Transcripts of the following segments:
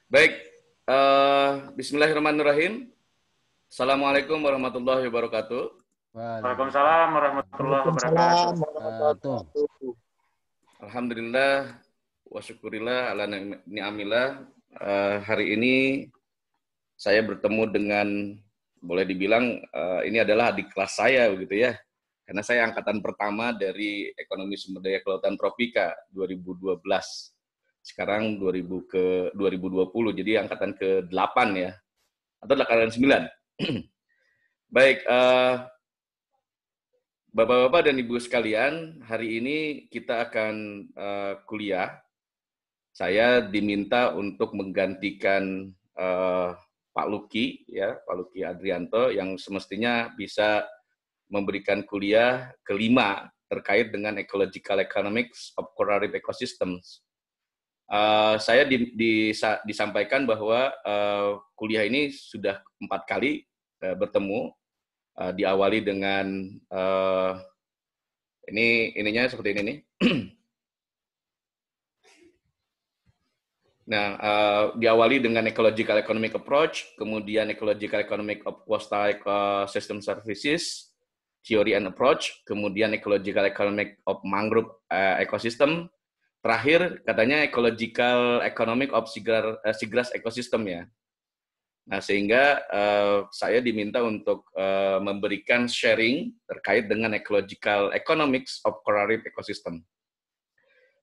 Baik, Bismillahirrahmanirrahim. Assalamualaikum warahmatullahi wabarakatuh. Waalaikumsalam warahmatullahi wabarakatuh. Waalaikumsalam warahmatullahi Tuh. wabarakatuh. Alhamdulillah, wa syukurillah, ala ni'amillah. Hari ini saya bertemu dengan, boleh dibilang ini adalah adik kelas saya, begitu ya. Karena saya angkatan pertama dari Ekonomi Sumber Daya Kelautan Tropika 2012. Sekarang 2020, jadi angkatan ke-8 ya. Atau angkatan 9. Baik, Bapak-bapak dan Ibu sekalian, hari ini kita akan kuliah. Saya diminta untuk menggantikan Pak Luki, ya, Pak Luki Adrianto, yang semestinya bisa memberikan kuliah kelima terkait dengan Ecological Economics of Coral Reef Ecosystems. Saya disampaikan bahwa kuliah ini sudah 4 kali bertemu, diawali dengan ininya seperti ini nih. Nah, diawali dengan Ecological Economic Approach, kemudian Ecological Economic of Coastal Ecosystem Services, Theory and Approach, kemudian Ecological Economic of Mangrove Ecosystem, terakhir katanya Ecological Economic of Seagrass Ecosystem ya. Nah, sehingga saya diminta untuk memberikan sharing terkait dengan Ecological Economics of Coral Reef Ecosystem.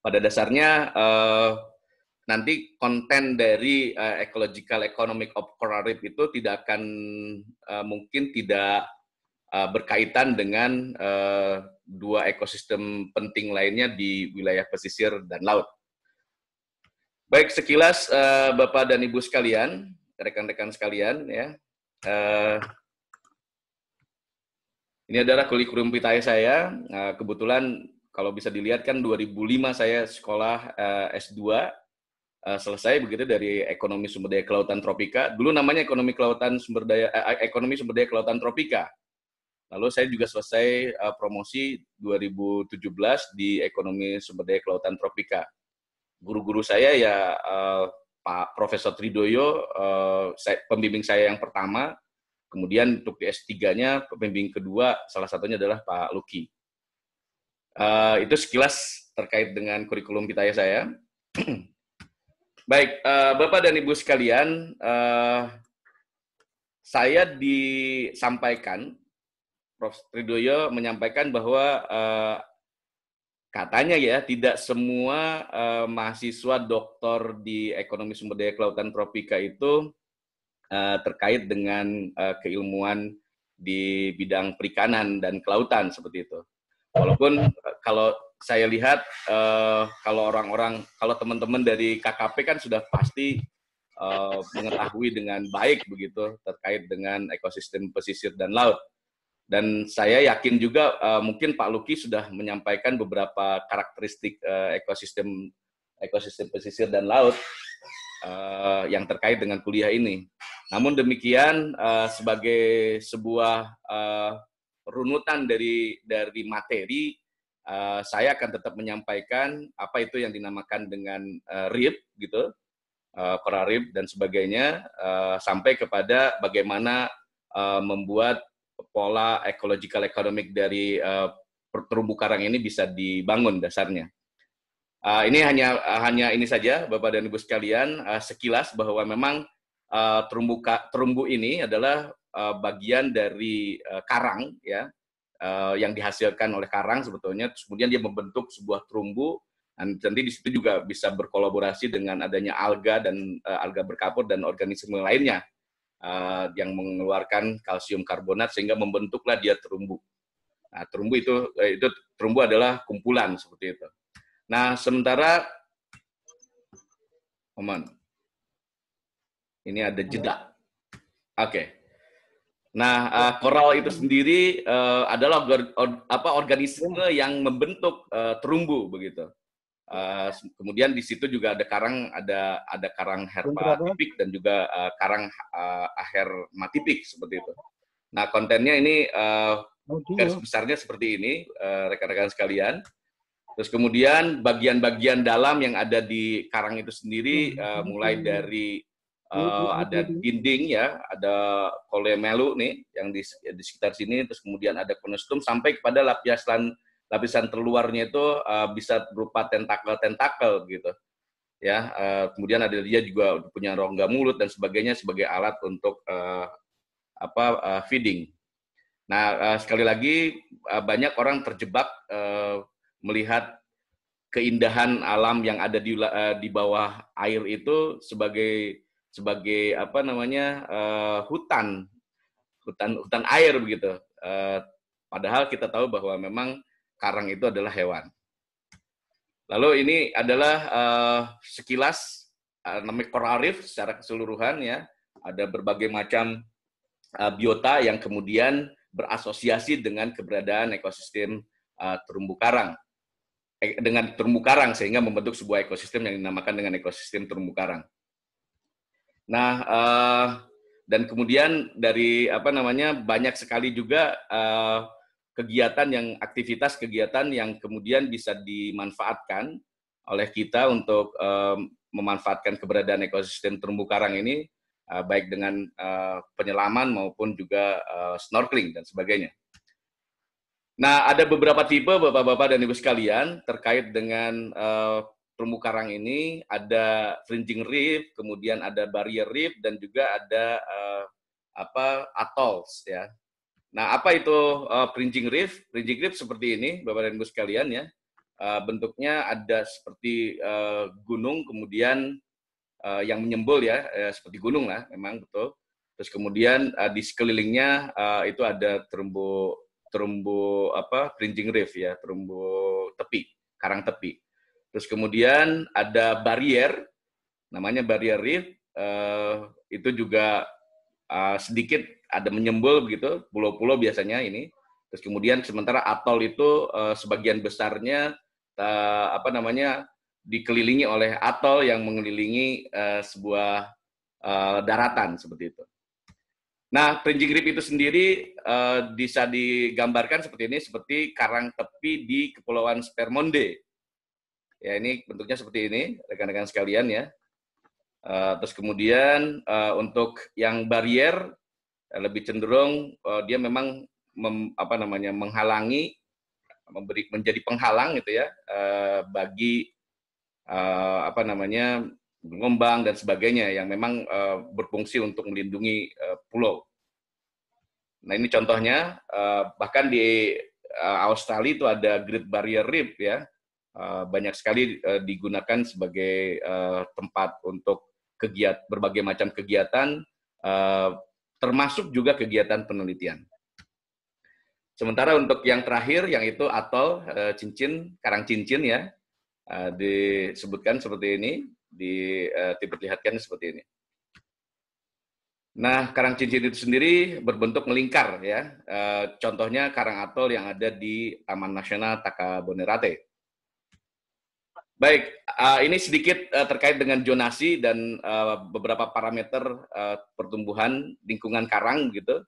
Pada dasarnya, nanti konten dari Ecological Economic of Coral Reef itu tidak akan mungkin tidak berkaitan dengan dua ekosistem penting lainnya di wilayah pesisir dan laut. Baik, sekilas Bapak dan Ibu sekalian, rekan-rekan sekalian, ya. Ini adalah kurikulum vitae saya. Kebetulan kalau bisa dilihat kan 2005 saya sekolah S2, selesai begitu dari Ekonomi Sumber Daya Kelautan Tropika. Dulu namanya Ekonomi Sumber Daya Kelautan Tropika. Lalu saya juga selesai promosi 2017 di Ekonomi Sumber Daya Kelautan Tropika. Guru-guru saya ya Pak Profesor Tridoyo, pembimbing saya yang pertama. Kemudian untuk di S3-nya, pembimbing kedua, salah satunya adalah Pak Luki. Itu sekilas terkait dengan kurikulum vitae saya. Baik, Bapak dan Ibu sekalian, saya disampaikan, Prof. Tridoyo menyampaikan bahwa katanya ya, tidak semua mahasiswa doktor di Ekonomi Sumber Daya Kelautan Tropika itu terkait dengan keilmuan di bidang perikanan dan kelautan seperti itu. Walaupun kalau saya lihat kalau teman-teman dari KKP kan sudah pasti mengetahui dengan baik begitu terkait dengan ekosistem pesisir dan laut. Dan saya yakin juga mungkin Pak Luki sudah menyampaikan beberapa karakteristik ekosistem pesisir dan laut yang terkait dengan kuliah ini. Namun demikian, sebagai sebuah runutan dari materi, saya akan tetap menyampaikan apa itu yang dinamakan dengan reef, gitu, coral reef dan sebagainya, sampai kepada bagaimana membuat pola ecological economic dari terumbu karang ini bisa dibangun dasarnya. Ini hanya ini saja, Bapak dan Ibu sekalian, sekilas bahwa memang terumbu ini adalah bagian dari karang, ya, yang dihasilkan oleh karang sebetulnya. Kemudian dia membentuk sebuah terumbu. Nanti di situ juga bisa berkolaborasi dengan adanya alga dan alga berkapur dan organisme lainnya yang mengeluarkan kalsium karbonat sehingga membentuklah dia terumbu. Nah, terumbu itu terumbu adalah kumpulan seperti itu. Nah, sementara ini ada jeda. Oke. Nah, koral itu sendiri adalah organisme yang membentuk terumbu begitu. Kemudian di situ juga ada karang herpatipik dan juga karang ahermatipik seperti itu. Nah, kontennya ini garis besarnya seperti ini, rekan-rekan sekalian. Terus kemudian bagian-bagian dalam yang ada di karang itu sendiri, mulai dari ada dinding ya, ada kolemelu nih yang di sekitar sini, terus kemudian ada konostum sampai kepada lapisan terluarnya itu bisa berupa tentakel gitu. Ya, kemudian ada dia juga punya rongga mulut dan sebagainya sebagai alat untuk feeding. Nah, sekali lagi banyak orang terjebak melihat keindahan alam yang ada di bawah air itu sebagai hutan air begitu. Padahal kita tahu bahwa memang karang itu adalah hewan. Lalu ini adalah sekilas namanya coral reef secara keseluruhan ya. Ada berbagai macam biota yang kemudian berasosiasi dengan keberadaan ekosistem terumbu karang. Dengan terumbu karang sehingga membentuk sebuah ekosistem yang dinamakan dengan ekosistem terumbu karang. Nah, dan kemudian dari banyak sekali juga aktivitas kegiatan yang kemudian bisa dimanfaatkan oleh kita untuk memanfaatkan keberadaan ekosistem terumbu karang ini, baik dengan penyelaman maupun juga snorkeling dan sebagainya. Nah, ada beberapa tipe Bapak-Bapak dan Ibu sekalian terkait dengan terumbu karang ini. Ada fringing reef, kemudian ada barrier reef, dan juga ada atolls ya. Nah, apa itu fringing reef? Fringing reef seperti ini, Bapak dan Ibu sekalian ya. Bentuknya ada seperti gunung, kemudian yang menyembul ya, seperti gunung lah, memang betul. Terus kemudian di sekelilingnya itu ada terumbu fringing reef ya, terumbu tepi, karang tepi. Terus kemudian ada barrier, namanya barrier reef, itu juga sedikit ada menyembul begitu, pulau-pulau biasanya ini. Terus kemudian sementara atol itu sebagian besarnya dikelilingi oleh atol yang mengelilingi sebuah daratan seperti itu. Nah, fringing reef itu sendiri bisa digambarkan seperti ini, seperti karang tepi di Kepulauan Spermonde. Ya, ini bentuknya seperti ini, rekan-rekan sekalian ya. Terus kemudian untuk yang barrier lebih cenderung dia memang menghalangi, menjadi penghalang gitu ya bagi pengembang dan sebagainya yang memang berfungsi untuk melindungi pulau. Nah, ini contohnya, bahkan di Australia itu ada Great Barrier Reef ya, banyak sekali digunakan sebagai tempat untuk berbagai macam kegiatan, termasuk juga kegiatan penelitian. Sementara untuk yang terakhir, yang itu atol karang cincin ya, disebutkan seperti ini, diperlihatkan seperti ini. Nah, karang cincin itu sendiri berbentuk melingkar ya. Contohnya karang atol yang ada di Taman Nasional Takabonerate. Baik, ini sedikit terkait dengan zonasi dan beberapa parameter pertumbuhan lingkungan karang gitu.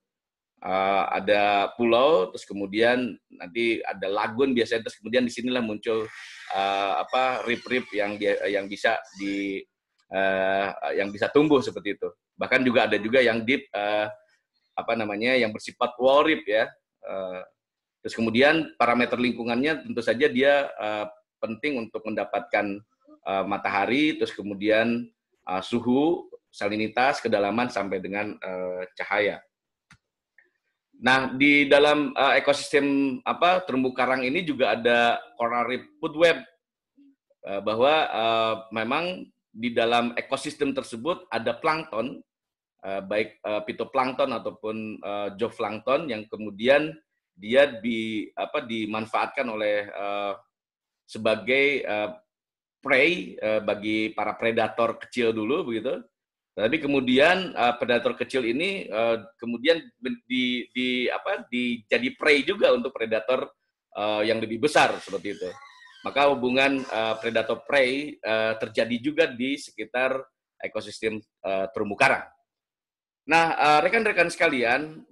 Ada pulau, terus kemudian nanti ada lagun biasanya, terus kemudian disinilah muncul rip-rip yang bisa yang bisa tumbuh seperti itu. Bahkan juga ada juga yang deep yang bersifat wall rip ya. Terus kemudian parameter lingkungannya tentu saja dia penting untuk mendapatkan matahari, terus kemudian suhu, salinitas, kedalaman sampai dengan cahaya. Nah, di dalam ekosistem terumbu karang ini juga ada coral reef food web, bahwa memang di dalam ekosistem tersebut ada plankton, baik phytoplankton ataupun zooplankton yang kemudian dia dimanfaatkan oleh sebagai prey bagi para predator kecil dulu begitu. Tapi kemudian predator kecil ini kemudian jadi prey juga untuk predator yang lebih besar seperti itu. Maka hubungan predator prey terjadi juga di sekitar ekosistem terumbu karang. Nah, rekan-rekan sekalian,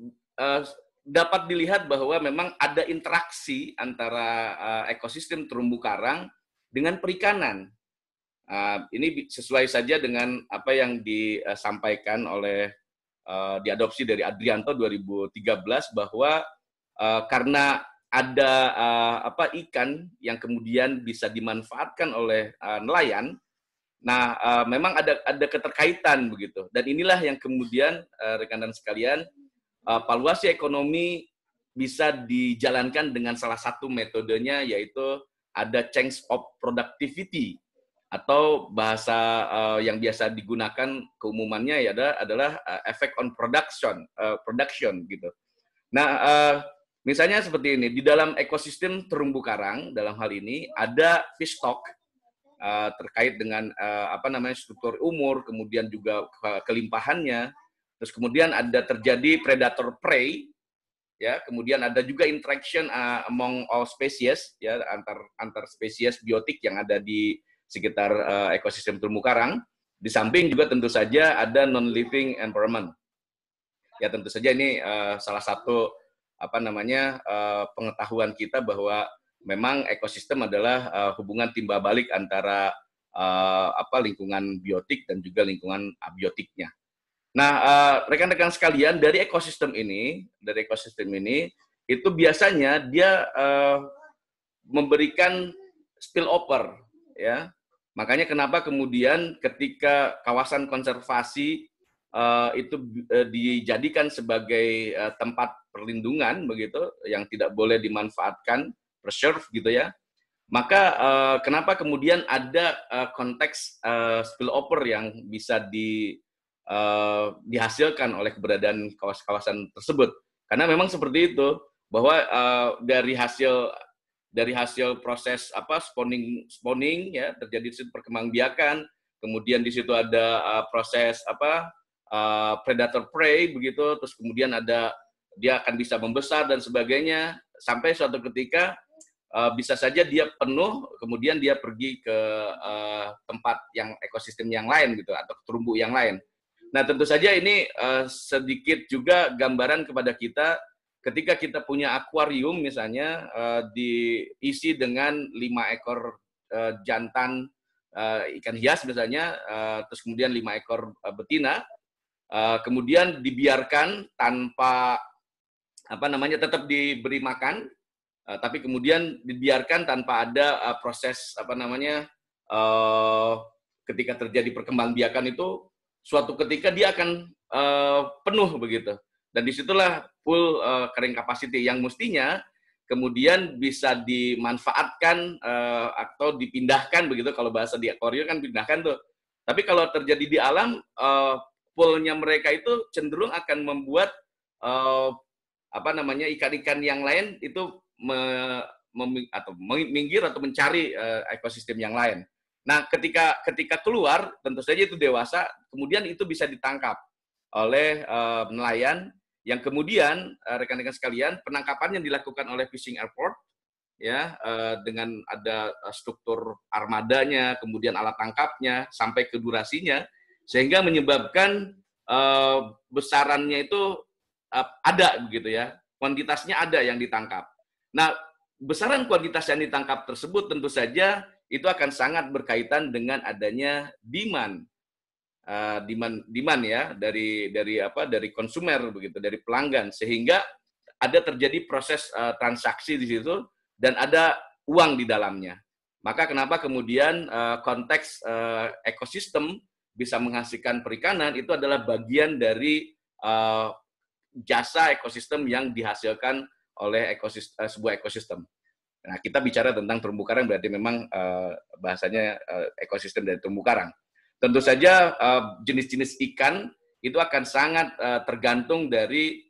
dapat dilihat bahwa memang ada interaksi antara ekosistem terumbu karang dengan perikanan. Ini sesuai saja dengan apa yang disampaikan oleh diadopsi dari Adrianto 2013 bahwa karena ada ikan yang kemudian bisa dimanfaatkan oleh nelayan. Nah, memang ada keterkaitan begitu. Dan inilah yang kemudian rekan-rekan sekalian, valuasi ekonomi bisa dijalankan dengan salah satu metodenya, yaitu ada change of productivity, atau bahasa yang biasa digunakan keumumannya ya adalah effect on production gitu. Nah, misalnya seperti ini, di dalam ekosistem terumbu karang dalam hal ini ada fish stock terkait dengan struktur umur, kemudian juga kelimpahannya, terus kemudian ada terjadi predator prey, ya, kemudian ada juga interaction among all species, ya, antar spesies biotik yang ada di sekitar ekosistem terumbu karang. Di samping juga tentu saja ada non-living environment. Ya, tentu saja ini salah satu pengetahuan kita bahwa memang ekosistem adalah hubungan timbal balik antara lingkungan biotik dan juga lingkungan abiotiknya. Nah, rekan-rekan sekalian, dari ekosistem ini itu biasanya dia memberikan spillover, ya. Makanya kenapa kemudian ketika kawasan konservasi itu dijadikan sebagai tempat perlindungan begitu, yang tidak boleh dimanfaatkan, preserve gitu ya. Maka kenapa kemudian ada konteks spillover yang bisa dihasilkan oleh keberadaan kawasan tersebut? Karena memang seperti itu, bahwa dari hasil proses spawning ya, terjadi di situ perkembangbiakan, kemudian di situ ada proses predator prey begitu, terus kemudian dia akan bisa membesar dan sebagainya, sampai suatu ketika bisa saja dia penuh, kemudian dia pergi ke tempat yang ekosistem yang lain gitu, atau terumbu yang lain. Nah, tentu saja ini sedikit juga gambaran kepada kita ketika kita punya akuarium misalnya diisi dengan 5 ekor jantan ikan hias misalnya, terus kemudian 5 ekor betina, kemudian dibiarkan tanpa tetap diberi makan, tapi kemudian dibiarkan tanpa ada proses ketika terjadi perkembangbiakan itu, suatu ketika dia akan penuh begitu. Dan disitulah full carrying capacity yang mestinya kemudian bisa dimanfaatkan atau dipindahkan begitu. Kalau bahasa di akuarium kan pindahkan tuh. Tapi kalau terjadi di alam, poolnya mereka itu cenderung akan membuat ikan-ikan yang lain itu minggir atau mencari ekosistem yang lain. Nah, ketika keluar, tentu saja itu dewasa, kemudian itu bisa ditangkap oleh nelayan, yang kemudian rekan-rekan sekalian, penangkapan yang dilakukan oleh fishing airport, ya, dengan ada struktur armadanya, kemudian alat tangkapnya, sampai ke durasinya, sehingga menyebabkan besarannya itu ada begitu ya, kuantitasnya ada yang ditangkap. Nah, besaran kuantitas yang ditangkap tersebut tentu saja itu akan sangat berkaitan dengan adanya demand ya, dari konsumer begitu, dari pelanggan, sehingga ada terjadi proses transaksi di situ dan ada uang di dalamnya. Maka kenapa kemudian konteks ekosistem bisa menghasilkan perikanan itu adalah bagian dari jasa ekosistem yang dihasilkan oleh sebuah ekosistem. Nah, kita bicara tentang terumbu karang berarti memang bahasanya ekosistem dari terumbu karang. Tentu saja jenis-jenis ikan itu akan sangat tergantung dari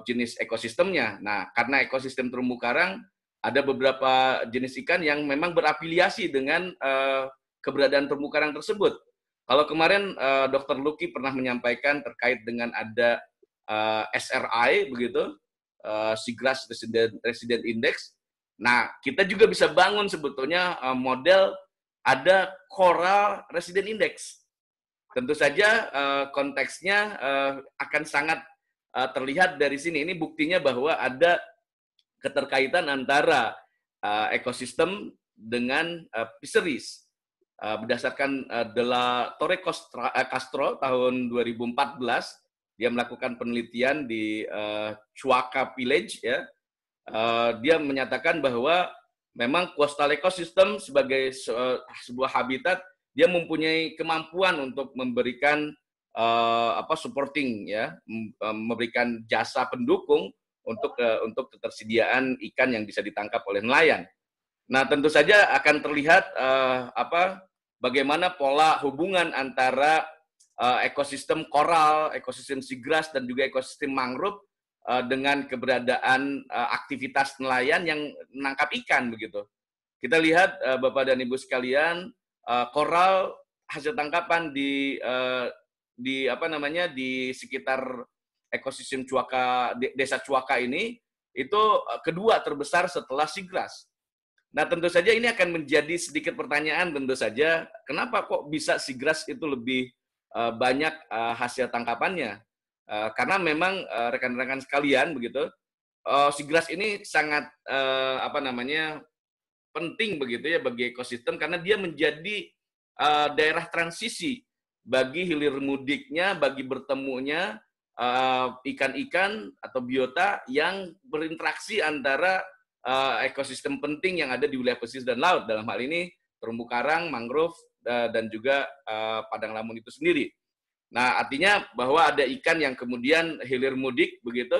jenis ekosistemnya. Nah, karena ekosistem terumbu karang ada beberapa jenis ikan yang memang berafiliasi dengan keberadaan terumbu karang tersebut. Kalau kemarin Dr. Lucky pernah menyampaikan terkait dengan ada SRI begitu, Seagrass Resident Index. Nah, kita juga bisa bangun sebetulnya model ada Coral Resident Index. Tentu saja konteksnya akan sangat terlihat dari sini. Ini buktinya bahwa ada keterkaitan antara ekosistem dengan fisheries. berdasarkan De La Torre Castro tahun 2014, dia melakukan penelitian di Chuaca Village, ya. Dia menyatakan bahwa memang coastal ecosystem sebagai sebuah habitat, dia mempunyai kemampuan untuk memberikan supporting, ya, memberikan jasa pendukung untuk ketersediaan ikan yang bisa ditangkap oleh nelayan. Nah, tentu saja akan terlihat bagaimana pola hubungan antara ekosistem koral, ekosistem seagrass, dan juga ekosistem mangrove dengan keberadaan aktivitas nelayan yang menangkap ikan begitu. Kita lihat Bapak dan Ibu sekalian, koral hasil tangkapan di sekitar ekosistem Chuaca, desa Chuaca ini itu kedua terbesar setelah seagrass. Nah, tentu saja ini akan menjadi sedikit pertanyaan, tentu saja, kenapa kok bisa seagrass itu lebih banyak hasil tangkapannya? Karena memang rekan-rekan sekalian begitu, seagrass ini sangat penting begitu ya bagi ekosistem, karena dia menjadi daerah transisi bagi hilir mudiknya, bagi bertemunya ikan-ikan atau biota yang berinteraksi antara ekosistem penting yang ada di wilayah pesisir dan laut, dalam hal ini terumbu karang, mangrove, dan juga padang lamun itu sendiri. Nah, artinya bahwa ada ikan yang kemudian hilir mudik begitu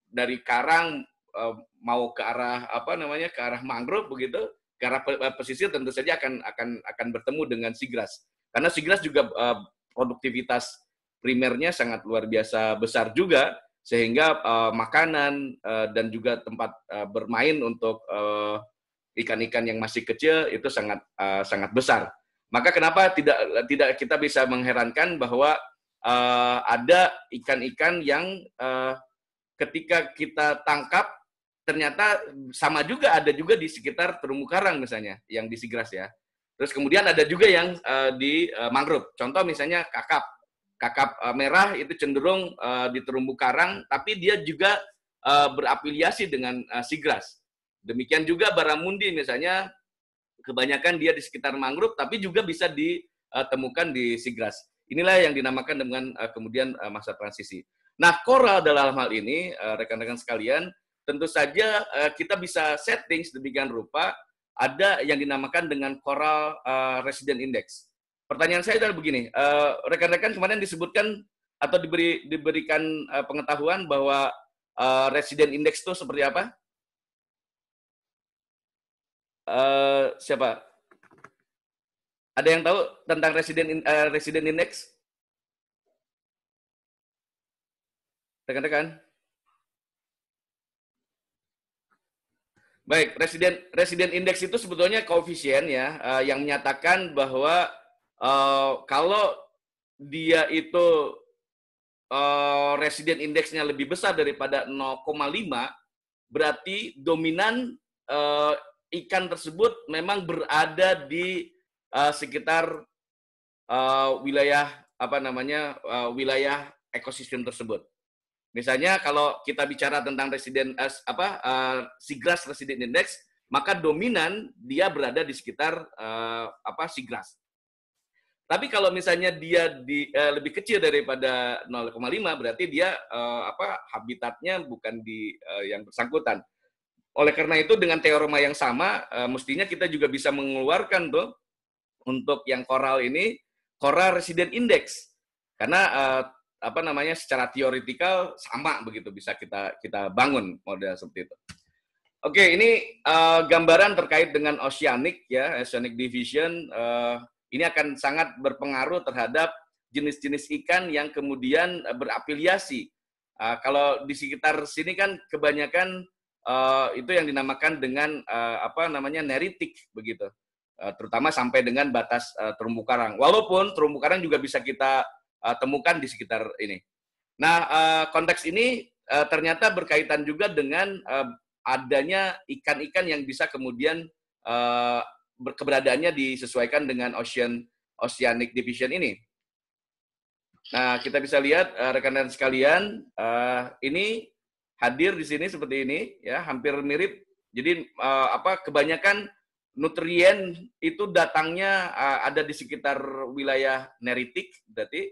dari karang mau ke arah ke arah mangrove begitu, ke arah pesisir, tentu saja akan bertemu dengan seagrass. Karena seagrass juga produktivitas primernya sangat luar biasa besar juga, sehingga makanan dan juga tempat bermain untuk ikan-ikan yang masih kecil itu sangat besar. Maka kenapa tidak kita bisa mengherankan bahwa ada ikan-ikan yang ketika kita tangkap ternyata sama juga, ada juga di sekitar terumbu karang misalnya yang di seagrass, ya. Terus kemudian ada juga yang di mangrove. Contoh misalnya kakap. Kakap merah itu cenderung di terumbu karang, tapi dia juga berafiliasi dengan seagrass. Demikian juga baramundi misalnya, kebanyakan dia di sekitar mangrove, tapi juga bisa ditemukan di seagrass. Inilah yang dinamakan dengan kemudian masa transisi. Nah, koral dalam hal ini, rekan-rekan sekalian, tentu saja kita bisa setting sedemikian rupa, ada yang dinamakan dengan coral resident index. Pertanyaan saya adalah begini, rekan-rekan kemarin disebutkan atau diberikan pengetahuan bahwa resident index itu seperti apa? Siapa? Ada yang tahu tentang resident index? Rekan-rekan? Baik, resident index itu sebetulnya koefisien, ya, yang menyatakan bahwa kalau dia itu resident indeksnya lebih besar daripada 0,5, berarti dominan ikan tersebut memang berada di sekitar wilayah wilayah ekosistem tersebut. Misalnya kalau kita bicara tentang seagrass resident index, maka dominan dia berada di sekitar seagrass. Tapi kalau misalnya dia lebih kecil daripada 0,5, berarti dia habitatnya bukan di yang bersangkutan. Oleh karena itu dengan teorema yang sama, mestinya kita juga bisa mengeluarkan tuh untuk yang koral ini coral resident index, karena secara teoretikal sama begitu, bisa kita bangun model seperti itu. Oke, ini gambaran terkait dengan oceanic, ya, oceanic division. Ini akan sangat berpengaruh terhadap jenis-jenis ikan yang kemudian berafiliasi. Kalau di sekitar sini kan kebanyakan itu yang dinamakan dengan neritik begitu, terutama sampai dengan batas terumbu karang. Walaupun terumbu karang juga bisa kita temukan di sekitar ini. Nah, konteks ini ternyata berkaitan juga dengan adanya ikan-ikan yang bisa kemudian keberadaannya disesuaikan dengan oceanic division ini. Nah, kita bisa lihat rekan-rekan sekalian, ini hadir di sini seperti ini, ya, hampir mirip. Jadi kebanyakan nutrien itu datangnya ada di sekitar wilayah neritik berarti.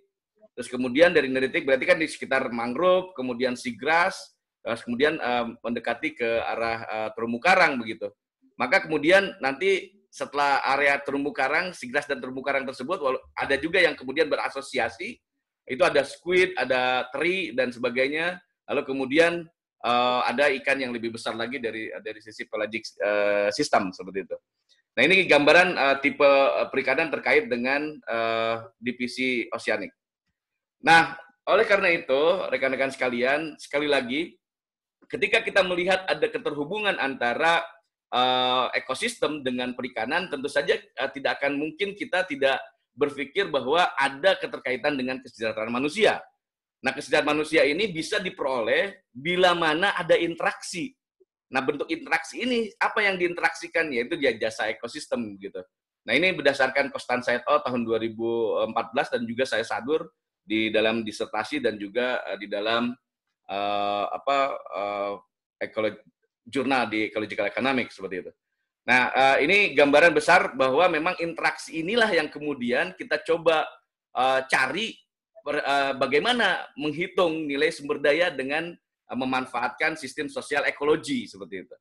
Terus kemudian dari neritik berarti kan di sekitar mangrove, kemudian seagrass, kemudian mendekati ke arah terumbu karang begitu. Maka kemudian nanti setelah area terumbu karang, seagrass dan terumbu karang tersebut ada juga yang kemudian berasosiasi. Itu ada squid, ada teri dan sebagainya. Lalu kemudian ada ikan yang lebih besar lagi dari sisi pelagic system seperti itu. Nah, ini gambaran tipe perikanan terkait dengan divisi oceanic. Nah, oleh karena itu, rekan-rekan sekalian, sekali lagi, ketika kita melihat ada keterhubungan antara ekosistem dengan perikanan, tentu saja tidak akan mungkin kita tidak berpikir bahwa ada keterkaitan dengan kesejahteraan manusia. Nah, kesejahteraan manusia ini bisa diperoleh bila mana ada interaksi. Nah, bentuk interaksi ini, apa yang diinteraksikan? Yaitu jasa ekosistem, gitu. Nah, ini berdasarkan Constanza et al. Tahun 2014, dan juga saya sadur di dalam disertasi dan juga di dalam jurnal di Ecological Economics, seperti itu. Nah, ini gambaran besar bahwa memang interaksi inilah yang kemudian kita coba cari bagaimana menghitung nilai sumber daya dengan memanfaatkan sistem sosial ekologi seperti itu.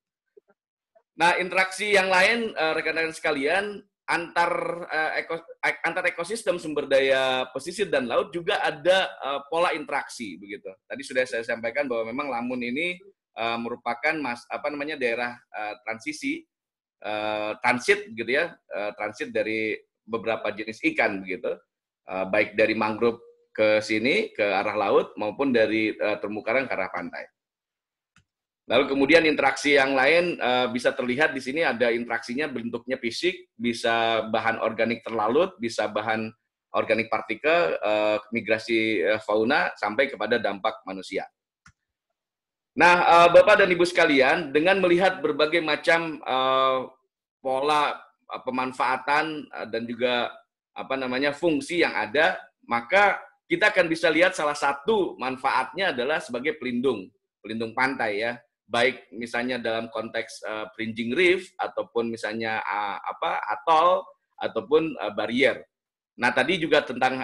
Nah, interaksi yang lain rekan-rekan sekalian antar ekosistem sumber daya pesisir dan laut juga ada pola interaksi begitu. Tadi sudah saya sampaikan bahwa memang Lamun ini merupakan daerah transisi transit gitu ya, transit dari beberapa jenis ikan begitu. Baik dari mangrove ke sini, ke arah laut, maupun dari terumbu karang ke arah pantai. Lalu kemudian interaksi yang lain bisa terlihat di sini ada interaksinya bentuknya fisik, bisa bahan organik terlalut, bisa bahan organik partikel, migrasi fauna, sampai kepada dampak manusia. Nah, Bapak dan Ibu sekalian, dengan melihat berbagai macam pola pemanfaatan dan juga fungsi yang ada, maka kita akan bisa lihat salah satu manfaatnya adalah sebagai pelindung pantai ya, baik misalnya dalam konteks fringing reef ataupun misalnya atol ataupun barrier. Nah, tadi juga tentang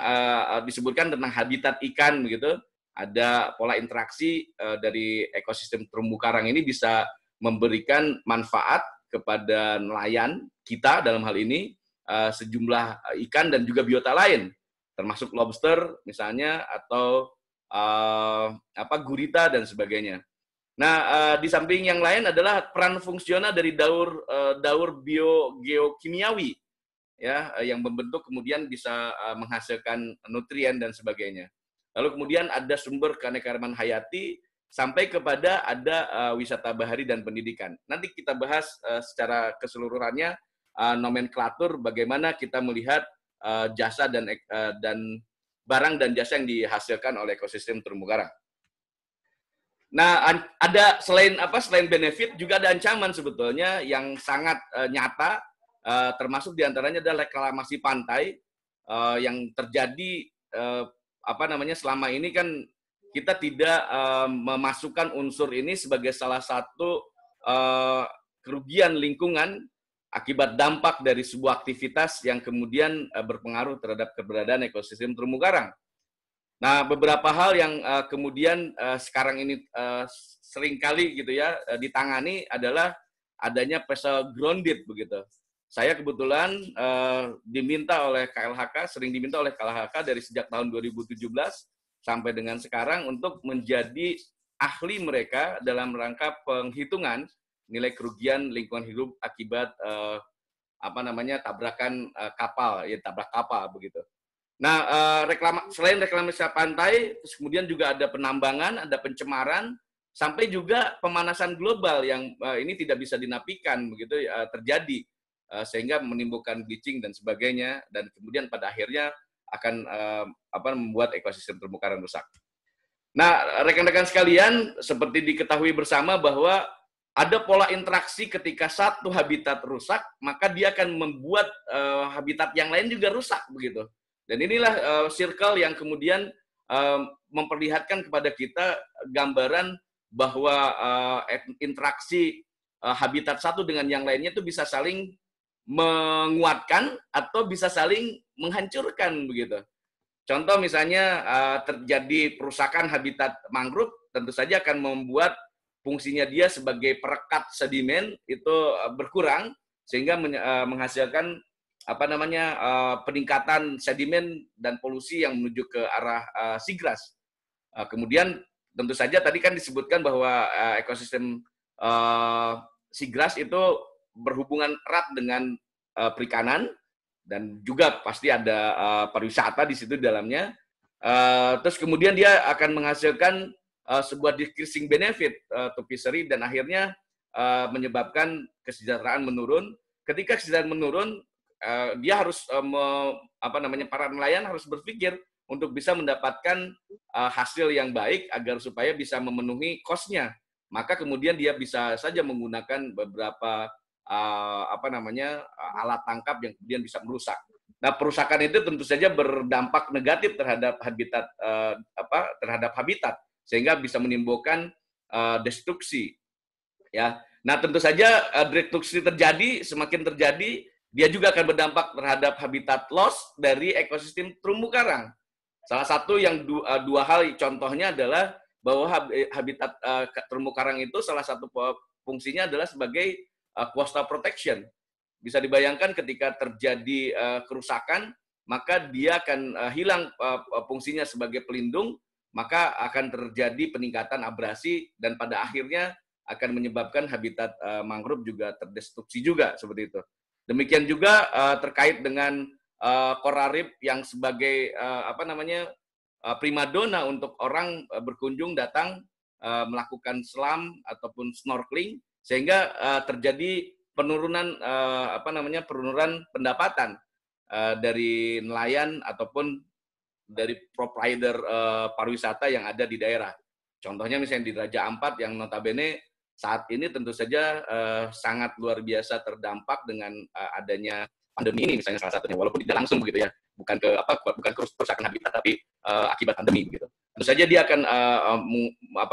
disebutkan tentang habitat ikan begitu. Ada pola interaksi dari ekosistem terumbu karang ini bisa memberikan manfaat kepada nelayan kita dalam hal ini sejumlah ikan dan juga biota lain, termasuk lobster misalnya atau gurita dan sebagainya. Nah, di samping yang lain adalah peran fungsional dari daur biogeokimiawi ya, yang membentuk kemudian bisa menghasilkan nutrien dan sebagainya. Lalu kemudian ada sumber keanekaragaman hayati sampai kepada ada wisata bahari dan pendidikan. Nanti kita bahas secara keseluruhannya nomenklatur bagaimana kita melihat jasa dan barang dan jasa yang dihasilkan oleh ekosistem terumbu karang. Nah, ada selain benefit juga ada ancaman sebetulnya yang sangat nyata, termasuk diantaranya adalah reklamasi pantai yang terjadi selama ini kan kita tidak memasukkan unsur ini sebagai salah satu kerugian lingkungan akibat dampak dari sebuah aktivitas yang kemudian berpengaruh terhadap keberadaan ekosistem terumbu karang. Nah, beberapa hal yang kemudian sekarang ini seringkali gitu ya ditangani adalah adanya vessel grounded begitu. Saya kebetulan sering diminta oleh KLHK dari sejak tahun 2017 sampai dengan sekarang untuk menjadi ahli mereka dalam rangka penghitungan nilai kerugian lingkungan hidup akibat tabrakan tabrak kapal begitu. Nah, selain reklamasi pantai, terus kemudian juga ada penambangan, ada pencemaran, sampai juga pemanasan global yang ini tidak bisa dinafikan begitu terjadi, sehingga menimbulkan bleaching dan sebagainya, dan kemudian pada akhirnya akan membuat ekosistem terumbu karang rusak. Nah, rekan-rekan sekalian, seperti diketahui bersama bahwa ada pola interaksi ketika satu habitat rusak, maka dia akan membuat habitat yang lain juga rusak begitu. Dan inilah circle yang kemudian memperlihatkan kepada kita gambaran bahwa interaksi habitat satu dengan yang lainnya itu bisa saling menguatkan atau bisa saling menghancurkan begitu. Contoh misalnya terjadi perusakan habitat mangrove, tentu saja akan membuat fungsinya dia sebagai perekat sedimen itu berkurang sehingga menghasilkan peningkatan sedimen dan polusi yang menuju ke arah seagrass. Kemudian tentu saja tadi kan disebutkan bahwa ekosistem seagrass itu berhubungan erat dengan perikanan dan juga pasti ada pariwisata di situ di dalamnya. Terus kemudian dia akan menghasilkan sebuah decreasing benefit to fishery dan akhirnya menyebabkan kesejahteraan menurun. Ketika kesejahteraan menurun, dia harus para nelayan harus berpikir untuk bisa mendapatkan hasil yang baik agar supaya bisa memenuhi cost-nya. Maka kemudian dia bisa saja menggunakan beberapa alat tangkap yang kemudian bisa merusak. Nah, perusakan itu tentu saja berdampak negatif terhadap habitat sehingga bisa menimbulkan destruksi. Ya. Nah, tentu saja destruksi semakin terjadi, dia juga akan berdampak terhadap habitat loss dari ekosistem terumbu karang. Salah satu yang dua hal contohnya adalah bahwa habitat terumbu karang itu salah satu fungsinya adalah sebagai coastal protection. Bisa dibayangkan ketika terjadi kerusakan, maka dia akan hilang fungsinya sebagai pelindung, maka akan terjadi peningkatan abrasi dan pada akhirnya akan menyebabkan habitat mangrove juga terdestruksi juga seperti itu. Demikian juga terkait dengan coral reef yang sebagai primadona untuk orang berkunjung datang melakukan selam ataupun snorkeling sehingga terjadi penurunan penurunan pendapatan dari nelayan ataupun dari provider pariwisata yang ada di daerah. Contohnya misalnya di Raja Ampat yang notabene saat ini tentu saja sangat luar biasa terdampak dengan adanya pandemi ini misalnya salah satunya, walaupun tidak langsung begitu ya, bukan kerusakan habitat tapi akibat pandemi begitu. Tentu saja dia akan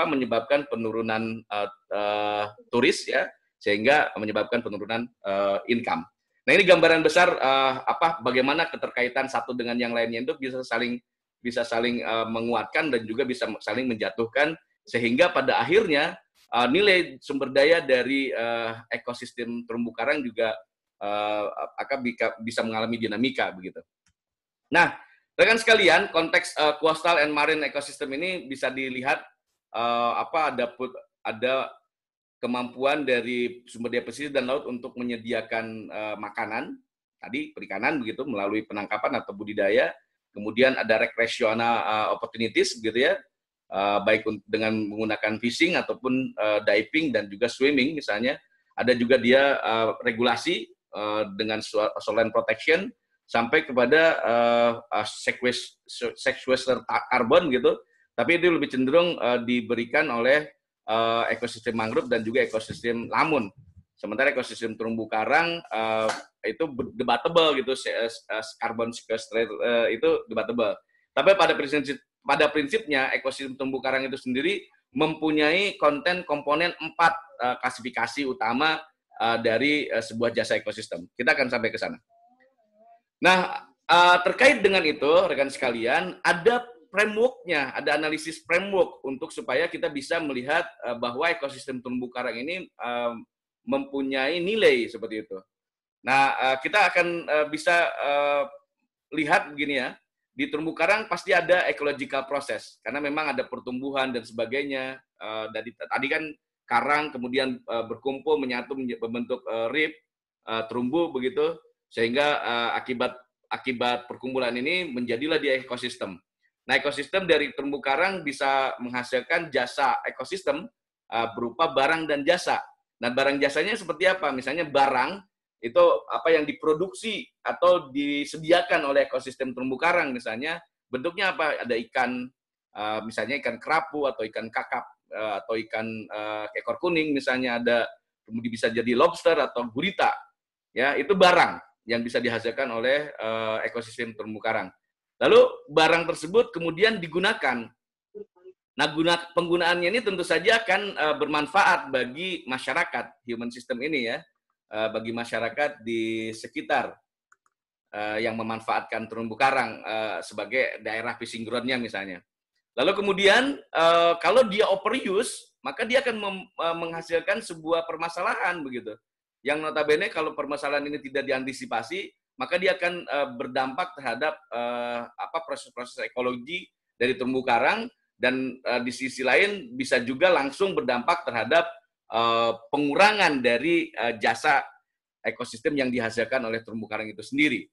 menyebabkan penurunan turis ya, sehingga menyebabkan penurunan income. Nah, ini gambaran besar bagaimana keterkaitan satu dengan yang lainnya itu bisa saling menguatkan dan juga bisa saling menjatuhkan sehingga pada akhirnya nilai sumber daya dari ekosistem terumbu karang juga bisa mengalami dinamika begitu. Nah, rekan sekalian, konteks coastal and marine ecosystem ini bisa dilihat ada kemampuan dari sumber daya pesisir dan laut untuk menyediakan makanan, tadi perikanan begitu melalui penangkapan atau budidaya, kemudian ada recreational opportunities begitu ya, baik dengan menggunakan fishing ataupun diving dan juga swimming misalnya. Ada juga dia regulasi dengan shoreline protection sampai kepada sequester carbon gitu, tapi itu lebih cenderung diberikan oleh ekosistem mangrove dan juga ekosistem lamun. Sementara ekosistem terumbu karang itu debatable gitu, carbon sequester itu debatable. Tapi pada prinsipnya ekosistem terumbu karang itu sendiri mempunyai komponen 4 klasifikasi utama dari sebuah jasa ekosistem. Kita akan sampai ke sana. Nah, terkait dengan itu, rekan sekalian, ada framework-nya, ada analisis framework untuk supaya kita bisa melihat bahwa ekosistem terumbu karang ini mempunyai nilai seperti itu. Nah, kita akan bisa lihat begini ya, di terumbu karang pasti ada ecological process, karena memang ada pertumbuhan dan sebagainya. Tadi kan karang kemudian berkumpul, menyatu, membentuk reef, terumbu begitu, sehingga akibat perkumpulan ini menjadilah dia ekosistem. Nah, ekosistem dari terumbu karang bisa menghasilkan jasa ekosistem berupa barang dan jasa. Nah, barang jasanya seperti apa? Misalnya barang itu apa yang diproduksi atau disediakan oleh ekosistem terumbu karang, misalnya bentuknya apa? Ada ikan, misalnya ikan kerapu atau ikan kakap atau ikan ekor kuning, misalnya ada, kemudian bisa jadi lobster atau gurita. Ya, itu barang yang bisa dihasilkan oleh ekosistem terumbu karang. Lalu barang tersebut kemudian digunakan. Nah, penggunaannya ini tentu saja akan bermanfaat bagi masyarakat, human system ini ya. bagi masyarakat di sekitar yang memanfaatkan terumbu karang sebagai daerah fishing ground-nya misalnya. Lalu kemudian kalau dia overuse, maka dia akan menghasilkan sebuah permasalahan begitu. Yang notabene kalau permasalahan ini tidak diantisipasi, maka dia akan berdampak terhadap proses-proses ekologi dari terumbu karang, dan di sisi lain bisa juga langsung berdampak terhadap pengurangan dari jasa ekosistem yang dihasilkan oleh terumbu karang itu sendiri.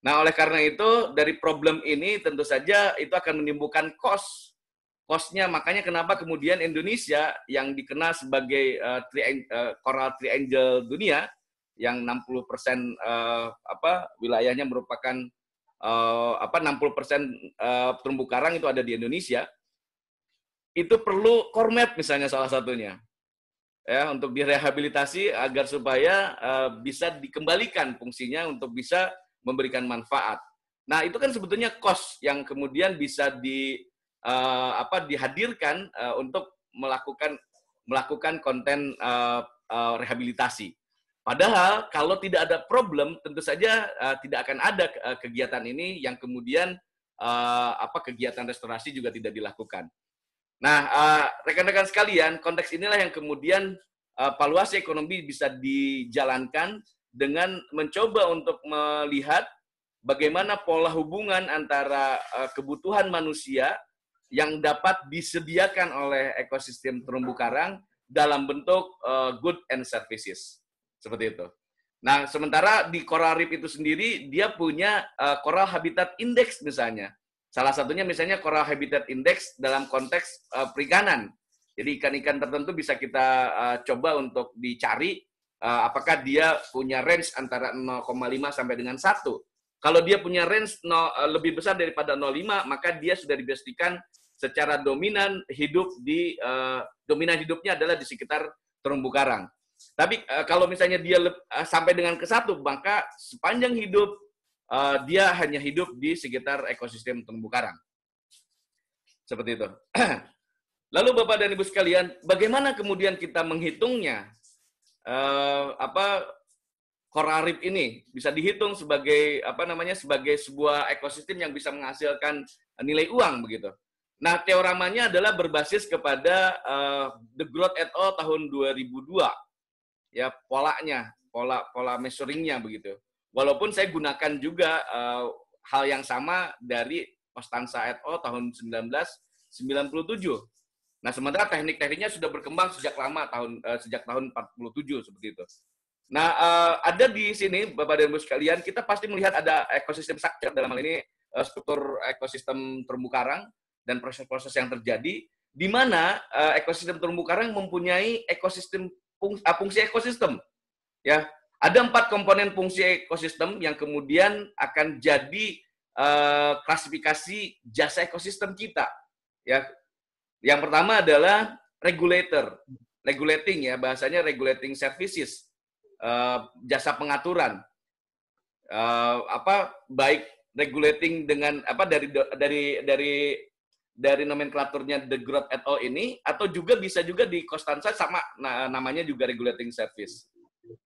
Nah, oleh karena itu, dari problem ini tentu saja itu akan menimbulkan cost-nya. Makanya kenapa kemudian Indonesia yang dikenal sebagai Coral Triangle dunia, yang 60% wilayahnya merupakan 60% terumbu karang itu ada di Indonesia, itu perlu core map misalnya salah satunya. Ya, untuk direhabilitasi agar supaya bisa dikembalikan fungsinya untuk bisa memberikan manfaat. Nah, itu kan sebetulnya cost yang kemudian bisa dihadirkan untuk melakukan konten rehabilitasi. Padahal kalau tidak ada problem, tentu saja tidak akan ada kegiatan ini yang kemudian kegiatan restorasi juga tidak dilakukan. Nah, rekan-rekan sekalian, konteks inilah yang kemudian valuasi ekonomi bisa dijalankan dengan mencoba untuk melihat bagaimana pola hubungan antara kebutuhan manusia yang dapat disediakan oleh ekosistem terumbu karang dalam bentuk good and services. Seperti itu. Nah, sementara di Coral Reef itu sendiri, dia punya Coral Habitat Index misalnya. Salah satunya misalnya Coral Habitat Index dalam konteks perikanan. Jadi ikan-ikan tertentu bisa kita coba untuk dicari apakah dia punya range antara 0,5 sampai dengan 1. Kalau dia punya range lebih besar daripada 0,5, maka dia sudah dipastikan secara dominan hidupnya adalah di sekitar terumbu karang. Tapi kalau misalnya dia sampai dengan ke 1, maka sepanjang hidup dia hanya hidup di sekitar ekosistem terumbu karang. Seperti itu. Lalu Bapak dan Ibu sekalian, bagaimana kemudian kita menghitungnya? Coral Reef ini bisa dihitung sebagai sebagai sebuah ekosistem yang bisa menghasilkan nilai uang begitu. Nah, teoramanya adalah berbasis kepada De Groot et al. Tahun 2002. Ya, pola measuringnya begitu. Walaupun saya gunakan juga hal yang sama dari Costanza et al. Tahun 1997. Nah, sementara teknik-tekniknya sudah berkembang sejak lama, sejak tahun 47 seperti itu. Nah, ada di sini Bapak dan Ibu sekalian, kita pasti melihat ada ekosistem structure, dalam hal ini struktur ekosistem terumbu karang dan proses-proses yang terjadi, di mana ekosistem terumbu karang mempunyai fungsi ekosistem. Ya, ada 4 komponen fungsi ekosistem yang kemudian akan jadi klasifikasi jasa ekosistem kita. Ya, yang pertama adalah regulating ya, bahasanya regulating services, jasa pengaturan, baik regulating dengan dari nomenklaturnya De Groot et al. Ini, atau juga bisa juga di Costanza sama namanya juga regulating service.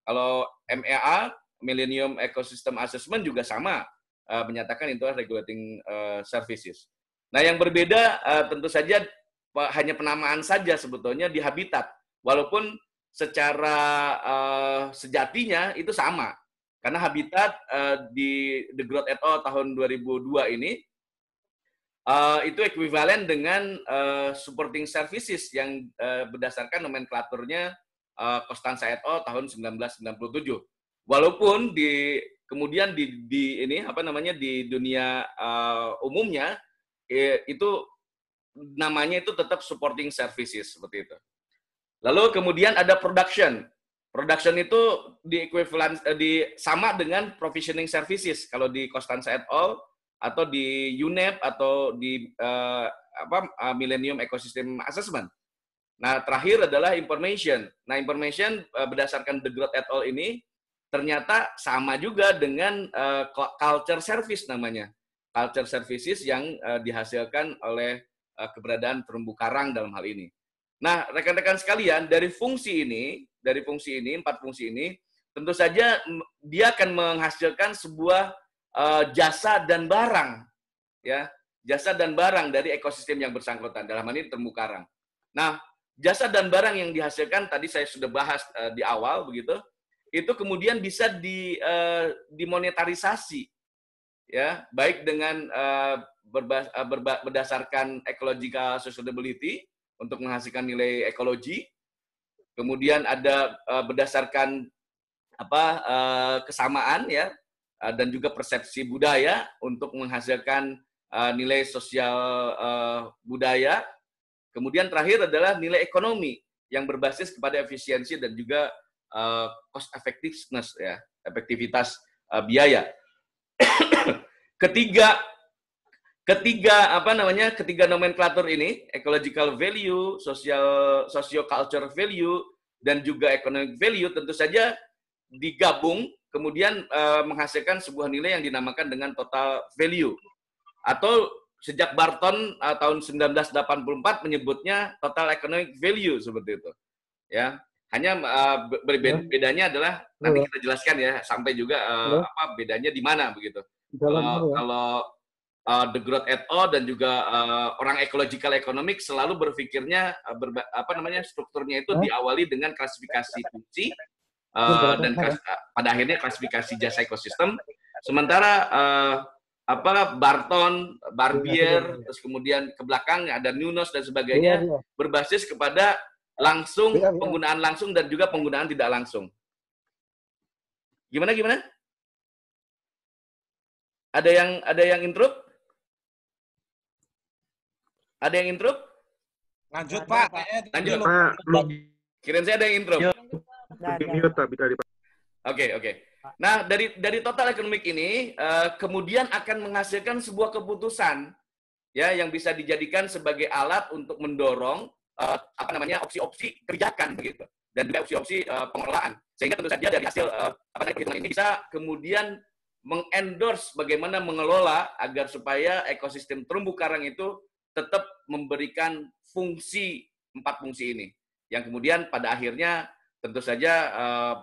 Kalau MEA, Millennium Ecosystem Assessment, juga sama menyatakan itu regulating services. Nah, yang berbeda tentu saja hanya penamaan saja sebetulnya di habitat, walaupun secara sejatinya itu sama, karena habitat di De Groot et al. Tahun 2002 ini itu ekuivalen dengan supporting services yang berdasarkan nomenklaturnya Costanza et al. Tahun 1997. Walaupun kemudian di dunia umumnya itu namanya itu tetap supporting services seperti itu. Lalu kemudian ada production. Production itu sama dengan provisioning services kalau di Costanza et al. Atau di UNEP atau di Millennium Ecosystem Assessment. Nah, terakhir adalah information. Nah, information berdasarkan De Groot et al. Ini ternyata sama juga dengan culture service namanya. Culture services yang dihasilkan oleh keberadaan terumbu karang dalam hal ini. Nah, rekan-rekan sekalian, dari 4 fungsi ini, tentu saja dia akan menghasilkan sebuah jasa dan barang, ya, jasa dan barang dari ekosistem yang bersangkutan, dalam hal ini terumbu karang. Nah, jasa dan barang yang dihasilkan tadi saya sudah bahas di awal begitu, itu kemudian bisa dimonetarisasi, ya, baik dengan berdasarkan ecological sustainability untuk menghasilkan nilai ekologi, kemudian ada berdasarkan kesamaan, ya, dan juga persepsi budaya untuk menghasilkan nilai sosial budaya. Kemudian terakhir adalah nilai ekonomi yang berbasis kepada efisiensi dan juga cost effectiveness, ya, efektivitas biaya. Ketiga nomenklatur ini, ecological value, socio-culture value, dan juga economic value, tentu saja digabung kemudian menghasilkan sebuah nilai yang dinamakan dengan total value. Atau sejak Barton tahun 1984 menyebutnya total economic value, seperti itu. Ya, hanya bedanya adalah nanti kita jelaskan, ya, sampai juga bedanya di mana begitu. Kalau De Groot et al. Dan juga orang ecological economics selalu berpikirnya strukturnya itu diawali dengan klasifikasi fungsi dan pada akhirnya klasifikasi jasa ekosistem. Sementara Barton, Barbier, terus kemudian ke belakang ada Nunes dan sebagainya, berbasis kepada langsung, penggunaan langsung dan juga penggunaan tidak langsung. Gimana? Ada yang intro? Ada yang intro? Lanjut, Pak. Lanjut. Kirain saya ada yang intro. Oke. Nah, dari total ekonomik ini kemudian akan menghasilkan sebuah keputusan, ya, yang bisa dijadikan sebagai alat untuk mendorong opsi-opsi kebijakan begitu, dan juga opsi-opsi pengelolaan. Sehingga tentu saja dari hasil perhitungan ini bisa kemudian mengendorse bagaimana mengelola agar supaya ekosistem terumbu karang itu tetap memberikan fungsi, 4 fungsi ini, yang kemudian pada akhirnya tentu saja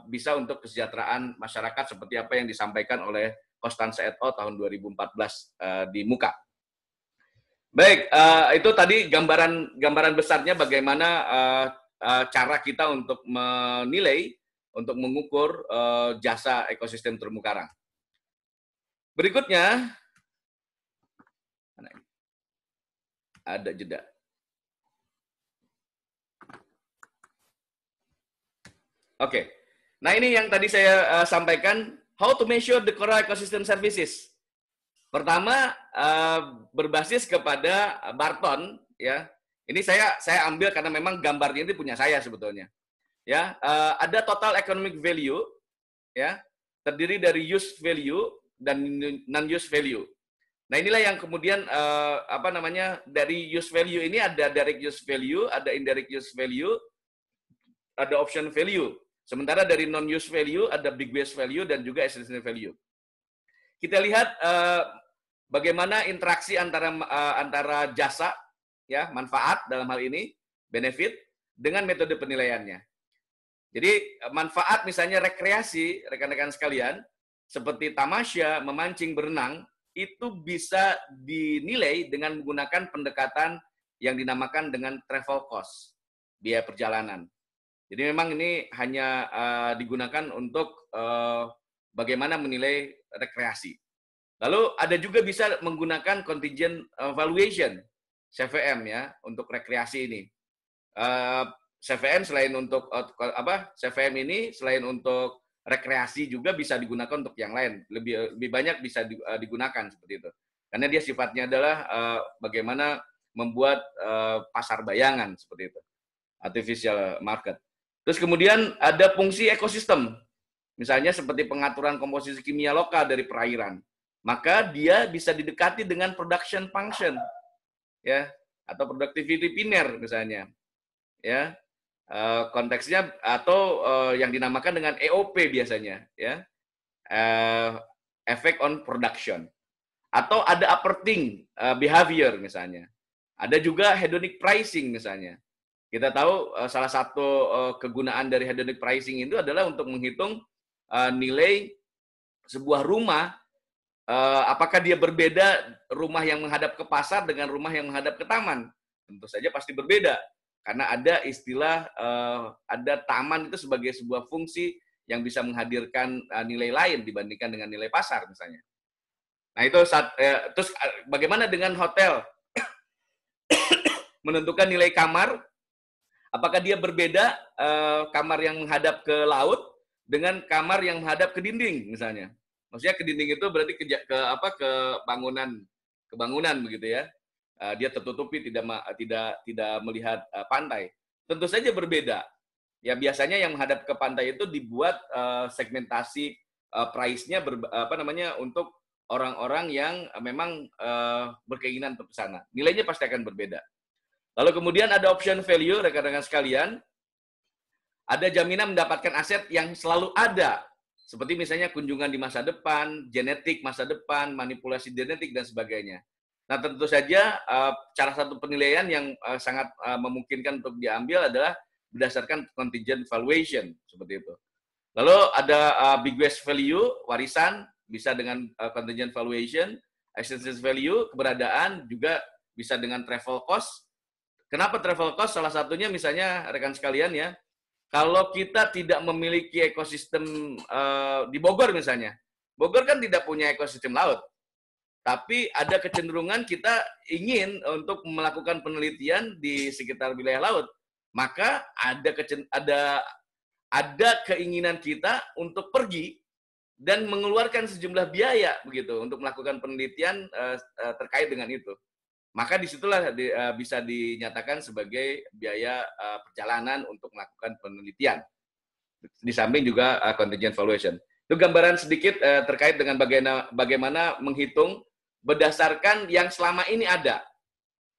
bisa untuk kesejahteraan masyarakat seperti apa yang disampaikan oleh Constance et al. Tahun 2014 di Muka. Baik, itu tadi gambaran besarnya bagaimana cara kita untuk menilai, untuk mengukur jasa ekosistem terumbu karang. Berikutnya, ada jeda. Oke. Nah, ini yang tadi saya sampaikan, how to measure the coral ecosystem services. Pertama, berbasis kepada Barton, ya. Ini saya ambil karena memang gambarnya itu punya saya sebetulnya. Ya, ada total economic value, ya, terdiri dari use value dan non-use value. Nah, inilah yang kemudian dari use value ini ada direct use value, ada indirect use value, ada option value. Sementara dari non-use value ada big waste value dan juga essential value. Kita lihat bagaimana interaksi antara jasa, ya, manfaat dalam hal ini, benefit, dengan metode penilaiannya. Jadi manfaat misalnya rekreasi, rekan-rekan sekalian, seperti tamasya, memancing, berenang, itu bisa dinilai dengan menggunakan pendekatan yang dinamakan dengan travel cost, biaya perjalanan. Jadi memang ini hanya digunakan untuk bagaimana menilai rekreasi. Lalu ada juga bisa menggunakan contingent valuation, CVM, ya, untuk rekreasi ini. CVM selain untuk CVM ini selain untuk rekreasi juga bisa digunakan untuk yang lain, lebih banyak bisa digunakan seperti itu, karena dia sifatnya adalah bagaimana membuat pasar bayangan seperti itu, artificial market. Terus kemudian ada fungsi ekosistem, misalnya seperti pengaturan komposisi kimia lokal dari perairan, maka dia bisa didekati dengan production function, ya, atau productivity pinner misalnya, ya. Konteksnya atau yang dinamakan dengan EOP biasanya, ya, effect on production, atau ada upwarding behavior misalnya, ada juga hedonic pricing misalnya. Kita tahu salah satu kegunaan dari hedonic pricing itu adalah untuk menghitung nilai sebuah rumah, apakah dia berbeda rumah yang menghadap ke pasar dengan rumah yang menghadap ke taman? Tentu saja pasti berbeda. Karena ada istilah, ada taman itu sebagai sebuah fungsi yang bisa menghadirkan nilai lain dibandingkan dengan nilai pasar misalnya. Nah itu terus bagaimana dengan hotel? Menentukan nilai kamar, apakah dia berbeda kamar yang menghadap ke laut dengan kamar yang menghadap ke dinding misalnya. Maksudnya ke dinding itu berarti ke bangunan begitu ya. Dia tertutupi tidak melihat pantai. Tentu saja berbeda. Ya biasanya yang menghadap ke pantai itu dibuat segmentasi price-nya untuk orang-orang yang memang berkeinginan untuk ke sana. Nilainya pasti akan berbeda. Lalu kemudian ada option value, rekan-rekan sekalian. Ada jaminan mendapatkan aset yang selalu ada. Seperti misalnya kunjungan di masa depan, genetik masa depan, manipulasi genetik, dan sebagainya. Nah tentu saja cara satu penilaian yang sangat memungkinkan untuk diambil adalah berdasarkan contingent valuation. Seperti itu. Lalu ada bequest value, warisan, bisa dengan contingent valuation, existence value, keberadaan, juga bisa dengan travel cost. Kenapa travel cost? Salah satunya misalnya rekan sekalian ya, kalau kita tidak memiliki ekosistem di Bogor misalnya, Bogor kan tidak punya ekosistem laut, tapi ada kecenderungan kita ingin untuk melakukan penelitian di sekitar wilayah laut, maka ada keinginan kita untuk pergi dan mengeluarkan sejumlah biaya begitu untuk melakukan penelitian terkait dengan itu. Maka disitulah bisa dinyatakan sebagai biaya perjalanan untuk melakukan penelitian. Di samping juga contingent valuation. Itu gambaran sedikit terkait dengan bagaimana menghitung berdasarkan yang selama ini ada.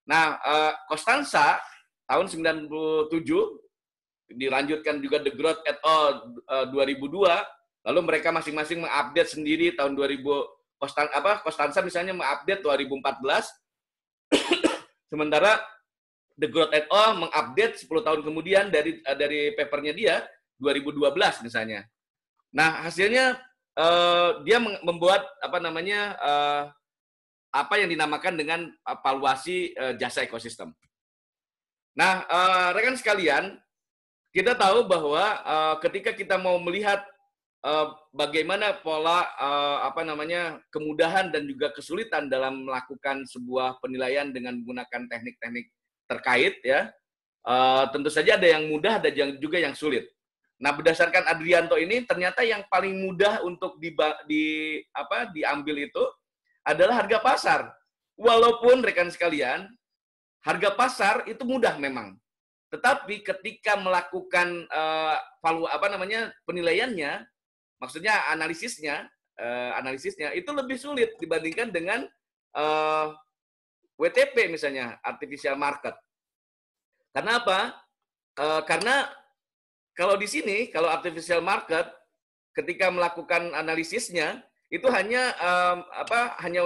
Nah, Costanza tahun 97 dilanjutkan juga The Growth et al. 2002, lalu mereka masing-masing mengupdate sendiri tahun 2000. Costanza misalnya mengupdate 2014. Sementara The Growth et al. Mengupdate 10 tahun kemudian dari papernya dia 2012 misalnya. Nah hasilnya dia membuat apa yang dinamakan dengan valuasi jasa ekosistem. Nah rekan sekalian, kita tahu bahwa ketika kita mau melihat bagaimana pola kemudahan dan juga kesulitan dalam melakukan sebuah penilaian dengan menggunakan teknik-teknik terkait ya, tentu saja ada yang mudah, ada juga yang sulit. Nah berdasarkan Adrianto ini ternyata yang paling mudah untuk diambil itu adalah harga pasar. Walaupun rekan sekalian harga pasar itu mudah memang, tetapi ketika melakukan penilaiannya, maksudnya analisisnya itu lebih sulit dibandingkan dengan WTP misalnya, artificial market. Karena apa? Karena kalau di sini, kalau artificial market, ketika melakukan analisisnya itu hanya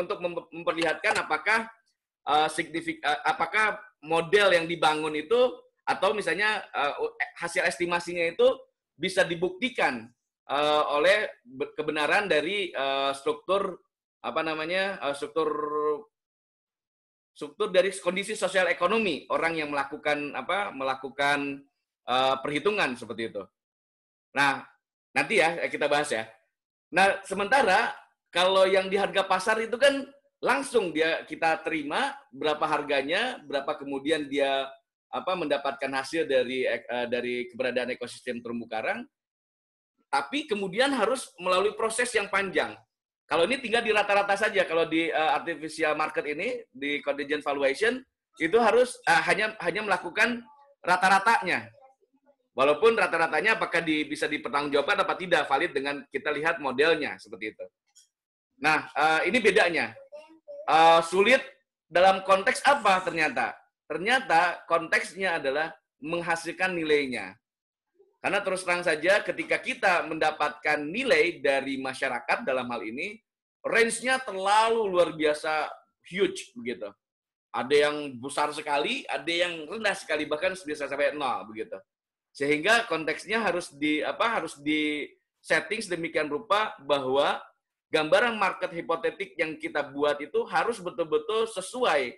untuk memperlihatkan apakah apakah model yang dibangun itu atau misalnya hasil estimasinya itu bisa dibuktikan oleh kebenaran dari struktur dari kondisi sosial ekonomi orang yang melakukan perhitungan seperti itu. Nah, nanti ya kita bahas ya. Nah, sementara kalau yang di harga pasar itu kan langsung kita terima berapa harganya, berapa kemudian dia mendapatkan hasil dari keberadaan ekosistem terumbu karang. Tapi kemudian harus melalui proses yang panjang. Kalau ini tinggal di rata-rata saja. Kalau di artificial market ini, di contingent valuation, itu harus hanya melakukan rata-ratanya. Walaupun rata-ratanya apakah bisa dipertanggungjawabkan apa tidak, valid dengan kita lihat modelnya, seperti itu. Nah, ini bedanya. Sulit dalam konteks apa ternyata? Ternyata konteksnya adalah menghasilkan nilainya. Karena terus terang saja ketika kita mendapatkan nilai dari masyarakat dalam hal ini, range-nya terlalu luar biasa huge begitu. Ada yang besar sekali, ada yang rendah sekali, bahkan bisa sampai 0 begitu. Sehingga konteksnya harus setting sedemikian rupa bahwa gambaran market hipotetik yang kita buat itu harus betul-betul sesuai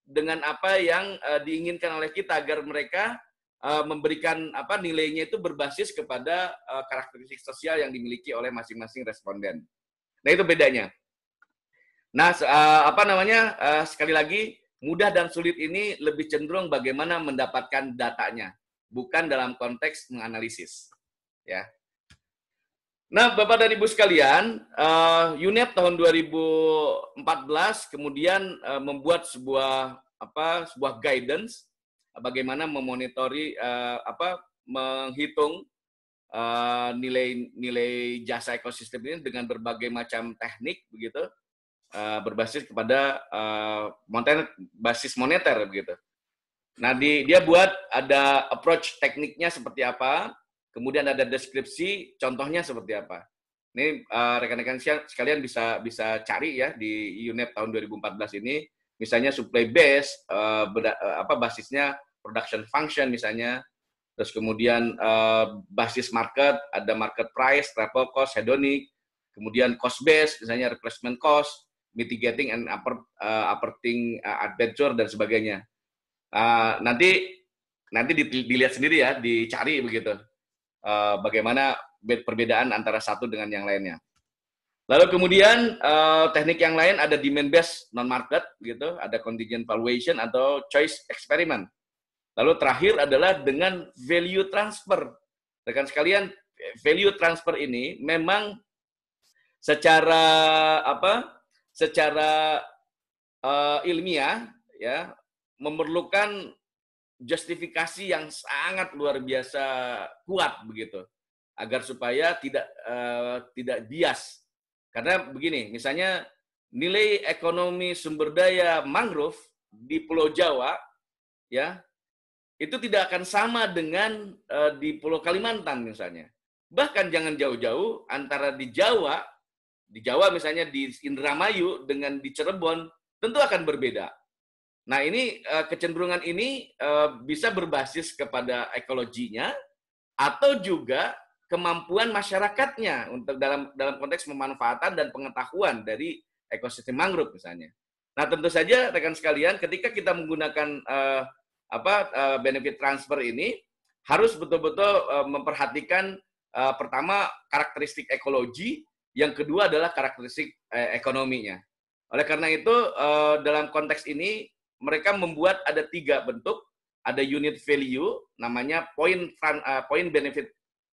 dengan apa yang diinginkan oleh kita agar mereka memberikan nilainya itu berbasis kepada karakteristik sosial yang dimiliki oleh masing-masing responden. Nah, itu bedanya. Nah, sekali lagi, mudah dan sulit ini lebih cenderung bagaimana mendapatkan datanya, bukan dalam konteks menganalisis. Ya. Nah, Bapak dan Ibu sekalian, UNEP tahun 2014 kemudian membuat sebuah guidance bagaimana memonitori menghitung nilai jasa ekosistem ini dengan berbagai macam teknik begitu, berbasis kepada basis moneter begitu. Nah, dia buat ada approach tekniknya seperti apa. Kemudian ada deskripsi, contohnya seperti apa. Ini rekan-rekan sekalian bisa cari ya di UNEP tahun 2014 ini, misalnya supply base, basisnya production function misalnya, terus kemudian basis market, ada market price, travel cost, hedonic, kemudian cost base, misalnya replacement cost, mitigating and upperting adventure dan sebagainya. Nanti dilihat sendiri ya, dicari begitu. Bagaimana perbedaan antara satu dengan yang lainnya. Lalu kemudian teknik yang lain ada demand based non market gitu, ada contingent valuation atau choice experiment. Lalu terakhir adalah dengan value transfer. Rekan sekalian, value transfer ini memang secara ilmiah ya memerlukan justifikasi yang sangat luar biasa kuat begitu agar supaya tidak bias. Karena begini, misalnya nilai ekonomi sumber daya mangrove di Pulau Jawa ya itu tidak akan sama dengan di Pulau Kalimantan misalnya. Bahkan jangan jauh-jauh antara di Jawa misalnya di Indramayu dengan di Cirebon tentu akan berbeda. Nah, ini kecenderungan ini bisa berbasis kepada ekologinya atau juga kemampuan masyarakatnya untuk dalam konteks pemanfaatan dan pengetahuan dari ekosistem mangrove misalnya. Nah, tentu saja rekan sekalian, ketika kita menggunakan benefit transfer ini harus betul-betul memperhatikan pertama karakteristik ekologi, yang kedua adalah karakteristik ekonominya. Oleh karena itu dalam konteks ini mereka membuat ada 3 bentuk, ada unit value, namanya point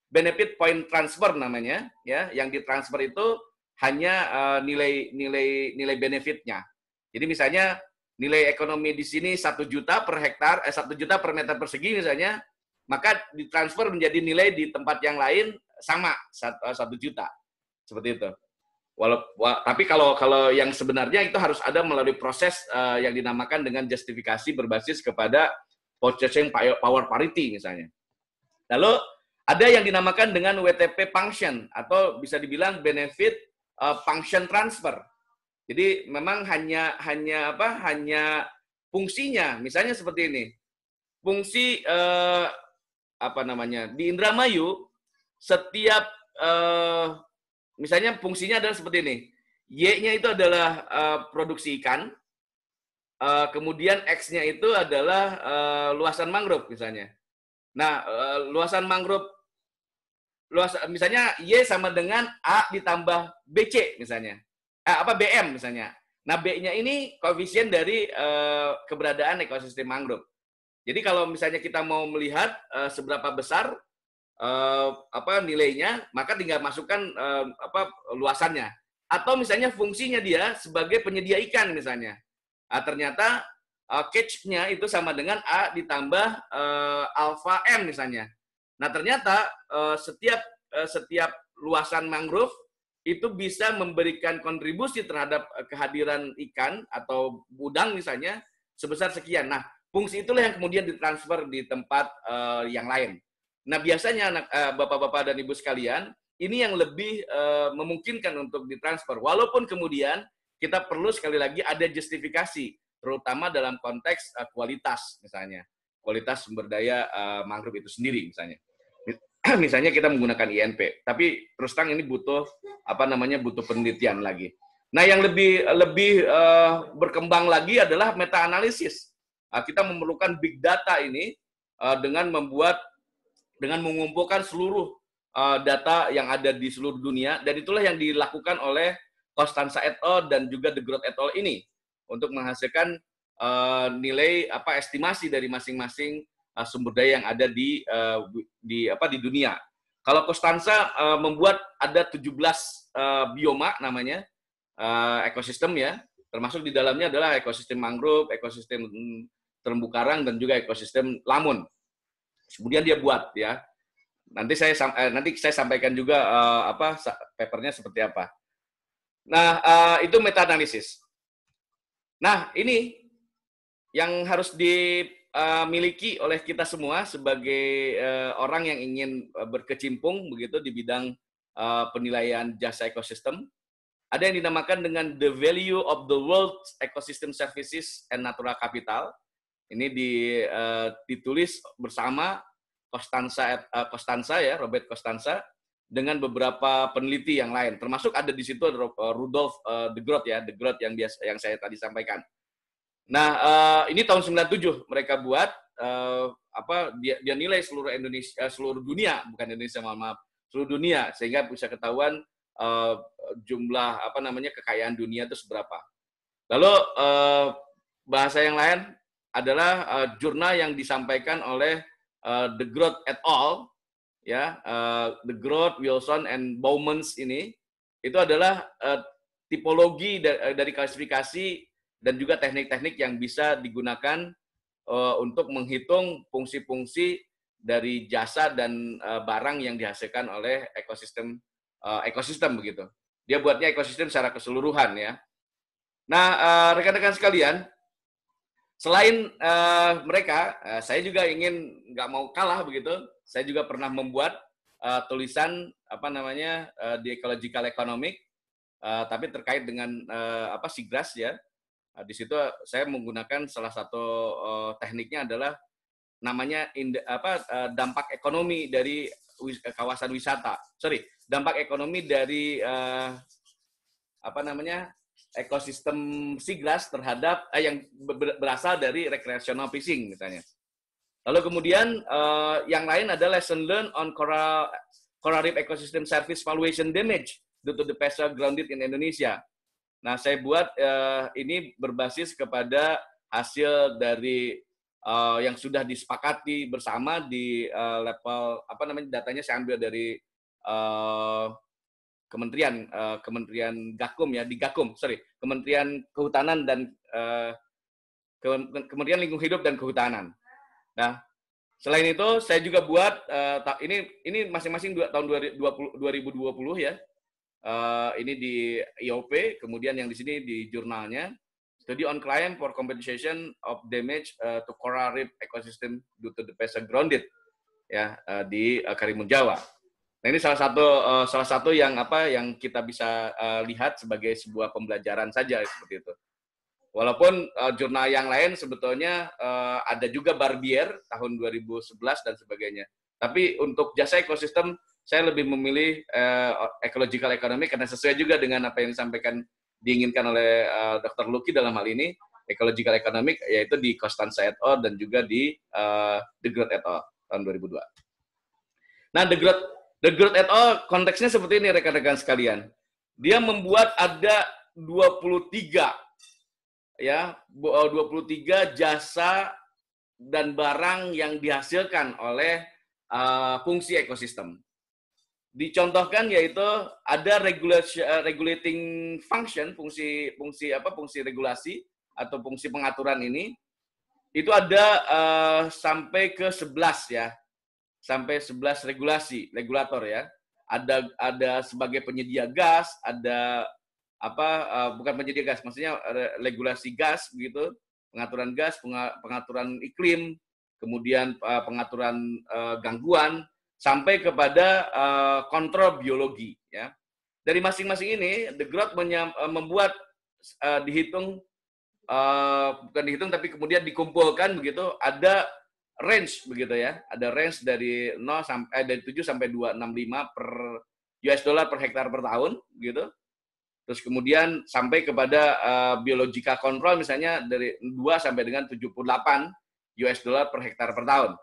benefit point transfer namanya, ya, yang ditransfer itu hanya nilai benefitnya. Jadi misalnya nilai ekonomi di sini 1 juta per hektar, 1 juta per meter persegi misalnya, maka ditransfer menjadi nilai di tempat yang lain sama 1 juta, seperti itu. Tapi kalau yang sebenarnya itu harus ada melalui proses yang dinamakan dengan justifikasi berbasis kepada purchasing power parity misalnya. Lalu ada yang dinamakan dengan WTP function atau bisa dibilang benefit function transfer. Jadi memang hanya fungsinya, misalnya seperti ini. Fungsi di Indramayu setiap misalnya fungsinya adalah seperti ini. Y-nya itu adalah produksi ikan. Kemudian X-nya itu adalah luasan mangrove misalnya. Nah, luasan mangrove misalnya Y sama dengan A ditambah BC misalnya. BM misalnya. Nah, B-nya ini koefisien dari keberadaan ekosistem mangrove. Jadi kalau misalnya kita mau melihat seberapa besar nilainya, maka tinggal masukkan luasannya. Atau misalnya fungsinya dia sebagai penyedia ikan misalnya. Ternyata catch-nya itu sama dengan A ditambah alpha M misalnya. Nah, ternyata setiap luasan mangrove itu bisa memberikan kontribusi terhadap kehadiran ikan atau udang misalnya sebesar sekian. Nah, fungsi itulah yang kemudian ditransfer di tempat yang lain. Nah, biasanya Bapak-bapak dan Ibu sekalian, ini yang lebih memungkinkan untuk ditransfer. Walaupun kemudian kita perlu sekali lagi ada justifikasi, terutama dalam konteks kualitas misalnya. Kualitas sumber daya mangrove itu sendiri misalnya. misalnya kita menggunakan INP. Tapi terus terang ini butuh butuh penelitian lagi. Nah, yang lebih berkembang lagi adalah meta analisis. Kita memerlukan big data ini dengan mengumpulkan seluruh data yang ada di seluruh dunia, dan itulah yang dilakukan oleh Costanza et al. Dan juga De Groot et al. Ini untuk menghasilkan nilai estimasi dari masing-masing sumber daya yang ada di dunia. Kalau Costanza membuat ada 17 bioma namanya ekosistem ya, termasuk di dalamnya adalah ekosistem mangrove, ekosistem terumbu karang, dan juga ekosistem lamun. Kemudian dia buat ya. Nanti saya sampaikan juga papernya seperti apa. Nah, itu meta analisis. Nah, ini yang harus dimiliki oleh kita semua sebagai orang yang ingin berkecimpung begitu di bidang penilaian jasa ekosistem. Ada yang dinamakan dengan The Value of the World Ecosystem Services and Natural Capital. Ini ditulis bersama Costanza ya, Robert Costanza, dengan beberapa peneliti yang lain. Termasuk ada di situ Rudolf De Groot ya, De Groot yang saya tadi sampaikan. Nah, ini tahun 97 mereka buat dia nilai seluruh seluruh dunia, bukan Indonesia, maaf, seluruh dunia, sehingga bisa ketahuan jumlah kekayaan dunia itu seberapa. Lalu bahasa yang lain adalah jurnal yang disampaikan oleh De Groot et al. Ya, De Groot, Wilson, and Bowmans ini itu adalah tipologi dari klasifikasi dan juga teknik-teknik yang bisa digunakan untuk menghitung fungsi-fungsi dari jasa dan barang yang dihasilkan oleh ekosistem begitu. Dia buatnya ekosistem secara keseluruhan ya. Nah, rekan-rekan sekalian, selain mereka, saya juga ingin nggak mau kalah begitu. Saya juga pernah membuat tulisan di Ecological Economic, tapi terkait dengan SIGGRAS ya. Di situ saya menggunakan salah satu tekniknya adalah namanya dampak ekonomi dari kawasan wisata. Dampak ekonomi dari ekosistem SIGGRAS terhadap yang berasal dari recreational fishing misalnya. Lalu kemudian yang lain adalah lesson learned on coral reef ecosystem service valuation damage due to the pesca grounded in Indonesia. Nah, saya buat ini berbasis kepada hasil dari yang sudah disepakati bersama di level datanya saya ambil dari Kementerian Gakum ya, di Gakum, Kementerian Kehutanan dan Kementerian Lingkungan Hidup dan Kehutanan. Nah, selain itu saya juga buat ini masing-masing tahun 2020 ya. Ini di IOP, kemudian yang di sini di jurnalnya Study on Claim for Compensation of Damage to Coral Reef Ecosystem due to the pesca grounded ya di Karimun Jawa. Nah, ini salah satu yang kita bisa lihat sebagai sebuah pembelajaran saja seperti itu. Walaupun jurnal yang lain sebetulnya ada juga Barbier tahun 2011 dan sebagainya. Tapi untuk jasa ekosistem saya lebih memilih ecological economic karena sesuai juga dengan apa yang diinginkan oleh Dr. Lucky dalam hal ini, ecological economic, yaitu di Costanza et al. Dan juga di De Groot et al. Tahun 2002. Nah, De Groot et al. Konteksnya seperti ini rekan-rekan sekalian. Dia membuat ada 23 jasa dan barang yang dihasilkan oleh fungsi ekosistem. Dicontohkan yaitu ada regulating function, fungsi regulasi atau fungsi pengaturan ini itu ada sampai ke 11 ya. Sampai 11 regulator ya. Ada sebagai penyedia gas, ada bukan penyedia gas, maksudnya regulasi gas begitu, pengaturan gas, pengaturan iklim, kemudian pengaturan gangguan, sampai kepada kontrol biologi ya. Dari masing-masing ini De Groot membuat bukan dihitung tapi kemudian dikumpulkan begitu, ada range begitu ya. Ada range dari 7 sampai 265 per US dollar per hektar per tahun gitu. Terus kemudian sampai kepada biological control misalnya dari 2 sampai dengan 78 US dollar per hektar per tahun.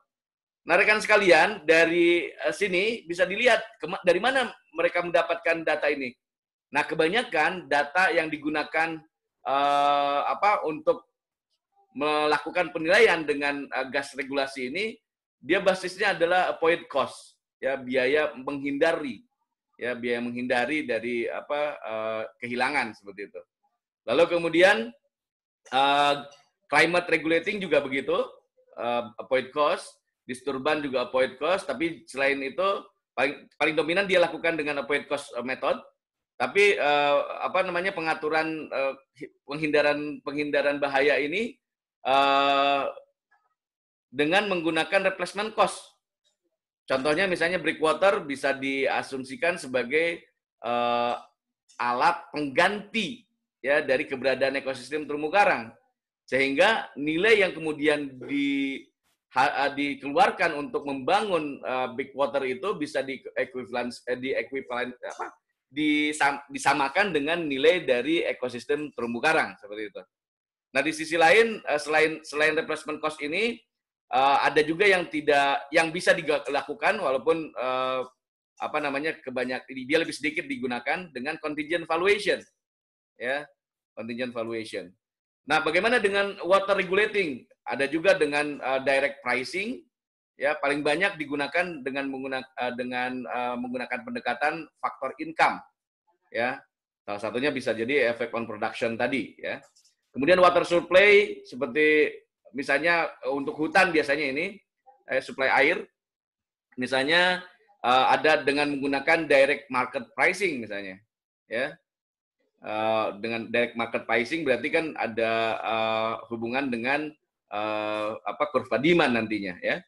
Nah, rekan sekalian, dari sini bisa dilihat dari mana mereka mendapatkan data ini. Nah, kebanyakan data yang digunakan untuk melakukan penilaian dengan gas regulasi ini, dia basisnya adalah avoid cost, ya, biaya menghindari. Ya, biaya menghindari dari kehilangan seperti itu. Lalu kemudian climate regulating juga begitu, avoid cost, disturban juga avoid cost, tapi selain itu paling dominan dia lakukan dengan avoid cost method. Tapi pengaturan penghindaran bahaya ini dengan menggunakan replacement cost. Contohnya misalnya breakwater bisa diasumsikan sebagai alat pengganti ya dari keberadaan ekosistem terumbu karang, sehingga nilai yang kemudian dikeluarkan untuk membangun breakwater itu bisa disamakan dengan nilai dari ekosistem terumbu karang seperti itu. Nah, di sisi lain selain replacement cost ini ada juga yang bisa dilakukan walaupun dia lebih sedikit digunakan dengan contingent valuation, ya, contingent valuation. Nah, bagaimana dengan water regulating? Ada juga dengan direct pricing, ya, paling banyak digunakan dengan menggunakan pendekatan faktor income, ya. Salah satunya bisa jadi effect on production tadi, ya. Kemudian water supply seperti misalnya untuk hutan biasanya ini supply air, misalnya ada dengan menggunakan direct market pricing misalnya, ya. Dengan direct market pricing berarti kan ada hubungan dengan kurva demand nantinya, ya.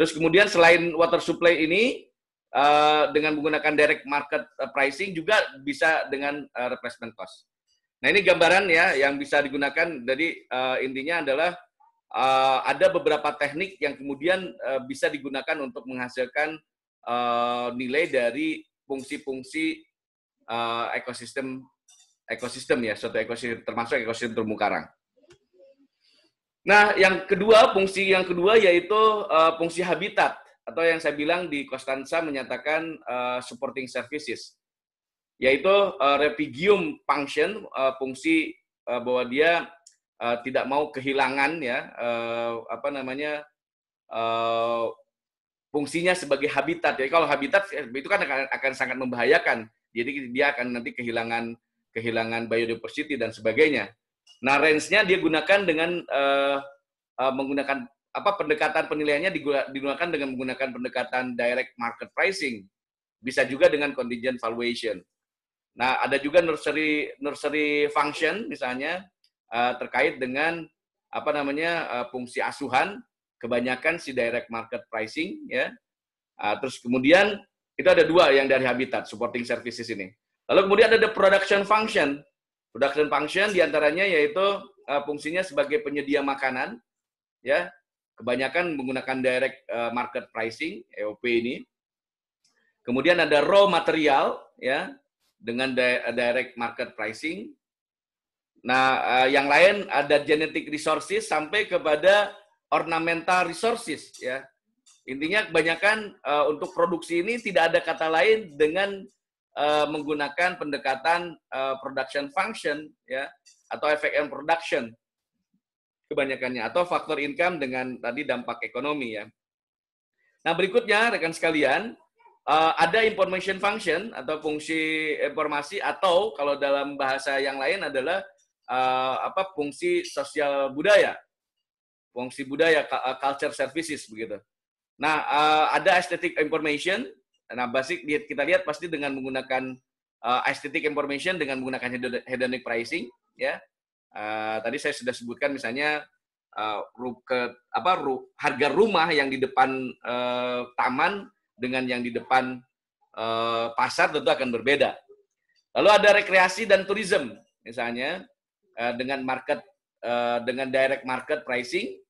Terus kemudian selain water supply ini dengan menggunakan direct market pricing juga bisa dengan replacement cost. Nah, ini gambaran ya yang bisa digunakan. Jadi intinya adalah ada beberapa teknik yang kemudian bisa digunakan untuk menghasilkan nilai dari fungsi-fungsi ekosistem ya, suatu ekosistem termasuk ekosistem terumbu karang. Nah, fungsi yang kedua yaitu fungsi habitat atau yang saya bilang di Constanza menyatakan supporting services, yaitu refugium function, fungsi bahwa dia tidak mau kehilangan ya fungsinya sebagai habitat. Jadi kalau habitat itu kan akan sangat membahayakan. Jadi dia akan nanti kehilangan biodiversity dan sebagainya. Nah, range-nya dia gunakan dengan menggunakan pendekatan penilaiannya digunakan dengan menggunakan pendekatan direct market pricing. Bisa juga dengan contingent valuation. Nah, ada juga nursery function misalnya terkait dengan fungsi asuhan, kebanyakan si direct market pricing, ya. Terus kemudian itu ada dua yang dari habitat supporting services ini. Lalu kemudian ada production function. Production function diantaranya yaitu fungsinya sebagai penyedia makanan, ya. Kebanyakan menggunakan direct market pricing (EOP) ini. Kemudian ada raw material, ya, dengan direct market pricing. Nah, yang lain ada genetic resources sampai kepada ornamental resources, ya. Intinya kebanyakan untuk produksi ini tidak ada kata lain dengan menggunakan pendekatan production function, ya, atau effect on production kebanyakannya, atau faktor income dengan tadi dampak ekonomi, ya. Nah, berikutnya rekan sekalian, ada information function atau fungsi informasi, atau kalau dalam bahasa yang lain adalah fungsi sosial budaya, fungsi budaya, culture services begitu. Nah, ada aesthetic information. Nah, kita lihat pasti dengan menggunakan aesthetic information dengan menggunakan hedonic pricing, ya. Tadi saya sudah sebutkan misalnya harga rumah yang di depan taman dengan yang di depan pasar tentu akan berbeda. Lalu ada rekreasi dan tourism misalnya dengan direct market pricing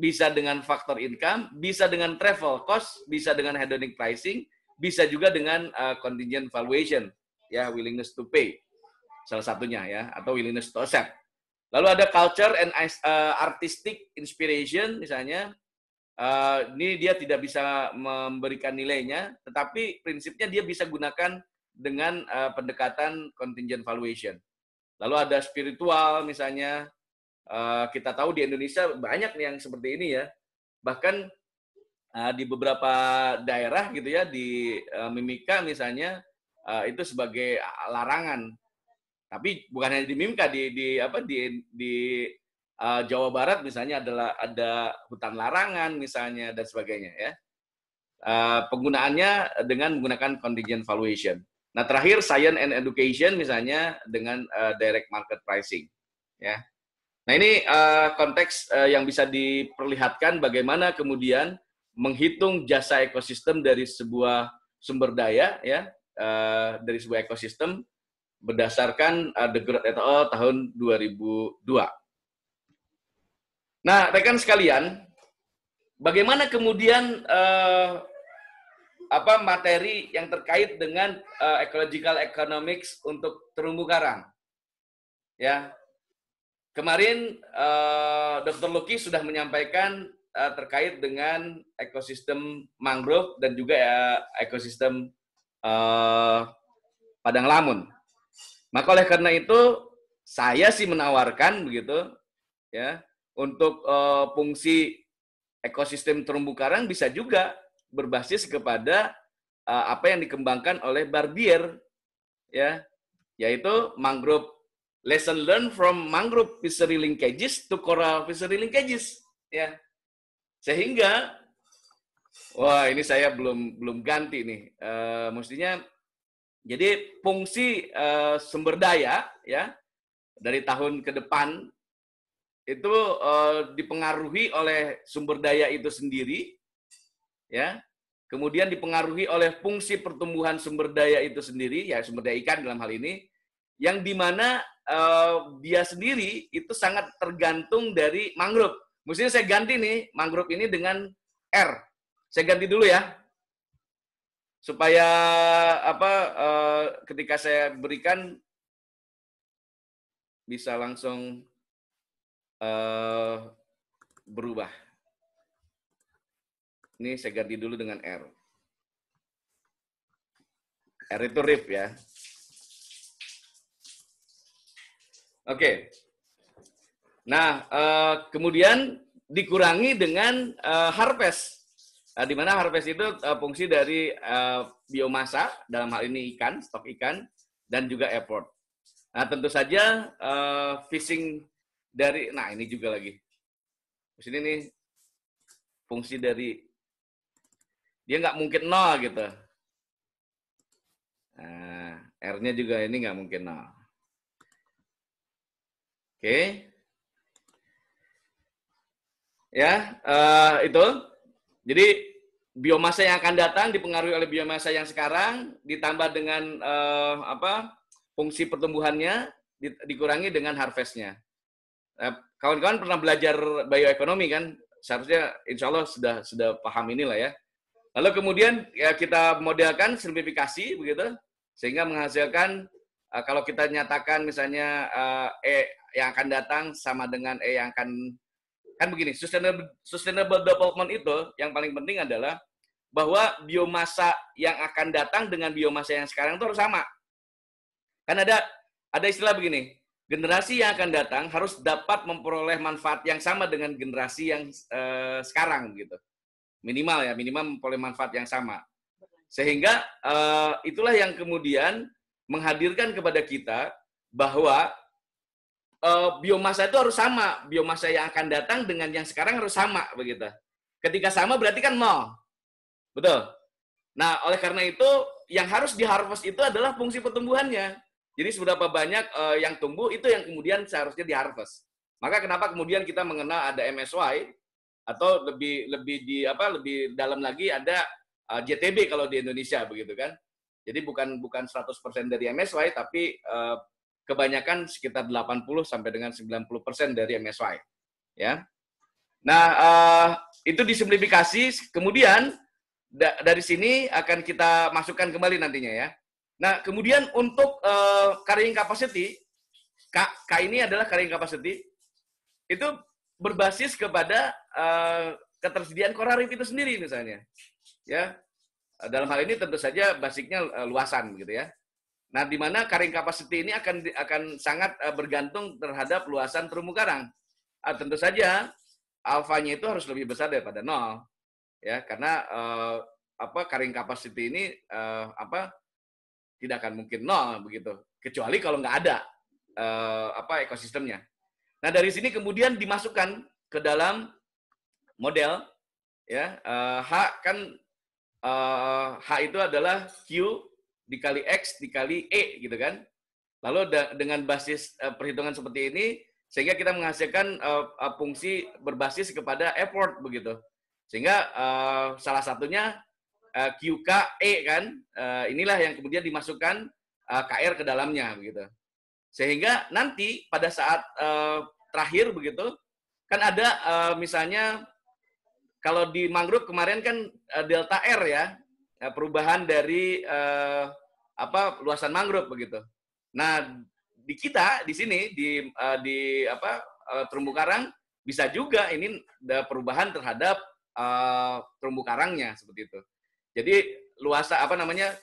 bisa dengan faktor income, bisa dengan travel cost, bisa dengan hedonic pricing, bisa juga dengan contingent valuation, ya, willingness to pay, salah satunya ya, atau willingness to accept. Lalu ada culture and artistic inspiration, misalnya, ini dia tidak bisa memberikan nilainya, tetapi prinsipnya dia bisa gunakan dengan pendekatan contingent valuation. Lalu ada spiritual, misalnya, kita tahu di Indonesia banyak nih yang seperti ini ya. Bahkan di beberapa daerah gitu ya, di Mimika misalnya, itu sebagai larangan. Tapi bukan hanya di Mimika, di Jawa Barat misalnya ada hutan larangan misalnya dan sebagainya ya. Penggunaannya dengan menggunakan contingent valuation. Nah, terakhir science and education misalnya dengan direct market pricing ya. Nah, ini konteks yang bisa diperlihatkan bagaimana kemudian menghitung jasa ekosistem dari sebuah sumber daya ya, dari sebuah ekosistem berdasarkan De Groot et al. Tahun 2002. Nah, rekan sekalian, bagaimana kemudian materi yang terkait dengan ecological economics untuk terumbu karang? Ya, kemarin Dr. Lucky sudah menyampaikan terkait dengan ekosistem mangrove dan juga ekosistem padang lamun. Maka oleh karena itu saya sih menawarkan begitu ya, untuk fungsi ekosistem terumbu karang bisa juga berbasis kepada apa yang dikembangkan oleh Barbier ya, yaitu mangrove lesson learned from mangrove fishery linkages to coral fishery linkages ya. Sehingga wah, ini saya belum ganti nih. Mestinya jadi fungsi sumber daya ya dari tahun ke depan itu dipengaruhi oleh sumber daya itu sendiri ya. Kemudian dipengaruhi oleh fungsi pertumbuhan sumber daya itu sendiri, ya sumber daya ikan dalam hal ini, yang dimana dia sendiri itu sangat tergantung dari mangrove. Mestinya saya ganti nih mangrove ini dengan R. Saya ganti dulu ya, supaya ketika saya berikan bisa langsung berubah. Ini saya ganti dulu dengan R. R itu RIP ya. Oke. Nah, kemudian dikurangi dengan harvest. Di mana harvest itu fungsi dari biomasa, dalam hal ini ikan, stok ikan, dan juga effort. Nah, tentu saja fishing dari, nah ini juga lagi. Di sini nih fungsi dari, dia nggak mungkin nol gitu. Nah, R-nya juga ini nggak mungkin nol. Oke. Ya, itu. Jadi biomasa yang akan datang dipengaruhi oleh biomasa yang sekarang, ditambah dengan fungsi pertumbuhannya, dikurangi dengan harvestnya. Kawan-kawan pernah belajar bioekonomi kan? Seharusnya insya Allah sudah paham inilah ya. Lalu kemudian ya, kita modelkan simplifikasi begitu, sehingga menghasilkan kalau kita nyatakan misalnya E yang akan datang sama dengan E yang akan, kan begini, sustainable development itu yang paling penting adalah bahwa biomasa yang akan datang dengan biomasa yang sekarang itu harus sama. Kan ada istilah begini, generasi yang akan datang harus dapat memperoleh manfaat yang sama dengan generasi yang sekarang gitu. Minimal memperoleh manfaat yang sama. Sehingga itulah yang kemudian menghadirkan kepada kita bahwa biomasa itu harus sama. Biomasa yang akan datang dengan yang sekarang harus sama begitu. Ketika sama berarti kan nol. Betul. Nah, oleh karena itu yang harus diharvest itu adalah fungsi pertumbuhannya. Jadi seberapa banyak yang tumbuh itu yang kemudian seharusnya diharvest. Maka kenapa kemudian kita mengenal ada MSY atau lebih dalam lagi ada JTB kalau di Indonesia begitu kan. Jadi bukan 100% dari MSY tapi kebanyakan sekitar 80 sampai dengan 90% dari MSY. Ya. Nah, itu disimplifikasi, kemudian dari sini akan kita masukkan kembali nantinya ya. Nah, kemudian untuk carrying capacity, K ini adalah carrying capacity, itu berbasis kepada ketersediaan core arif itu sendiri misalnya. Ya, dalam hal ini tentu saja basicnya luasan gitu ya. Nah, di mana carrying capacity ini akan sangat bergantung terhadap luasan terumbu karang. Tentu saja alfanya itu harus lebih besar daripada 0 ya, karena carrying capacity ini tidak akan mungkin 0 begitu, kecuali kalau nggak ada ekosistemnya. Nah, dari sini kemudian dimasukkan ke dalam model ya, H kan H itu adalah Q dikali X dikali E gitu kan. Lalu dengan basis perhitungan seperti ini sehingga kita menghasilkan fungsi berbasis kepada effort begitu. Sehingga salah satunya QKE kan, inilah yang kemudian dimasukkan KR ke dalamnya begitu. Sehingga nanti pada saat terakhir begitu kan ada misalnya kalau di mangrove kemarin kan delta R ya, perubahan dari luasan mangrove begitu. Nah, di kita di sini di terumbu karang bisa juga ini perubahan terhadap terumbu karangnya seperti itu. Jadi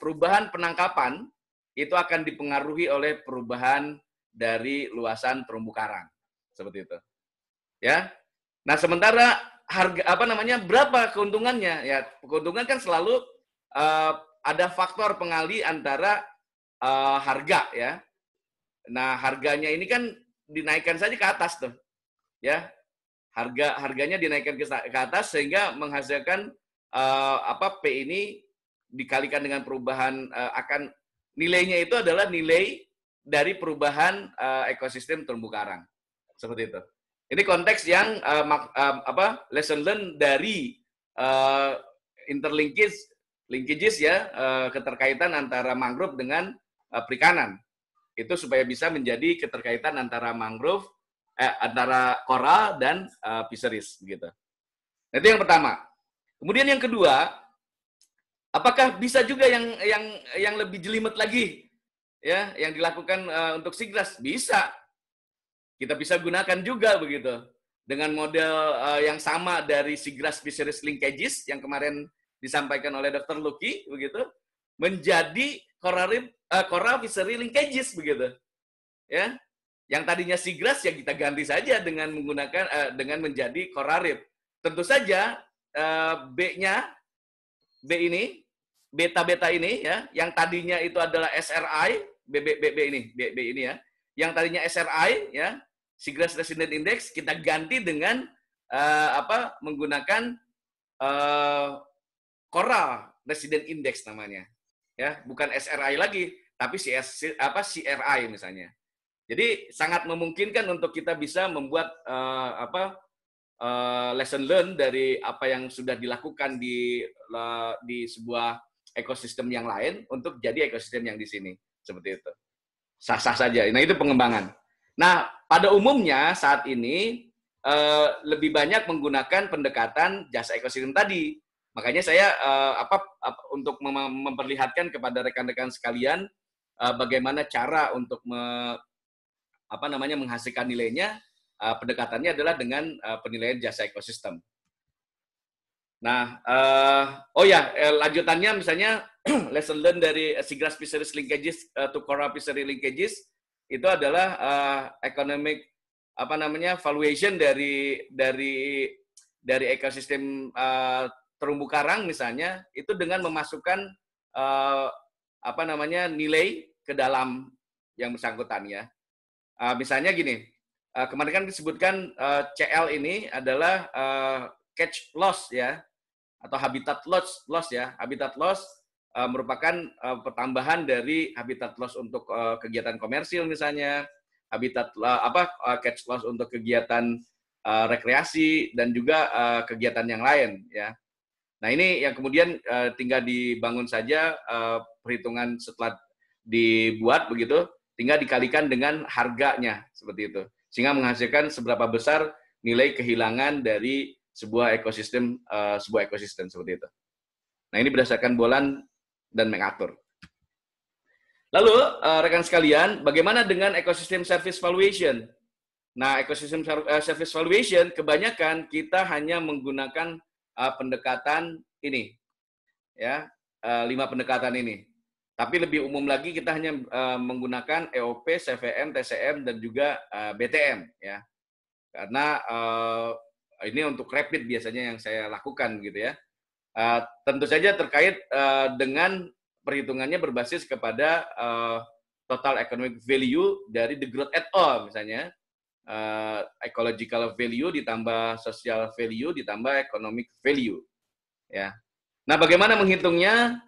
perubahan penangkapan itu akan dipengaruhi oleh perubahan dari luasan terumbu karang. Seperti itu. Ya. Nah, sementara harga berapa keuntungannya? Ya, keuntungan kan selalu ada faktor pengali antara harga ya. Nah, harganya ini kan dinaikkan saja ke atas tuh. Ya. Harganya dinaikkan ke atas sehingga menghasilkan P ini dikalikan dengan perubahan akan nilainya itu adalah nilai dari perubahan ekosistem terumbu karang. Seperti itu. Ini konteks yang lesson learn dari linkages ya, keterkaitan antara mangrove dengan perikanan. Itu supaya bisa menjadi keterkaitan antara mangrove antara coral dan fisheries gitu. Itu yang pertama. Kemudian yang kedua, apakah bisa juga yang lebih jelimet lagi ya, yang dilakukan untuk seagrass? Bisa. Kita bisa gunakan juga begitu. Dengan model yang sama dari seagrass fisheries linkages yang kemarin disampaikan oleh Dr. Lucky begitu, menjadi coral fishery linkages begitu. Ya. Yang tadinya seagrass ya kita ganti saja dengan menggunakan dengan menjadi coral reef. Tentu saja B ini, beta ini ya, yang tadinya itu adalah SRI, B ini ya, yang tadinya SRI ya, Seagrass Resident Index, kita ganti dengan menggunakan Coral Resident Index namanya, ya, bukan SRI lagi, tapi CRI misalnya. Jadi sangat memungkinkan untuk kita bisa membuat lesson learn dari apa yang sudah dilakukan di sebuah ekosistem yang lain untuk jadi ekosistem yang di sini. Seperti itu. Sah-sah saja. Nah, itu pengembangan. Nah, pada umumnya saat ini lebih banyak menggunakan pendekatan jasa ekosistem tadi. Makanya saya untuk memperlihatkan kepada rekan-rekan sekalian bagaimana cara untuk menghasilkan nilainya. Pendekatannya adalah dengan penilaian jasa ekosistem. Nah, lanjutannya misalnya lesson learn dari Seagrass Fisheries Linkages to Coral Fishery Linkages itu adalah economic valuation dari ekosistem terumbu karang misalnya itu dengan memasukkan nilai ke dalam yang bersangkutan ya. Misalnya gini. Kemarin kan disebutkan CL ini adalah catch loss ya, atau habitat loss ya. Habitat loss merupakan pertambahan dari habitat loss untuk kegiatan komersil misalnya, habitat catch loss untuk kegiatan rekreasi dan juga kegiatan yang lain ya. Nah, ini yang kemudian tinggal dibangun saja perhitungan setelah dibuat begitu, tinggal dikalikan dengan harganya seperti itu. Sehingga menghasilkan seberapa besar nilai kehilangan dari sebuah ekosistem seperti itu. Nah, ini berdasarkan Boland dan MacArthur. Lalu, rekan sekalian, bagaimana dengan ekosistem service valuation? Nah, ekosistem service valuation kebanyakan kita hanya menggunakan pendekatan ini, ya, 5 pendekatan ini. Tapi lebih umum lagi kita hanya menggunakan EOP, CVM, TCM, dan juga BTM, ya. Karena ini untuk rapid biasanya yang saya lakukan gitu ya. Tentu saja terkait dengan perhitungannya berbasis kepada total economic value dari the growth et al. Misalnya ecological value ditambah social value ditambah economic value, ya. Nah, bagaimana menghitungnya?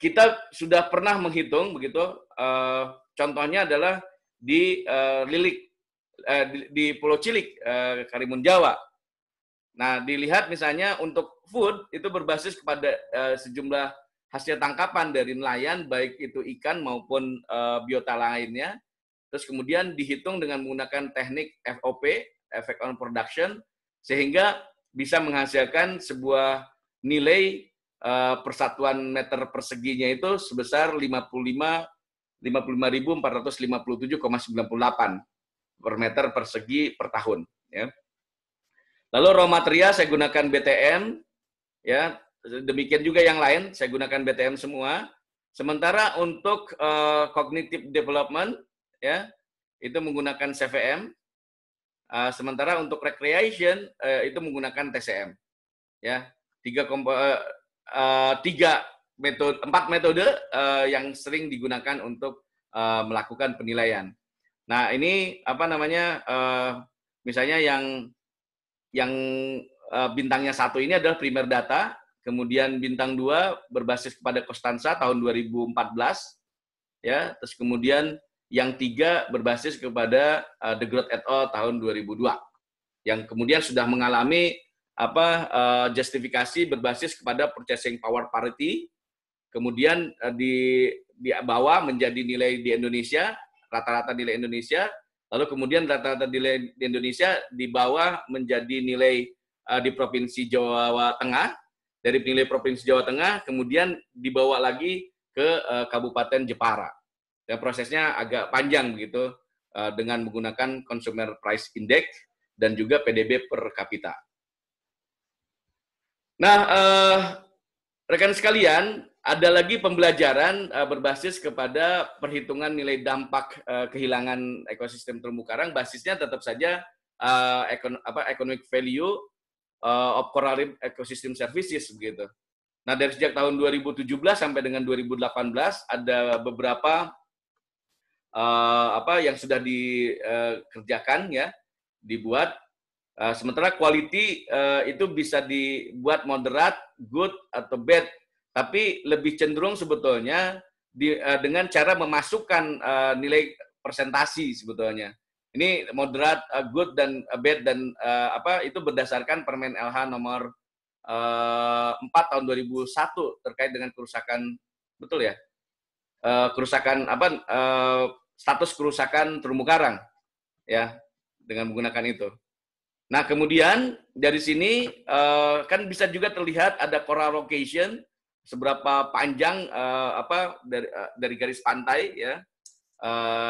Kita sudah pernah menghitung begitu. Contohnya adalah di Lilik, di Pulau Cilik, Karimun Jawa. Nah, dilihat misalnya untuk food itu berbasis kepada sejumlah hasil tangkapan dari nelayan, baik itu ikan maupun biota lainnya. Terus kemudian dihitung dengan menggunakan teknik FOP, Effect on Production, sehingga bisa menghasilkan sebuah nilai persatuan meter perseginya itu sebesar 55.457,98 per meter persegi per tahun. Ya. Lalu raw material saya gunakan BTM, ya. Demikian juga yang lain saya gunakan BTM semua. Sementara untuk cognitive development, ya, itu menggunakan CVM. Sementara untuk recreation itu menggunakan TCM. Ya, 4 metode yang sering digunakan untuk melakukan penilaian. Nah, ini apa namanya? Misalnya yang bintangnya 1 ini adalah primer data, kemudian bintang 2 berbasis kepada Costanza tahun 2014, ya. Terus kemudian yang 3 berbasis kepada De Groot et al. Tahun 2002, yang kemudian sudah mengalami justifikasi berbasis kepada purchasing power parity, kemudian di bawah menjadi nilai di Indonesia, rata-rata nilai Indonesia, lalu kemudian rata-rata nilai di Indonesia di bawah menjadi nilai di Provinsi Jawa Tengah, dari nilai Provinsi Jawa Tengah kemudian dibawa lagi ke Kabupaten Jepara. Dan prosesnya agak panjang begitu dengan menggunakan Consumer Price Index dan juga PDB per kapita. Nah, rekan sekalian, ada lagi pembelajaran berbasis kepada perhitungan nilai dampak kehilangan ekosistem terumbu karang. Basisnya tetap saja economic value of coral ecosystem services begitu. Nah, dari sejak tahun 2017 sampai dengan 2018 ada beberapa yang sudah dikerjakan, ya, dibuat. Sementara quality itu bisa dibuat moderate, good, atau bad, tapi lebih cenderung sebetulnya dengan cara memasukkan nilai presentasi sebetulnya. Ini moderate, good, dan bad, dan itu berdasarkan Permen LH nomor 4 tahun 2001 terkait dengan kerusakan, betul ya? Kerusakan status kerusakan terumbu karang, ya, dengan menggunakan itu. Nah, kemudian dari sini kan bisa juga terlihat ada coral location, seberapa panjang dari garis pantai, ya,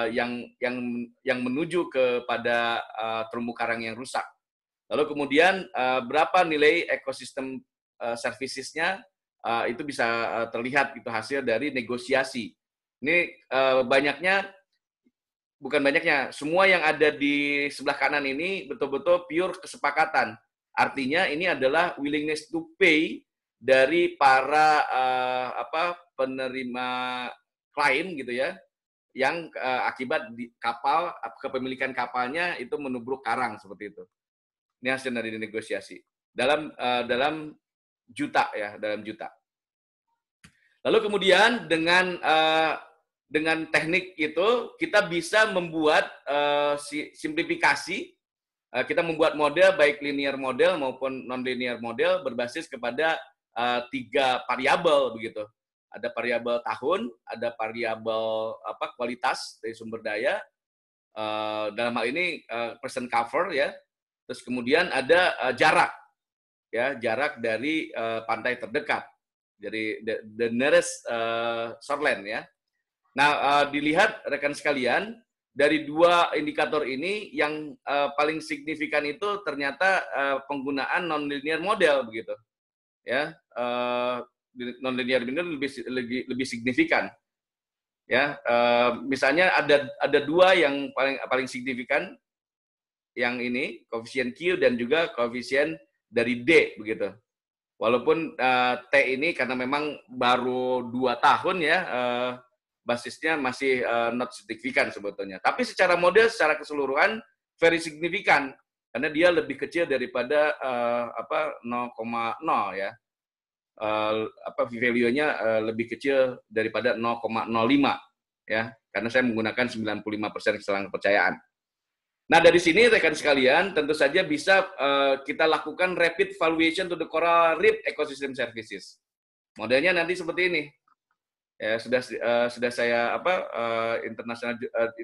yang menuju kepada terumbu karang yang rusak. Lalu kemudian berapa nilai ekosistem servicesnya itu bisa terlihat gitu hasil dari negosiasi. Ini bukan banyaknya, semua yang ada di sebelah kanan ini betul-betul pure kesepakatan. Artinya ini adalah willingness to pay dari para penerima klaim gitu ya, yang akibat di kapal, kepemilikan kapalnya itu menubruk karang seperti itu. Ini hasil dari negosiasi dalam juta, ya, dalam juta. Lalu kemudian dengan teknik itu kita bisa membuat simplifikasi. Kita membuat model baik linear model maupun non-linear model berbasis kepada 3 variabel begitu. Ada variabel tahun, ada variabel kualitas dari sumber daya, Dalam hal ini percent cover ya. Terus kemudian ada jarak ya, jarak dari pantai terdekat. Jadi the nearest shoreline ya. Nah, dilihat rekan sekalian, dari dua indikator ini yang paling signifikan itu ternyata penggunaan non-linear model begitu. Ya, non-linear model lebih signifikan. Ya, misalnya ada dua yang paling signifikan, yang ini koefisien Q dan juga koefisien dari D begitu. Walaupun T ini karena memang baru 2 tahun ya, basisnya masih not signifikan sebetulnya. Tapi secara model, secara keseluruhan very signifikan karena dia lebih kecil daripada 0,0 ya. Value-nya lebih kecil daripada 0,05 ya, karena saya menggunakan 95% kesalahan kepercayaan. Nah, dari sini rekan sekalian tentu saja bisa kita lakukan rapid valuation to the coral reef ecosystem services. Modelnya nanti seperti ini. Ya, sudah saya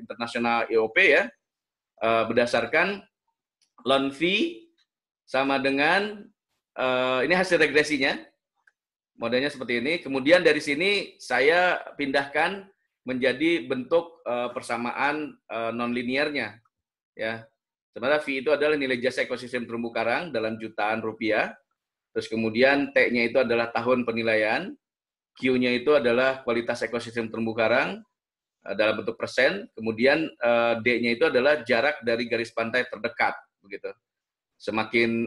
internasional EOP ya, berdasarkan loan fee sama dengan ini hasil regresinya. Modelnya seperti ini. Kemudian dari sini saya pindahkan menjadi bentuk persamaan non-linearnya. Ya, sebenarnya fee itu adalah nilai jasa ekosistem terumbu karang dalam jutaan rupiah. Terus kemudian T-nya itu adalah tahun penilaian, Q-nya itu adalah kualitas ekosistem terumbu karang dalam bentuk persen. Kemudian D-nya itu adalah jarak dari garis pantai terdekat, begitu. Semakin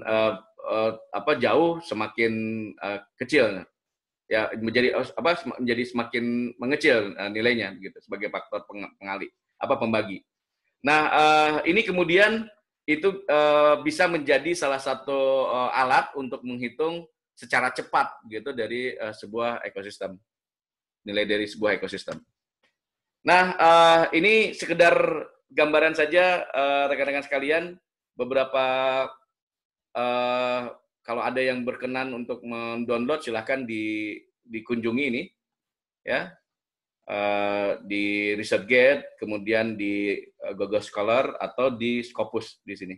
jauh, semakin kecil. Ya, menjadi semakin mengecil nilainya, begitu, sebagai faktor pembagi. Nah, ini kemudian itu bisa menjadi salah satu alat untuk menghitung secara cepat gitu dari sebuah ekosistem, nilai dari sebuah ekosistem. Nah, ini sekedar gambaran saja rekan-rekan sekalian, beberapa kalau ada yang berkenan untuk mendownload silahkan dikunjungi ini ya. Di ResearchGate, kemudian di Google Scholar, atau di Scopus di sini.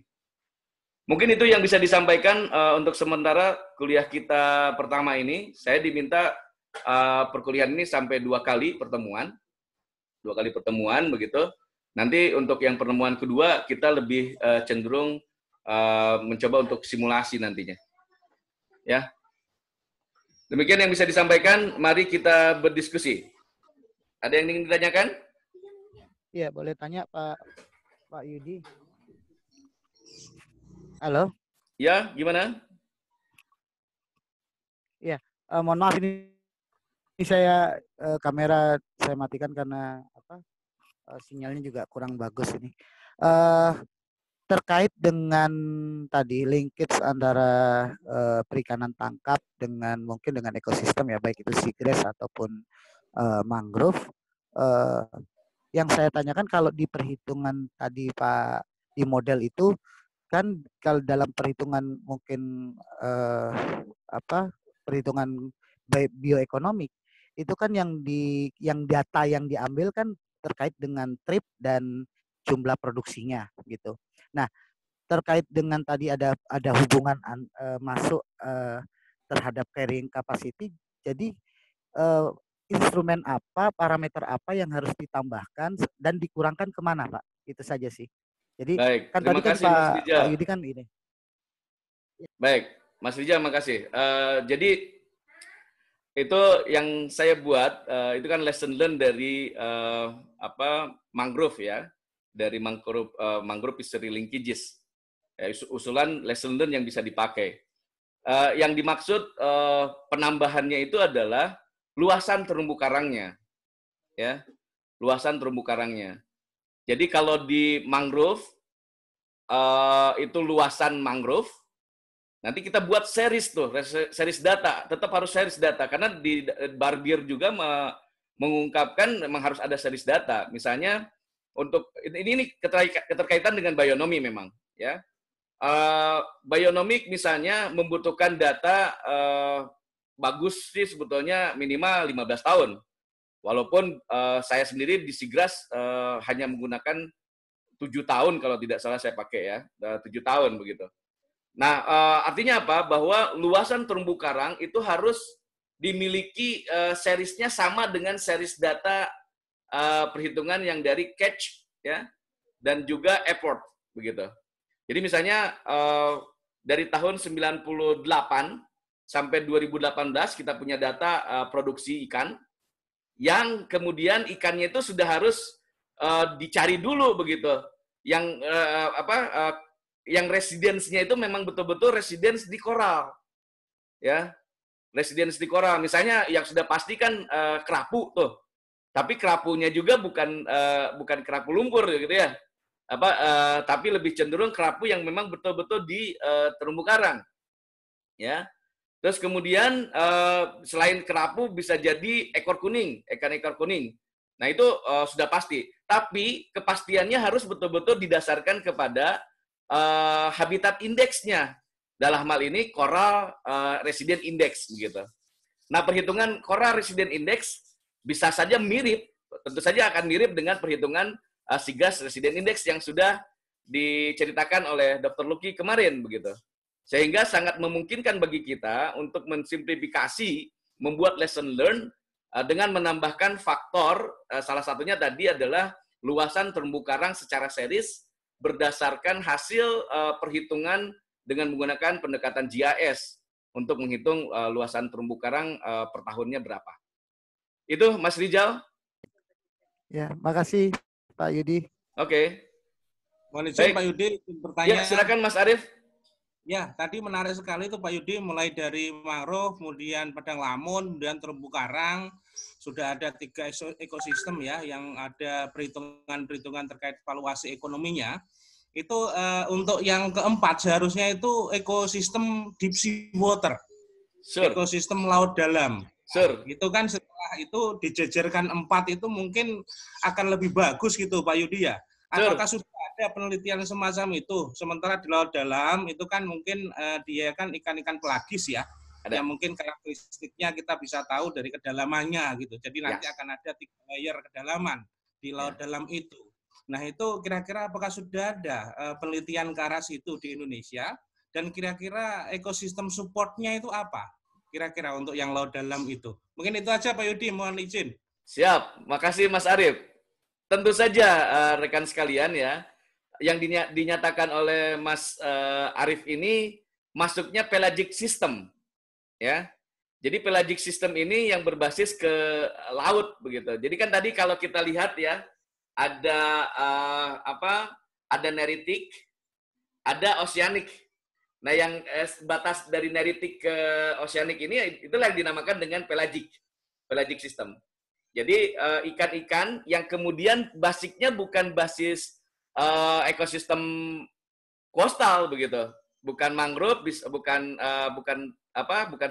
Mungkin itu yang bisa disampaikan untuk sementara kuliah kita pertama ini. Saya diminta perkuliahan ini sampai 2 kali pertemuan. 2 kali pertemuan, begitu. Nanti untuk yang pertemuan kedua, kita lebih cenderung mencoba untuk simulasi nantinya. Ya. Demikian yang bisa disampaikan, mari kita berdiskusi. Ada yang ingin ditanyakan? Iya, boleh tanya Pak Yudi. Halo? Ya, gimana? Iya, mohon maaf ini saya kamera saya matikan karena sinyalnya juga kurang bagus ini. Terkait dengan tadi linkage antara perikanan tangkap dengan mungkin dengan ekosistem ya, baik itu seagrass ataupun mangrove. Yang saya tanyakan kalau di perhitungan tadi Pak di model itu kan kalau dalam perhitungan mungkin perhitungan bioekonomik itu kan yang data yang diambil kan terkait dengan trip dan jumlah produksinya gitu. Nah, terkait dengan tadi ada hubungan masuk terhadap carrying capacity. Jadi instrumen apa, parameter apa yang harus ditambahkan dan dikurangkan kemana, Pak? Itu saja sih. Jadi baik, kan tadi kan Pak Yudi kan ini. Baik, Mas Rijal, makasih. Jadi itu yang saya buat itu kan lesson learn dari mangrove ya, dari mangrove fishery linkages. Usulan lesson learn yang bisa dipakai. Yang dimaksud penambahannya itu adalah luasan terumbu karangnya, ya, luasan terumbu karangnya. Jadi kalau di mangrove itu luasan mangrove, nanti kita buat series data, tetap harus series data karena di Barbier juga mengungkapkan memang harus ada series data. Misalnya untuk ini keterkaitan dengan bionomi memang, ya. Bionomik misalnya membutuhkan data bagus sih sebetulnya minimal 15 tahun. Walaupun saya sendiri di Seagrass hanya menggunakan 7 tahun kalau tidak salah saya pakai ya, 7 tahun begitu. Nah, artinya apa? Bahwa luasan terumbu karang itu harus dimiliki seriesnya sama dengan series data perhitungan yang dari catch ya dan juga effort begitu. Jadi misalnya dari tahun 98 sampai 2018 kita punya data produksi ikan yang kemudian ikannya itu sudah harus dicari dulu begitu. Yang yang residence-nya itu memang betul-betul residence di koral. Ya. Residence di koral. Misalnya yang sudah pasti kan kerapu tuh. Tapi kerapunya juga bukan kerapu lumpur gitu ya. Tapi lebih cenderung kerapu yang memang betul-betul di terumbu karang. Ya. Terus kemudian selain kerapu bisa jadi ekor kuning, ikan-ekor kuning. Nah, itu sudah pasti. Tapi kepastiannya harus betul-betul didasarkan kepada habitat indeksnya. Dalam hal ini Coral Resident Index begitu. Nah, perhitungan Coral Resident Index bisa saja mirip, tentu saja akan mirip dengan perhitungan SIGAS Resident Index yang sudah diceritakan oleh Dr. Lucky kemarin begitu. Sehingga sangat memungkinkan bagi kita untuk mensimplifikasi, membuat lesson learn dengan menambahkan faktor, salah satunya tadi adalah luasan terumbu karang secara series berdasarkan hasil perhitungan dengan menggunakan pendekatan GIS untuk menghitung luasan terumbu karang per tahunnya berapa. Itu Mas Rizal. Ya, makasih Pak Yudi. Oke. Mohon izin Pak Yudi, pertanyaan. Ya, silakan Mas Arief. Ya, tadi menarik sekali itu Pak Yudi, mulai dari mangrove, kemudian padang lamun, kemudian terumbu karang, sudah ada 3 ekosistem ya, yang ada perhitungan-perhitungan terkait valuasi ekonominya. Itu untuk yang keempat seharusnya itu ekosistem deep sea water, ekosistem laut dalam. Itu kan setelah itu dijejerkan 4 itu mungkin akan lebih bagus gitu Pak Yudi ya. Apakah sudah ada penelitian semacam itu? Sementara di laut dalam itu kan mungkin dia kan ikan-ikan pelagis ya. Ada. Yang mungkin karakteristiknya kita bisa tahu dari kedalamannya gitu. Jadi nanti akan ada 3 layer kedalaman di laut dalam itu. Nah, itu kira-kira apakah sudah ada penelitian ke arah situ di Indonesia? Dan kira-kira ekosistem supportnya itu apa? Kira-kira untuk yang laut dalam itu. Mungkin itu aja Pak Yudi, mohon izin. Siap, makasih Mas Arief. Tentu saja rekan sekalian ya, yang dinyatakan oleh Mas Arief ini masuknya pelagic system. Ya. Jadi pelagic system ini yang berbasis ke laut begitu. Jadi kan tadi kalau kita lihat ya, ada ada neritik, ada oceanic. Nah, yang batas dari neritik ke oceanic ini itulah yang dinamakan dengan pelagic system. Jadi ikan-ikan yang kemudian basicnya bukan basis ekosistem coastal begitu, bukan mangrove, bukan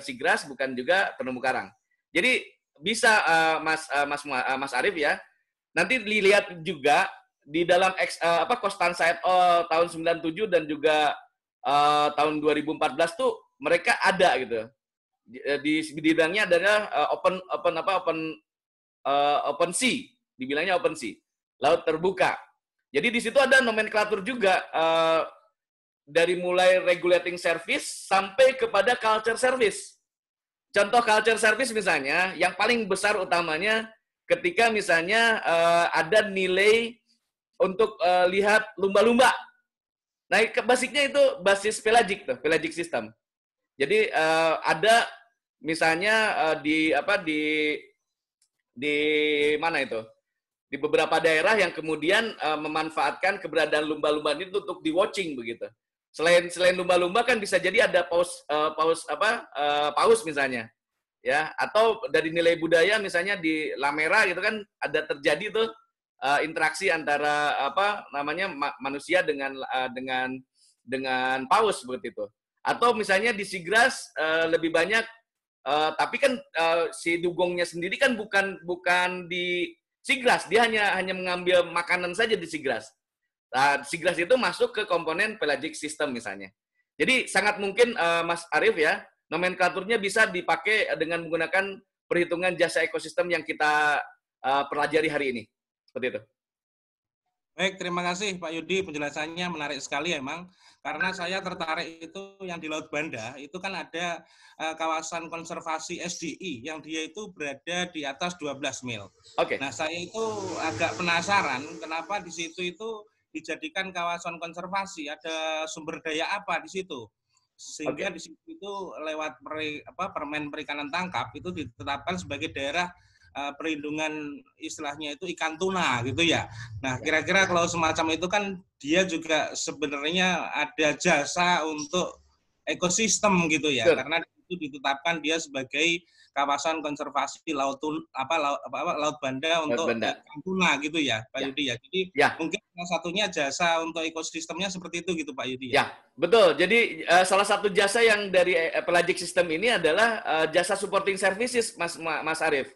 seagrass, bukan juga terumbu karang. Jadi bisa Mas Arief ya. Nanti dilihat juga di dalam Constanza et al. Tahun 97 dan juga tahun 2014 tuh mereka ada gitu. Di bidangnya adalah open sea, dibilangnya open sea, laut terbuka. Jadi di situ ada nomenklatur juga dari mulai regulating service sampai kepada culture service. Contoh culture service misalnya, yang paling besar utamanya ketika misalnya ada nilai untuk lihat lumba-lumba. Nah, basicnya itu basis pelagic system. Jadi ada misalnya di mana itu? Di beberapa daerah yang kemudian memanfaatkan keberadaan lumba-lumba itu untuk di watching begitu. Selain lumba-lumba kan bisa jadi ada paus misalnya. Ya, atau dari nilai budaya misalnya di Lamera gitu kan ada terjadi tuh interaksi antara manusia dengan paus seperti itu. Atau misalnya di seagrass lebih banyak tapi kan si dugongnya sendiri kan bukan di seagrass, dia hanya mengambil makanan saja di seagrass. Seagrass itu masuk ke komponen pelagic system misalnya. Jadi sangat mungkin Mas Arief ya, nomenklaturnya bisa dipakai dengan menggunakan perhitungan jasa ekosistem yang kita pelajari hari ini. Seperti itu. Baik, terima kasih Pak Yudi, penjelasannya menarik sekali emang. Karena saya tertarik itu yang di Laut Banda, itu kan ada kawasan konservasi SDI yang dia itu berada di atas 12 mil. Oke. Nah, saya itu agak penasaran kenapa di situ itu dijadikan kawasan konservasi, ada sumber daya apa di situ? Sehingga di situ itu lewat Permen Perikanan Tangkap itu ditetapkan sebagai daerah perlindungan istilahnya itu ikan tuna gitu ya. Nah, kira-kira kalau semacam itu kan dia juga sebenarnya ada jasa untuk ekosistem gitu ya. Betul. Karena itu ditetapkan dia sebagai kawasan konservasi laut Banda untuk ikan tuna gitu ya, Pak Yudi ya. Jadi mungkin salah satunya jasa untuk ekosistemnya seperti itu gitu Pak Yudi ya. Ya, betul. Jadi salah satu jasa yang dari Pelagic System ini adalah jasa supporting services, Mas Arief.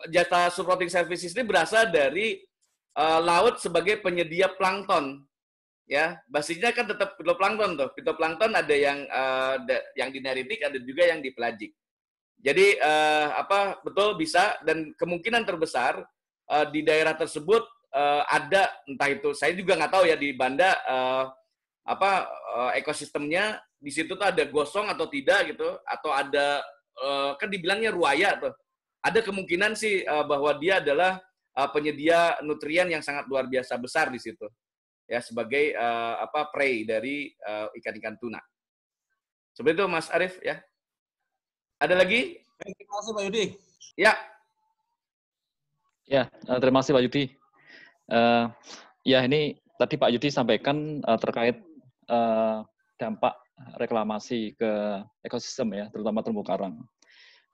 Jasa supporting services ini berasal dari laut sebagai penyedia plankton. Ya, basisnya kan tetap fitoplankton tuh. Fitoplankton ada yang di neritik, ada juga yang di pelagic. Jadi betul bisa, dan kemungkinan terbesar di daerah tersebut ada, entah itu saya juga nggak tahu ya di Banda ekosistemnya di situ tuh ada gosong atau tidak gitu, atau ada kan dibilangnya ruaya tuh. Ada kemungkinan sih bahwa dia adalah penyedia nutrien yang sangat luar biasa besar di situ. Ya, sebagai prey dari ikan-ikan tuna. Seperti itu Mas Arief ya. Ada lagi? Terima kasih Pak Yudi. Ya. Ya, terima kasih Pak Yudi. Ya, ini tadi Pak Yudi sampaikan terkait dampak reklamasi ke ekosistem ya, terutama terumbu karang.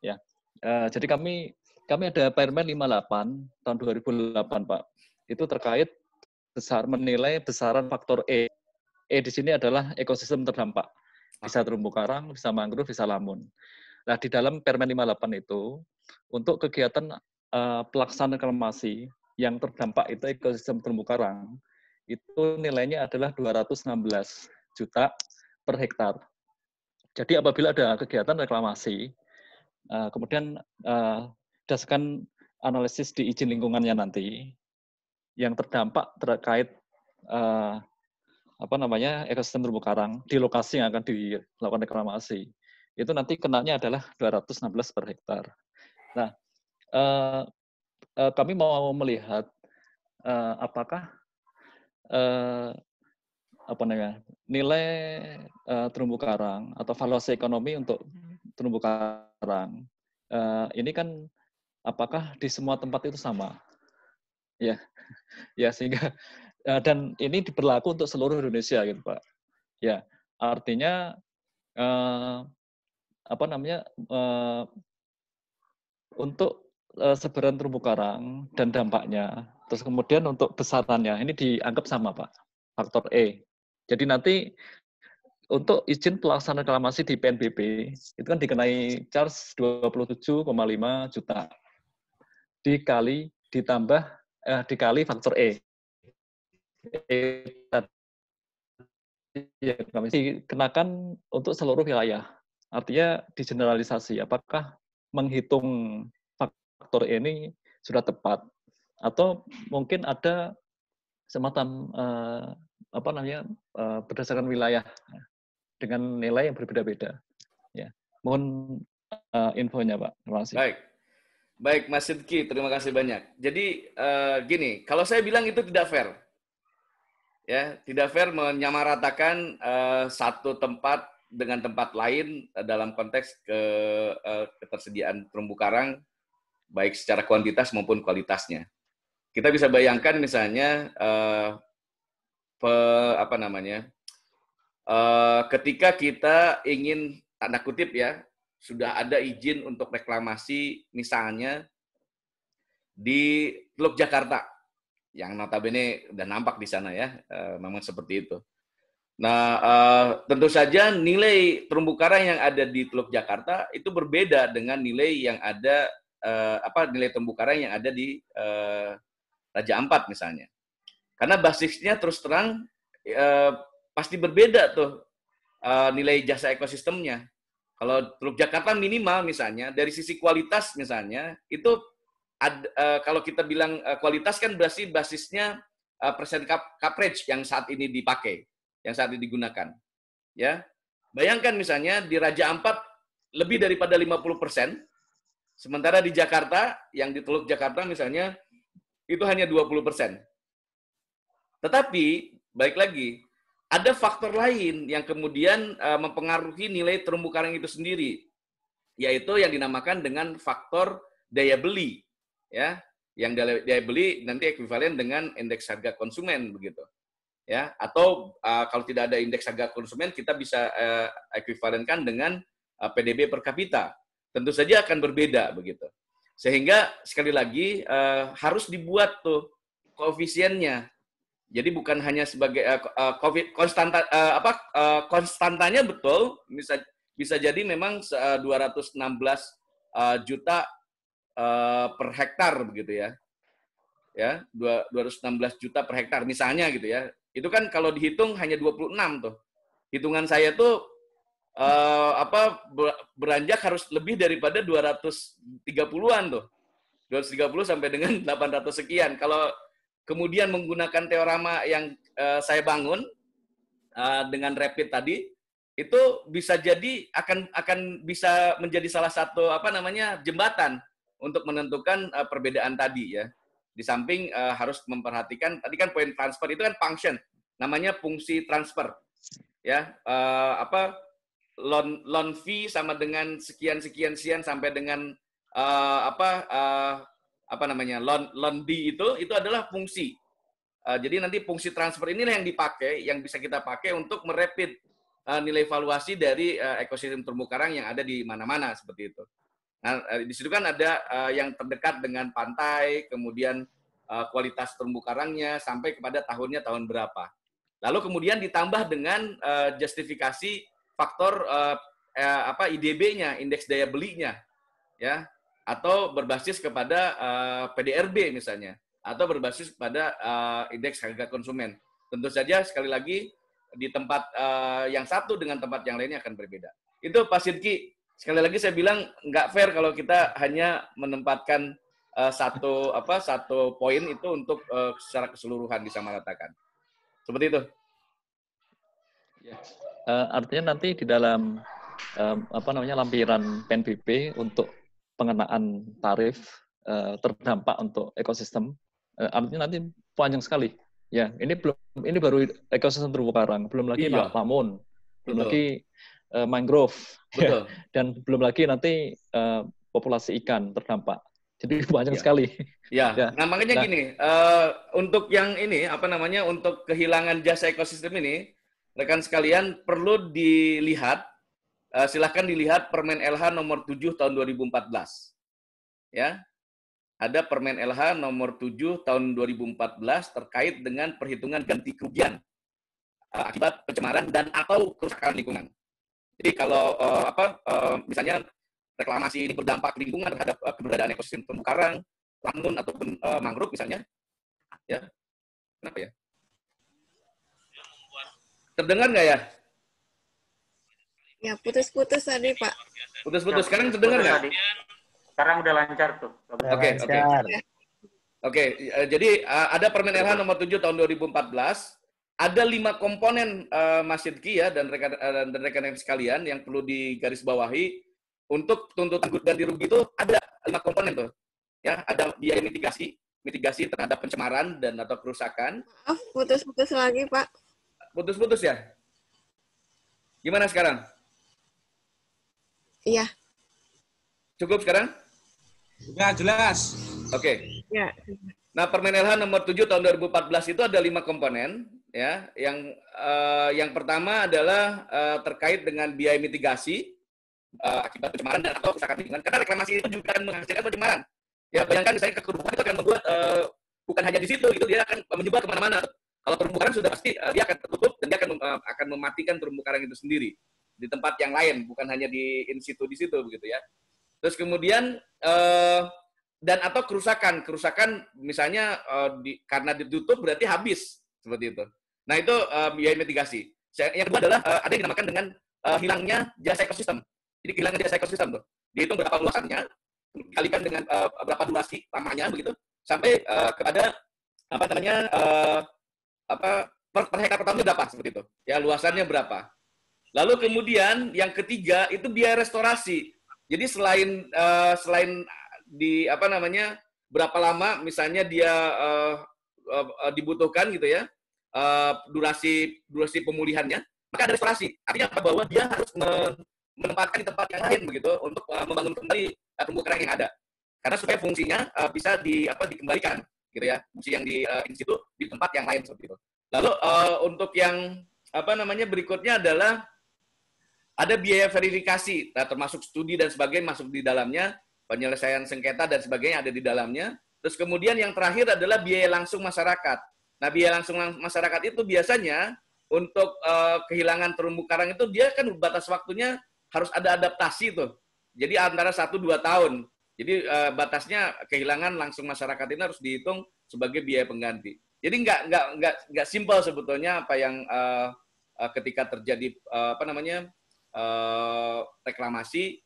Ya, jadi kami ada Permen 58 tahun 2008 Pak. Itu terkait menilai besaran faktor E. E di sini adalah ekosistem terdampak. Bisa terumbu karang, bisa mangrove, bisa lamun. Nah, di dalam Permen 58 itu, untuk kegiatan pelaksanaan reklamasi yang terdampak itu ekosistem terumbu karang, itu nilainya adalah 216 juta per hektar. Jadi apabila ada kegiatan reklamasi, kemudian berdasarkan analisis di izin lingkungannya nanti, yang terdampak terkait ekosistem terumbu karang di lokasi yang akan dilakukan reklamasi, itu nanti kenanya adalah 216 per hektar. Nah, kami mau melihat apakah nilai terumbu karang atau valuasi ekonomi untuk terumbu karang ini kan apakah di semua tempat itu sama, ya, ya sehingga dan ini berlaku untuk seluruh Indonesia gitu Pak. Ya, artinya untuk sebaran terumbu karang dan dampaknya, terus kemudian untuk besarannya ini dianggap sama Pak, faktor E. Jadi nanti untuk izin pelaksanaan reklamasi di PNBP itu kan dikenai charge 27,5 juta dikali faktor E. Ya, kami dikenakan untuk seluruh wilayah. Artinya digeneralisasi. Apakah menghitung faktor E ini sudah tepat, atau mungkin ada semacam berdasarkan wilayah dengan nilai yang berbeda-beda. Ya, mohon infonya Pak. Terima kasih. Baik Mas Sidki, terima kasih banyak. Jadi gini, kalau saya bilang itu tidak fair. Ya, tidak fair menyamaratakan satu tempat dengan tempat lain dalam konteks ketersediaan terumbu karang, baik secara kuantitas maupun kualitasnya. Kita bisa bayangkan misalnya ketika kita ingin, tanda kutip ya, sudah ada izin untuk reklamasi misalnya di Teluk Jakarta, yang notabene udah nampak di sana ya, memang seperti itu. Nah, tentu saja nilai terumbu karang yang ada di Teluk Jakarta itu berbeda dengan nilai yang ada nilai terumbu karang yang ada di Raja Ampat misalnya. Karena basisnya terus terang pasti berbeda tuh nilai jasa ekosistemnya. Kalau Teluk Jakarta minimal misalnya dari sisi kualitas misalnya itu kalau kita bilang kualitas kan berarti basisnya persen coverage yang saat ini dipakai, yang saat ini digunakan. Ya, bayangkan misalnya di Raja Ampat lebih daripada 50%, sementara di Jakarta, yang di Teluk Jakarta misalnya, itu hanya 20%. Tetapi, balik lagi, ada faktor lain yang kemudian mempengaruhi nilai terumbu karang itu sendiri, yaitu yang dinamakan dengan faktor daya beli. Ya, yang daya beli nanti ekuivalen dengan indeks harga konsumen, begitu. Ya, atau kalau tidak ada indeks harga konsumen, kita bisa ekuivalenkan dengan PDB per kapita. Tentu saja akan berbeda begitu. Sehingga sekali lagi harus dibuat tuh koefisiennya. Jadi bukan hanya sebagai konstantanya betul, bisa jadi memang 216 juta per hektar begitu ya. Ya, 216 juta per hektar misalnya gitu ya. Itu kan kalau dihitung hanya 26 tuh. Hitungan saya tuh beranjak harus lebih daripada 230-an tuh. 230 sampai dengan 800 sekian. Kalau kemudian menggunakan teorema yang saya bangun dengan rapid tadi, itu bisa jadi akan bisa menjadi salah satu jembatan untuk menentukan perbedaan tadi ya. Di samping harus memperhatikan, tadi kan poin transfer itu kan function, namanya fungsi transfer. Ya, loan fee sama dengan sekian sampai dengan loan D itu adalah fungsi. Jadi nanti fungsi transfer inilah yang dipakai, yang bisa kita pakai untuk merapid nilai valuasi dari ekosistem terumbu karang yang ada di mana-mana seperti itu. Nah, di situ kan ada yang terdekat dengan pantai, kemudian kualitas terumbu karangnya sampai kepada tahunnya tahun berapa. Lalu kemudian ditambah dengan justifikasi faktor IDB-nya, indeks daya belinya, ya, atau berbasis kepada PDRB misalnya, atau berbasis kepada indeks harga konsumen. Tentu saja sekali lagi di tempat yang satu dengan tempat yang lainnya akan berbeda. Itu Pak Sidki. Sekali lagi saya bilang nggak fair kalau kita hanya menempatkan satu poin itu untuk secara keseluruhan disamaratakan. Seperti itu. Ya. Artinya nanti di dalam lampiran PNBP untuk pengenaan tarif terdampak untuk ekosistem, artinya nanti panjang sekali. Ya, ini baru ekosistem terumbu karang, belum lagi lamun, belum lagi mangrove, ya, dan belum lagi nanti populasi ikan terdampak. Jadi banyak sekali. Ya. Nah makanya gini, untuk yang ini untuk kehilangan jasa ekosistem ini, rekan sekalian perlu dilihat, silahkan dilihat Permen LH nomor 7 tahun 2014. Ya, ada Permen LH nomor 7 tahun 2014 terkait dengan perhitungan ganti kerugian akibat pencemaran dan atau kerusakan lingkungan. Jadi kalau misalnya reklamasi ini berdampak lingkungan terhadap keberadaan ekosistem terumbu karang, lamun ataupun mangrove misalnya, ya, kenapa ya? Terdengar nggak ya? Ya, putus-putus tadi, Pak. Putus-putus. Sekarang terdengar nggak? Sekarang udah lancar tuh. Oke. Jadi ada Permen LH nomor 7 tahun 2014. Ada 5 komponen Mas Sidki ya dan rekan-rekan sekalian yang perlu digarisbawahi untuk tuntutan ganti rugi itu ada 5 komponen tuh. Ya, ada biaya mitigasi terhadap pencemaran dan atau kerusakan. Maaf, putus-putus lagi, Pak. Putus-putus ya? Gimana sekarang? Iya. Cukup sekarang? Ya, jelas. Oke. Ya. Nah, Permen LH nomor 7 tahun 2014 itu ada 5 komponen, ya. Yang pertama adalah terkait dengan biaya mitigasi akibat pencemaran dan atau kerusakan lingkungan. Karena reklamasi itu juga akan menghasilkan pencemaran. Ya, bayangkan misalnya kekerubuan itu akan membuat bukan hanya di situ, itu dia akan menyebar kemana-mana. Kalau terumbu karang sudah pasti dia akan tertutup dan dia akan mematikan terumbu karang itu sendiri di tempat yang lain, bukan hanya di in situ di situ begitu ya. Terus kemudian dan atau kerusakan misalnya karena ditutup berarti habis seperti itu. Nah itu biaya mitigasi. Yang kedua adalah ada yang dinamakan dengan hilangnya jasa ekosistem. Jadi kehilangan jasa ekosistem tuh dihitung berapa luasannya, dikalikan dengan berapa durasi lamanya begitu, sampai kepada apa namanya per hektar per tahunnya berapa seperti itu. Ya, luasannya berapa. Lalu kemudian yang ketiga itu biaya restorasi. Jadi selain di apa namanya berapa lama misalnya dia dibutuhkan gitu ya, durasi pemulihannya, maka ada restorasi. Artinya apa? Bahwa dia harus menempatkan di tempat yang lain begitu untuk membangun kembali terumbu karang yang ada. Karena supaya fungsinya bisa dikembalikan gitu ya. Fungsi yang di situ di tempat yang lain seperti itu. Lalu untuk yang apa namanya berikutnya adalah ada biaya verifikasi, nah, termasuk studi dan sebagainya masuk di dalamnya, penyelesaian sengketa dan sebagainya ada di dalamnya. Terus kemudian yang terakhir adalah biaya langsung masyarakat. Nah, biaya langsung masyarakat itu biasanya untuk kehilangan terumbu karang itu dia kan batas waktunya harus ada adaptasi tuh. Jadi antara 1-2 tahun. Jadi batasnya kehilangan langsung masyarakat ini harus dihitung sebagai biaya pengganti. Jadi nggak simpel sebetulnya apa yang ketika terjadi reklamasi,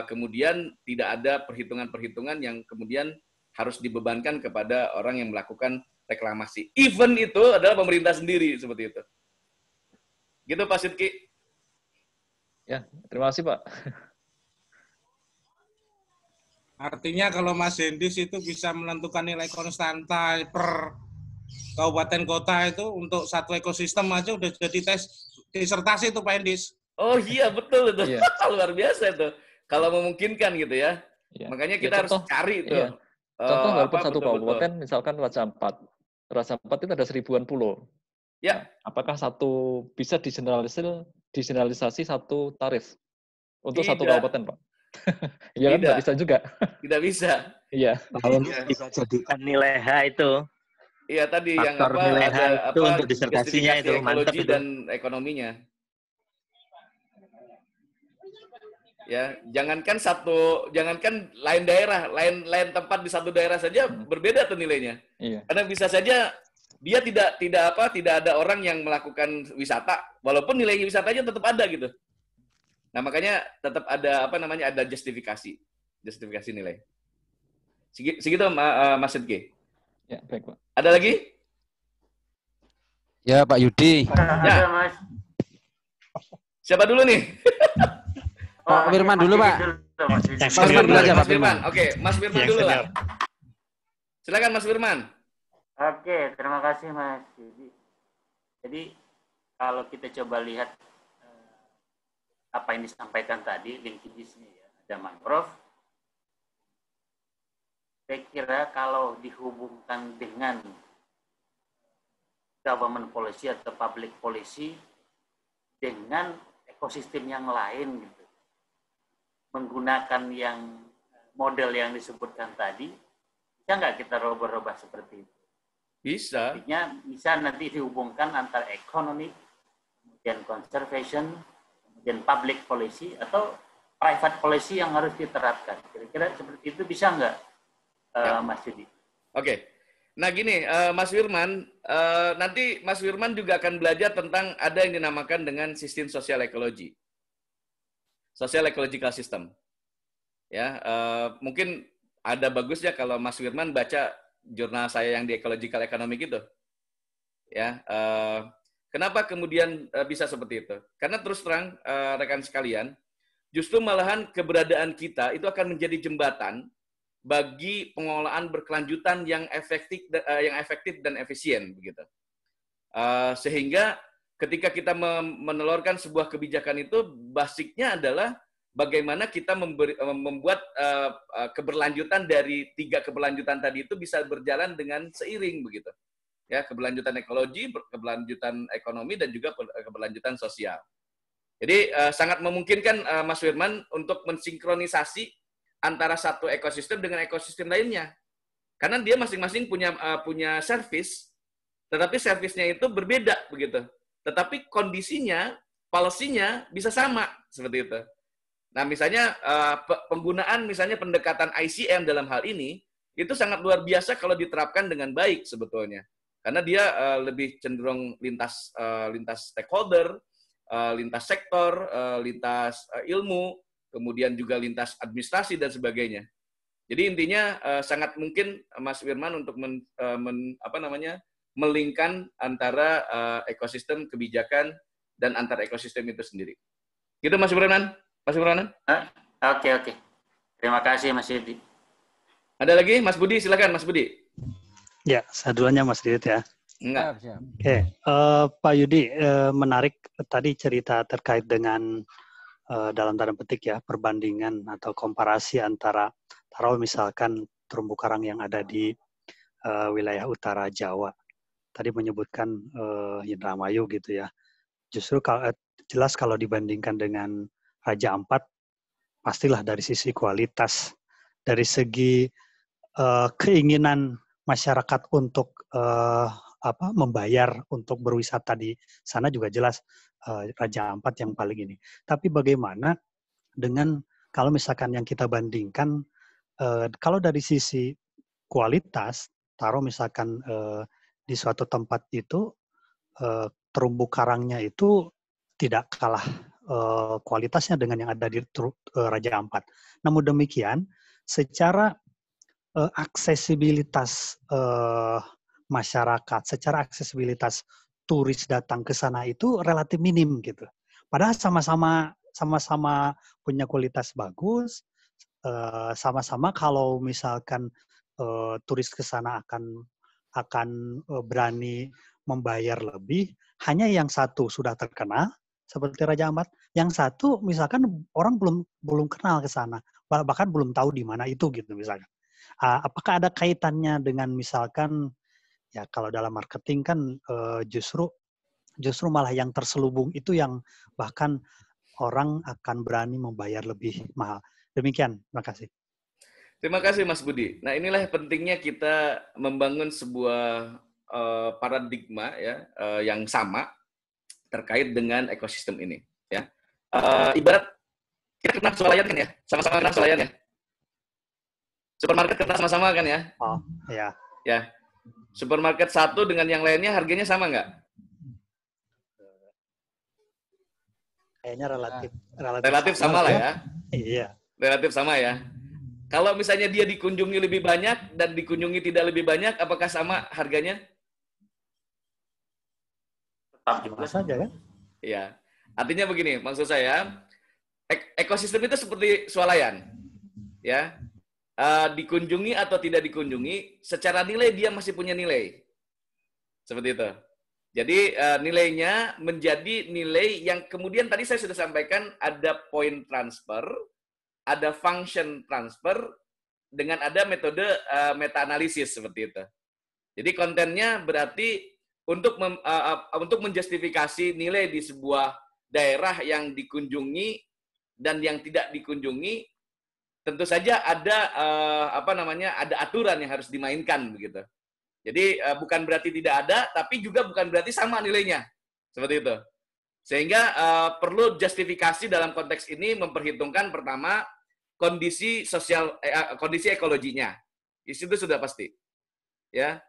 kemudian tidak ada perhitungan-perhitungan yang kemudian harus dibebankan kepada orang yang melakukan reklamasi. Even itu adalah pemerintah sendiri seperti itu. Gitu Pak Sidki. Ya, terima kasih Pak. Artinya kalau Mas Hendis itu bisa menentukan nilai konstanta per kabupaten kota itu untuk satu ekosistem aja udah jadi tes disertasi itu Pak Hendis. Oh iya betul itu. Iya. Luar biasa itu. Kalau memungkinkan gitu ya. Iya. Makanya kita harus cari itu. Iya. Contoh walaupun satu kabupaten misalkan Raja Ampat. Raja Ampat itu ada 1000-an pulau. Ya. Apakah satu bisa digeneralisasi satu tarif untuk satu Tidak. kabupaten, Pak? Iya kan nggak bisa juga. Tidak bisa. Iya. Kalau bisa jadikan nilai H itu. Iya tadi Faktor yang apa nilai H ada itu untuk disertasinya justifikasi itu mantap ekologi itu. dan ekonominya. Ya, jangankan lain daerah, lain tempat di satu daerah saja berbeda tuh nilainya. Iya. Karena bisa saja dia tidak ada orang yang melakukan wisata, walaupun nilai wisatanya tetap ada gitu. Nah, makanya tetap ada ada justifikasi nilai. Segitu Mas Sidki. Ya, baik, Pak. Ada lagi? Ya, Pak Yudi. Ada, Mas. Siapa dulu nih? Pak Firman dulu, Pak. Mas Firman dulu aja, Pak Mas Firman. Firman. Oke, Mas Firman dulu lah. Silakan Mas Firman. Oke, terima kasih Mas. Jadi kalau kita coba lihat apa yang disampaikan tadi, linkages-nya ya, ada mangrove. Saya kira kalau dihubungkan dengan government policy atau public policy dengan ekosistem yang lain gitu, menggunakan yang model yang disebutkan tadi, bisa nggak kita rubah-rubah seperti itu? Bisa. Artinya bisa nanti dihubungkan antara ekonomi, kemudian conservation, kemudian public policy atau private policy yang harus diterapkan. Kira-kira seperti itu bisa nggak, Mas Yudi? Oke. Nah gini, Mas Firman, nanti Mas Firman juga akan belajar tentang ada yang dinamakan dengan sistem sosial ekologi. Social ecological system. Ya, mungkin ada bagusnya kalau Mas Firman baca jurnal saya yang di ecological economic itu. Ya, kenapa kemudian bisa seperti itu? Karena terus terang rekan sekalian, justru malahan keberadaan kita itu akan menjadi jembatan bagi pengelolaan berkelanjutan yang efektif dan efisien begitu. Sehingga ketika kita menelurkan sebuah kebijakan itu, basicnya adalah bagaimana kita membuat keberlanjutan dari 3 keberlanjutan tadi itu bisa berjalan dengan seiring begitu. Ya, keberlanjutan ekologi, keberlanjutan ekonomi, dan juga keberlanjutan sosial. Jadi sangat memungkinkan Mas Firman untuk mensinkronisasi antara satu ekosistem dengan ekosistem lainnya. Karena dia masing-masing punya service, tetapi service-nya itu berbeda begitu. Tetapi kondisinya, policy-nya bisa sama seperti itu. Nah, misalnya penggunaan misalnya pendekatan ICM dalam hal ini itu sangat luar biasa kalau diterapkan dengan baik sebetulnya. Karena dia lebih cenderung lintas stakeholder, lintas sektor, lintas ilmu, kemudian juga lintas administrasi dan sebagainya. Jadi intinya sangat mungkin Mas Firman untuk melingkan antara ekosistem kebijakan dan antar ekosistem itu sendiri. Gitu Mas Firman? Mas Firman? Oke. Terima kasih Mas Yudi. Ada lagi Mas Budi, silakan Mas Budi. Ya, saya dulunya Mas Didit ya. Enggak. Oke, Pak Yudi, menarik tadi cerita terkait dengan dalam tanda petik ya, perbandingan atau komparasi antara taruh misalkan terumbu karang yang ada di wilayah utara Jawa. Tadi menyebutkan Indramayu gitu ya. Justru jelas kalau dibandingkan dengan Raja Ampat, pastilah dari sisi kualitas, dari segi keinginan masyarakat untuk membayar untuk berwisata di sana juga jelas Raja Ampat yang paling ini. Tapi bagaimana dengan kalau misalkan yang kita bandingkan, kalau dari sisi kualitas, taruh misalkan di suatu tempat itu terumbu karangnya itu tidak kalah kualitasnya dengan yang ada di Raja Ampat. Namun demikian, secara aksesibilitas masyarakat, secara aksesibilitas turis datang ke sana itu relatif minim gitu. Padahal sama-sama punya kualitas bagus, sama-sama kalau misalkan turis ke sana akan berani membayar lebih, hanya yang satu sudah terkenal seperti Raja Ampat, yang satu misalkan orang belum kenal ke sana, bahkan belum tahu di mana itu gitu misalkan. Apakah ada kaitannya dengan misalkan ya kalau dalam marketing kan justru malah yang terselubung itu yang bahkan orang akan berani membayar lebih mahal. Demikian, terima kasih. Terima kasih Mas Budi. Nah inilah pentingnya kita membangun sebuah paradigma ya yang sama terkait dengan ekosistem ini. Ya, ibarat kita kenal swalayan kan ya, sama-sama kenal swalayan ya. Supermarket kenal sama-sama kan ya? Oh, ya. Ya. Supermarket satu dengan yang lainnya harganya sama nggak? Kayaknya relatif sama lah ya. Iya. Relatif sama ya. Kalau misalnya dia dikunjungi lebih banyak dan dikunjungi tidak lebih banyak, apakah sama harganya? Sama saja kan? Iya. Artinya begini, maksud saya, ekosistem itu seperti swalayan. Ya. Dikunjungi atau tidak dikunjungi, secara nilai dia masih punya nilai. Seperti itu. Jadi nilainya menjadi nilai yang kemudian tadi saya sudah sampaikan ada point transfer, ada function transfer, dengan ada metode meta-analisis seperti itu. Jadi kontennya berarti untuk menjustifikasi nilai di sebuah daerah yang dikunjungi dan yang tidak dikunjungi, tentu saja ada ada aturan yang harus dimainkan begitu. Jadi bukan berarti tidak ada, tapi juga bukan berarti sama nilainya. Seperti itu. Sehingga perlu justifikasi dalam konteks ini memperhitungkan pertama kondisi sosial, kondisi ekologinya. Di situ sudah pasti. Ya.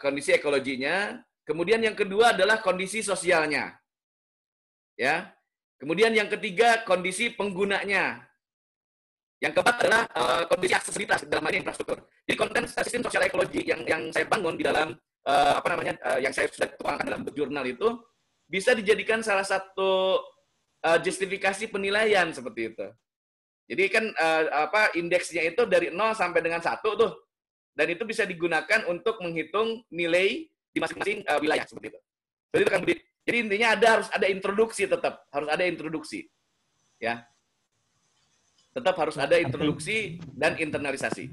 Kondisi ekologinya, kemudian yang kedua adalah kondisi sosialnya. Ya. Kemudian yang ketiga kondisi penggunanya. Yang keempat adalah kondisi aksesibilitas dalam hal ini infrastruktur. Jadi konten sistem sosial ekologi yang saya bangun di dalam yang saya sudah tuangkan dalam jurnal itu bisa dijadikan salah satu justifikasi penilaian seperti itu. Jadi kan indeksnya itu dari 0 sampai dengan 1 tuh. Dan itu bisa digunakan untuk menghitung nilai di masing-masing wilayah seperti itu. Seperti itu kan, Budi. Jadi intinya harus ada introduksi tetap, harus ada introduksi. Ya. Tetap harus ada introduksi dan internalisasi.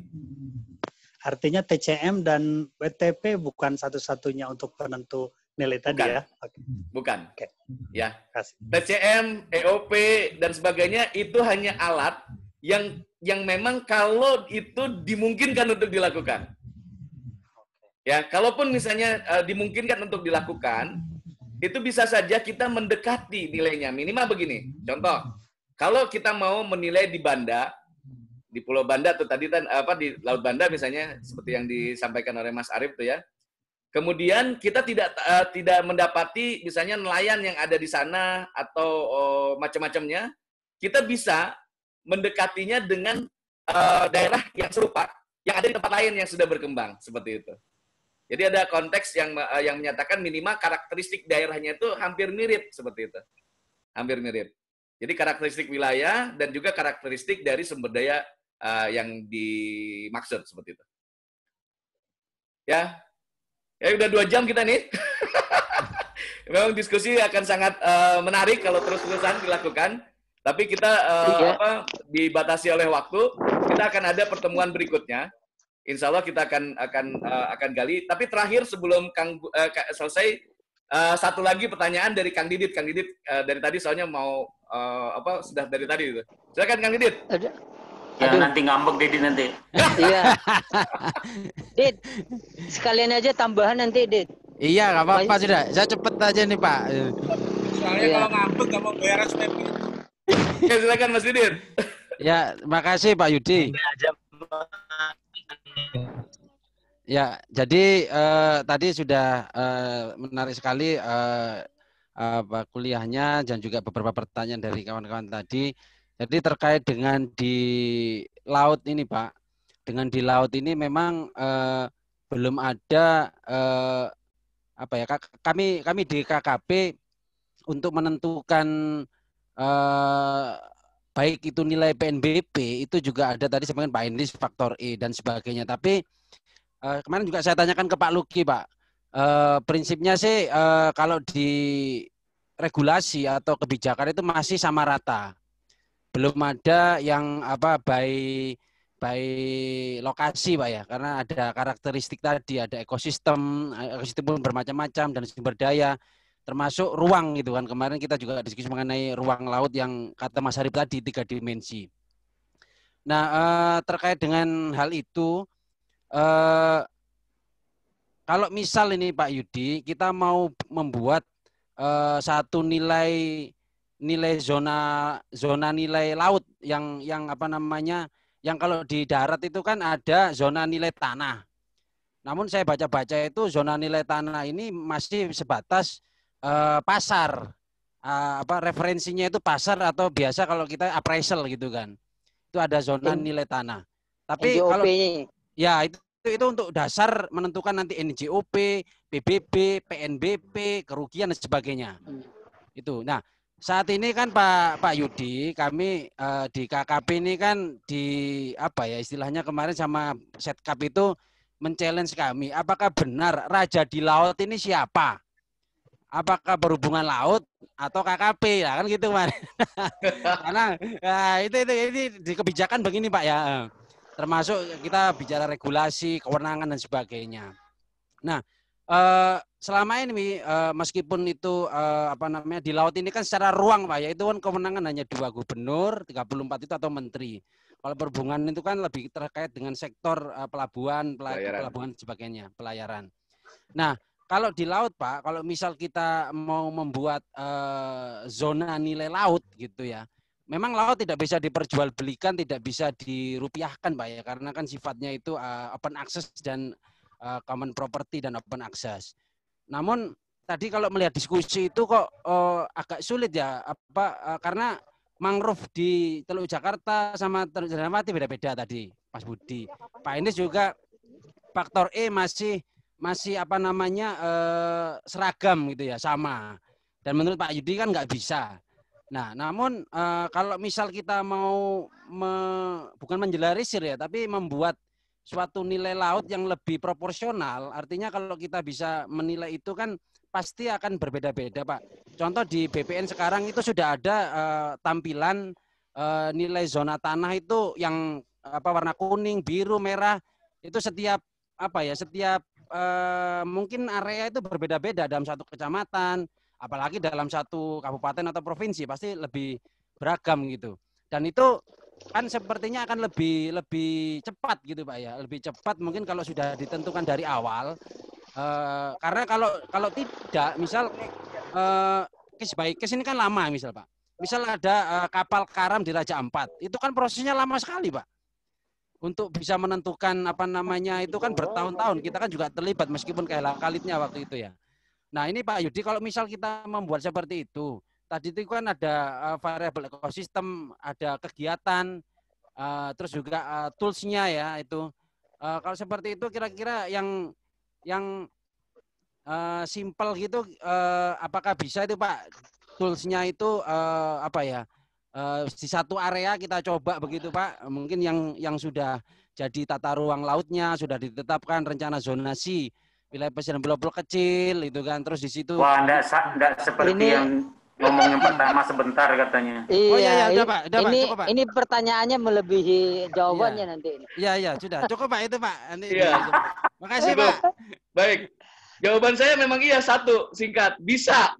Artinya TCM dan WTP bukan satu-satunya untuk penentu nilai tadi ya? Bukan. Okay. Ya. TCM, EOP, dan sebagainya itu hanya alat yang memang kalau itu dimungkinkan untuk dilakukan. Ya, kalaupun misalnya dimungkinkan untuk dilakukan, itu bisa saja kita mendekati nilainya. Minimal begini, contoh. Kalau kita mau menilai di Banda, di Pulau Banda tuh tadi kan di Laut Banda misalnya seperti yang disampaikan oleh Mas Arief tuh ya. Kemudian kita tidak mendapati misalnya nelayan yang ada di sana atau macam-macamnya, kita bisa mendekatinya dengan daerah yang serupa yang ada di tempat lain yang sudah berkembang seperti itu. Jadi ada konteks yang menyatakan minimal karakteristik daerahnya itu hampir mirip seperti itu. Hampir mirip. Jadi karakteristik wilayah dan juga karakteristik dari sumber daya yang dimaksud seperti itu. Ya udah 2 jam kita nih. Memang diskusi akan sangat menarik kalau terus-terusan dilakukan. Tapi kita dibatasi oleh waktu. Kita akan ada pertemuan berikutnya. Insya Allah kita akan gali. Tapi terakhir sebelum Kang selesai, satu lagi pertanyaan dari Kang Didit. Kang Didit dari tadi soalnya mau sudah dari tadi itu. Silakan Kang Didit. Ya nanti ngambek Didit nanti. Iya. Dit, sekalian aja tambahan nanti Dit. Iya, nggak apa-apa sudah. Saya cepet aja nih Pak. Soalnya kalau ngambek nggak mau bayar SPP. Ya silakan Mas Didit. Ya, makasih Pak Yudi. Ya, jadi tadi sudah menarik sekali kuliahnya dan juga beberapa pertanyaan dari kawan-kawan tadi. Jadi terkait dengan di laut ini, Pak. Dengan di laut ini memang belum ada kami di KKP untuk menentukan baik itu nilai PNBP itu juga ada tadi sebagian Pak Indris faktor E dan sebagainya. Tapi kemarin juga saya tanyakan ke Pak Luki, Pak. Prinsipnya sih kalau di regulasi atau kebijakan itu masih sama rata. Belum ada yang by lokasi, Pak ya, karena ada karakteristik tadi, ada ekosistem pun bermacam-macam dan sumber daya, termasuk ruang gitu kan. Kemarin kita juga diskusi mengenai ruang laut yang kata Mas Harip tadi 3 dimensi. Nah, terkait dengan hal itu, kalau misal ini Pak Yudi, kita mau membuat satu nilai zona nilai laut yang yang kalau di darat itu kan ada zona nilai tanah. Namun saya baca-baca itu zona nilai tanah ini masih sebatas pasar. Referensinya itu pasar atau biasa kalau kita appraisal gitu kan. Itu ada zona nilai tanah. Tapi NJOP. kalau ya itu untuk dasar menentukan nanti NJOP, PBB, PNBP, kerugian dan sebagainya. Itu. Nah, saat ini kan Pak Yudi, kami di KKP ini kan istilahnya kemarin sama Setkap itu men-challenge kami, apakah benar raja di laut ini siapa? Apakah berhubungan laut atau KKP? Ya kan gitu, Mas. Karena ini di kebijakan begini, Pak ya. Termasuk kita bicara regulasi, kewenangan dan sebagainya. Nah, selama ini meskipun itu di laut ini kan secara ruang Pak ya, itu kan kewenangan hanya 2 gubernur, 34 itu atau menteri. Kalau perhubungan itu kan lebih terkait dengan sektor pelabuhan sebagainya, pelayaran. Nah, kalau di laut Pak, kalau misal kita mau membuat zona nilai laut gitu ya, memang laut tidak bisa diperjualbelikan, tidak bisa dirupiahkan Pak ya, karena kan sifatnya itu open access dan common property dan open access. Namun tadi kalau melihat diskusi itu kok agak sulit ya, karena mangrove di Teluk Jakarta sama Teluk Jakarta beda-beda tadi, Mas Budi. Pak Indis juga faktor E masih seragam gitu ya, sama. Dan menurut Pak Yudi kan nggak bisa. Nah, namun kalau misal kita mau bukan menjelarisir ya, tapi membuat suatu nilai laut yang lebih proporsional, artinya kalau kita bisa menilai itu kan pasti akan berbeda-beda, Pak. Contoh di BPN sekarang itu sudah ada tampilan nilai zona tanah itu yang warna kuning, biru, merah, itu setiap mungkin area itu berbeda-beda dalam satu kecamatan, apalagi dalam satu kabupaten atau provinsi pasti lebih beragam gitu. Dan itu kan sepertinya akan lebih cepat gitu Pak ya, lebih cepat mungkin kalau sudah ditentukan dari awal. Karena kalau tidak, misal case by case ini kan lama misal Pak. Misal ada kapal karam di Raja Ampat, itu kan prosesnya lama sekali Pak. Untuk bisa menentukan itu kan bertahun-tahun, kita kan juga terlibat meskipun kayak kalitnya waktu itu ya. Nah ini Pak Yudi, kalau misal kita membuat seperti itu, tadi itu kan ada variabel ekosistem, ada kegiatan, terus juga tools-nya ya itu. Kalau seperti itu kira-kira yang simple gitu, apakah bisa itu Pak tools-nya itu apa ya di satu area kita coba begitu Pak? Mungkin yang sudah jadi tata ruang lautnya sudah ditetapkan rencana zonasi wilayah pesisir pulau-pulau kecil itu kan, terus di situ. Wah, enggak seperti yang ngomong yang pertama sebentar katanya. Iya, oh iya, udah Pak, ini, Pak, cukup Pak. Ini pertanyaannya melebihi jawabannya nanti. Iya, sudah cukup Pak itu Pak. Iya. Makasih Pak. Baik, jawaban saya memang iya, satu singkat, bisa.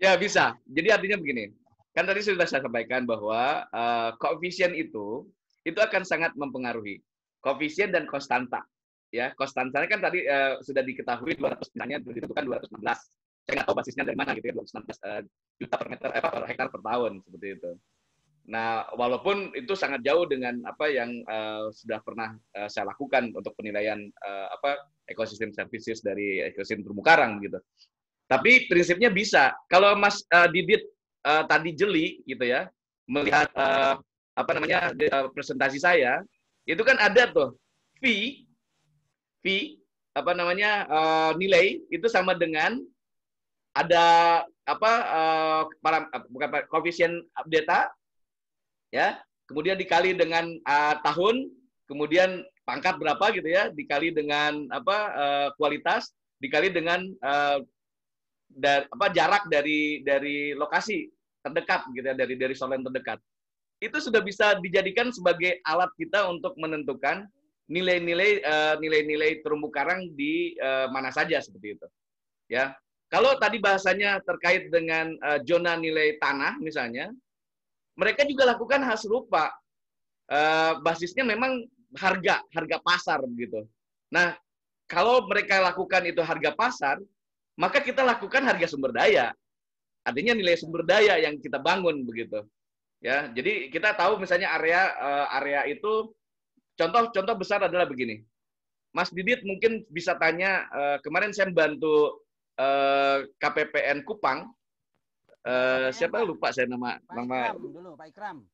Ya bisa. Jadi artinya begini, kan tadi sudah saya sampaikan bahwa koefisien itu akan sangat mempengaruhi koefisien dan konstanta. Ya, konstantanya kan tadi sudah diketahui 200 misalnya ditentukan 216. Saya nggak tahu basisnya dari mana gitu ya, 216 juta per meter per hektar per tahun seperti itu. Nah, walaupun itu sangat jauh dengan apa yang sudah pernah saya lakukan untuk penilaian ekosistem services dari ekosistem terumbu karang gitu. Tapi prinsipnya bisa. Kalau Mas Didit tadi jeli gitu ya, melihat presentasi saya, itu kan ada tuh fee nilai itu sama dengan ada koefisien data ya, kemudian dikali dengan tahun, kemudian pangkat berapa gitu ya, dikali dengan kualitas, dikali dengan jarak dari lokasi terdekat gitu ya, dari solen terdekat. Itu sudah bisa dijadikan sebagai alat kita untuk menentukan nilai-nilai terumbu karang di mana saja seperti itu. Ya, kalau tadi bahasanya terkait dengan zona nilai tanah misalnya, mereka juga lakukan hal serupa. Basisnya memang harga pasar begitu. Nah, kalau mereka lakukan itu harga pasar, maka kita lakukan harga sumber daya. Artinya nilai sumber daya yang kita bangun begitu. Ya, jadi kita tahu misalnya area itu contoh besar adalah begini. Mas Didit mungkin bisa tanya, kemarin saya membantu KPPN Kupang. Siapa lupa saya nama dulu, Pak Ikram.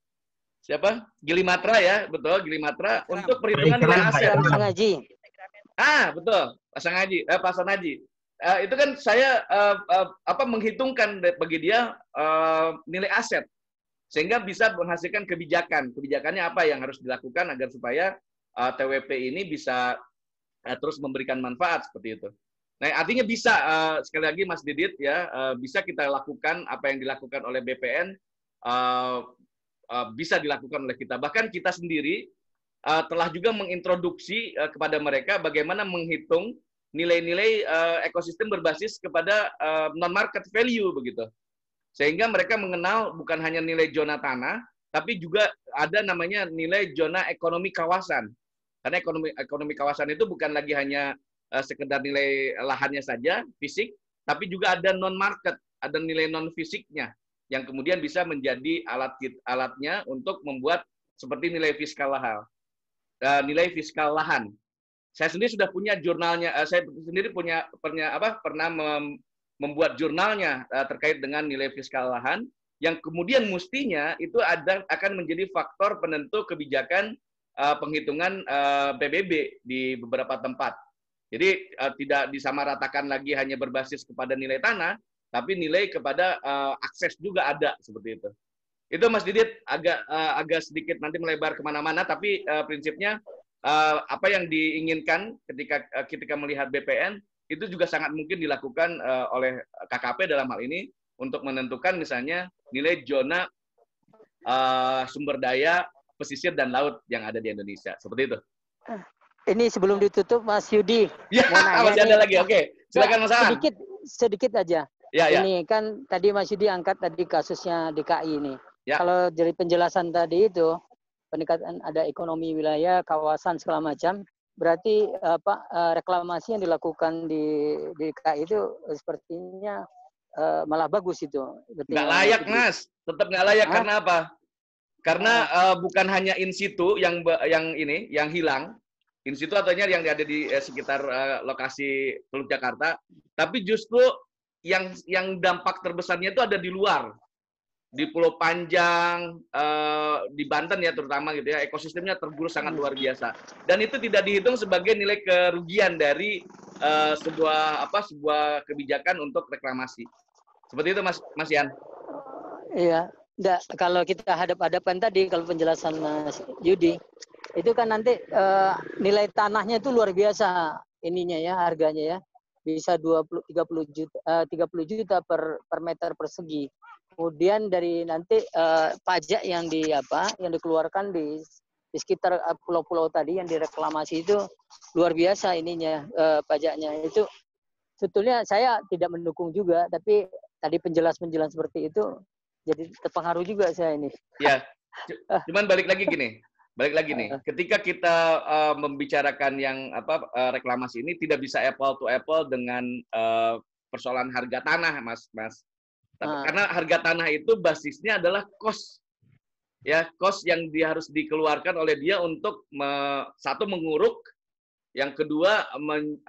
Siapa? Gilimatra ya, betul, Gilimatra untuk perhitungan nilai aset. Pasang Haji. Betul, Pasang Haji. Itu kan saya menghitungkan bagi dia nilai aset sehingga bisa menghasilkan kebijakan. Kebijakannya apa yang harus dilakukan agar supaya TWP ini bisa terus memberikan manfaat seperti itu. Nah, artinya bisa sekali lagi Mas Didit ya, bisa kita lakukan apa yang dilakukan oleh BPN, bisa dilakukan oleh kita. Bahkan kita sendiri telah juga mengintroduksi kepada mereka bagaimana menghitung nilai-nilai ekosistem berbasis kepada non-market value begitu. Sehingga mereka mengenal bukan hanya nilai zona tanah, tapi juga ada namanya nilai zona ekonomi kawasan. Karena ekonomi kawasan itu bukan lagi hanya sekedar nilai lahannya saja, fisik, tapi juga ada non-market, ada nilai non-fisiknya, yang kemudian bisa menjadi alatnya untuk membuat seperti nilai fiskal lahan. Saya sendiri sudah punya jurnalnya, saya sendiri pernah membuat jurnalnya terkait dengan nilai fiskal lahan, yang kemudian mestinya itu akan menjadi faktor penentu kebijakan penghitungan PBB di beberapa tempat. Jadi tidak disamaratakan lagi hanya berbasis kepada nilai tanah, tapi nilai kepada akses juga ada seperti itu. Itu Mas Didit agak sedikit nanti melebar kemana-mana, tapi prinsipnya apa yang diinginkan ketika melihat BPN itu juga sangat mungkin dilakukan oleh KKP dalam hal ini untuk menentukan misalnya nilai zona sumber daya pesisir dan laut yang ada di Indonesia. Seperti itu. Ini sebelum ditutup Mas Yudi. Ya, masih ada lagi. Oke, silakan Mas Aan. Sedikit aja. Ya. Ini kan tadi Mas Yudi angkat tadi kasusnya DKI ini. Ya. Kalau dari penjelasan tadi itu peningkatan ada ekonomi wilayah, kawasan segala macam, berarti reklamasi yang dilakukan di DKI itu sepertinya malah bagus itu. Nggak layak, Mas. Tetap nggak layak. Karena apa? Karena bukan hanya in situ yang hilang. In situ artinya yang ada di sekitar lokasi Teluk Jakarta, tapi justru yang dampak terbesarnya itu ada di luar. di Pulau Panjang, di Banten ya terutama gitu ya, ekosistemnya tergerus sangat luar biasa. Dan itu tidak dihitung sebagai nilai kerugian dari sebuah kebijakan untuk reklamasi. Seperti itu Mas Yan. Iya, enggak, kalau kita hadap-hadapan tadi, kalau penjelasan Mas Yudi, itu kan nanti nilai tanahnya itu luar biasa ininya ya, harganya ya. Bisa 30 juta per meter persegi. Kemudian dari nanti pajak yang dikeluarkan di sekitar pulau-pulau tadi yang direklamasi itu luar biasa ininya pajaknya. Itu sebetulnya saya tidak mendukung juga, tapi tadi penjelasan seperti itu jadi terpengaruh juga saya ini. Ya, cuman balik lagi nih. Ketika kita membicarakan yang reklamasi ini tidak bisa apple to apple dengan persoalan harga tanah, Mas. Karena harga tanah itu basisnya adalah cost. Ya, cost yang harus dikeluarkan oleh dia untuk satu menguruk, yang kedua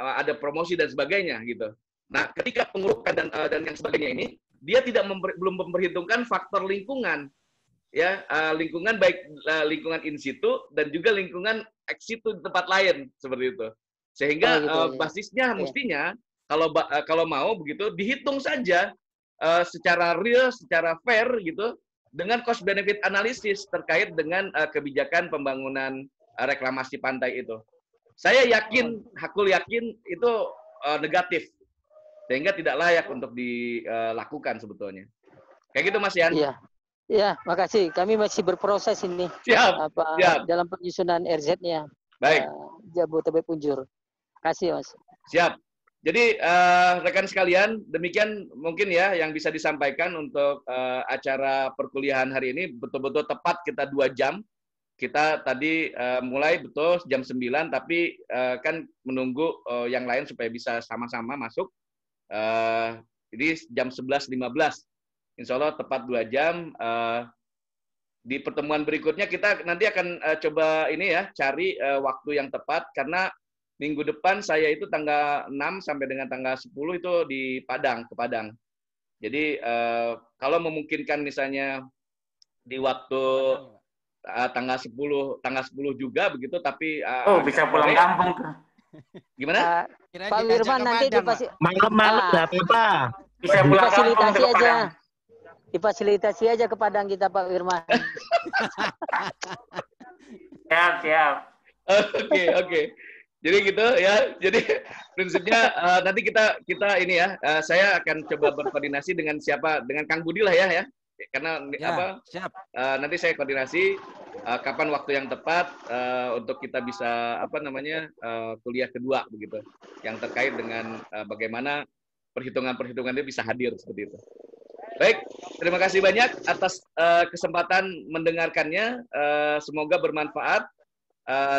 ada promosi dan sebagainya gitu. Nah, ketika pengurukan dan yang sebagainya ini, dia belum memperhitungkan faktor lingkungan. Ya, lingkungan baik lingkungan in situ dan juga lingkungan ex situ di tempat lain seperti itu. Sehingga basisnya mestinya kalau mau begitu dihitung saja secara real, secara fair gitu dengan cost benefit analysis terkait dengan kebijakan pembangunan reklamasi pantai itu. Saya yakin, Hakul yakin itu negatif. Sehingga tidak layak untuk dilakukan sebetulnya. Kayak gitu Mas Yan. Iya. Ya, makasih. Kami masih berproses ini. Siap. Dalam penyusunan RZ-nya. Baik. Jabodetabek Punjur. Kasih, Mas. Siap. Jadi rekan sekalian, demikian mungkin ya yang bisa disampaikan untuk acara perkuliahan hari ini. Betul-betul tepat kita 2 jam. Kita tadi mulai betul jam 9, tapi kan menunggu yang lain supaya bisa sama-sama masuk. Jadi jam 11.15. Insya Allah tepat 2 jam. Di pertemuan berikutnya kita nanti akan coba ini ya, cari waktu yang tepat, karena minggu depan saya itu tanggal 6 sampai dengan tanggal 10 itu di Padang, ke Padang. Jadi kalau memungkinkan misalnya di waktu tanggal 10 juga begitu, tapi bisa pulang kampung. Gimana? Pak Wirman nanti malam-malam nggak apa-apa. Bisa pulang difasilitasi kampung aja. Difasilitasi aja ke Padang kita, Pak Wirman. Siap. Oke. Jadi gitu ya. Jadi prinsipnya nanti kita ini ya, saya akan coba berkoordinasi dengan Kang Budi lah ya. Karena siap. Nanti saya koordinasi kapan waktu yang tepat untuk kita bisa kuliah kedua begitu, yang terkait dengan bagaimana perhitungan-perhitungan itu bisa hadir seperti itu. Baik, terima kasih banyak atas kesempatan mendengarkannya. Semoga bermanfaat.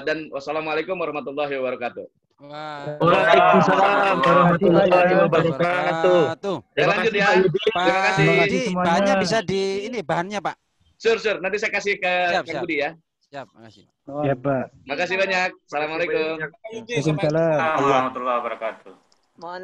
Dan wassalamualaikum warahmatullahi wabarakatuh. Waalaikumsalam warahmatullahi wabarakatuh. Lanjut ya. Terima kasih. Bahannya bisa bahannya Pak. Sure. Nanti saya kasih ke Kang Budi ya. Siap, makasih. Ya Pak. Makasih banyak. Assalamualaikum. Waalaikumsalam. Warahmatullahi wabarakatuh. Mohon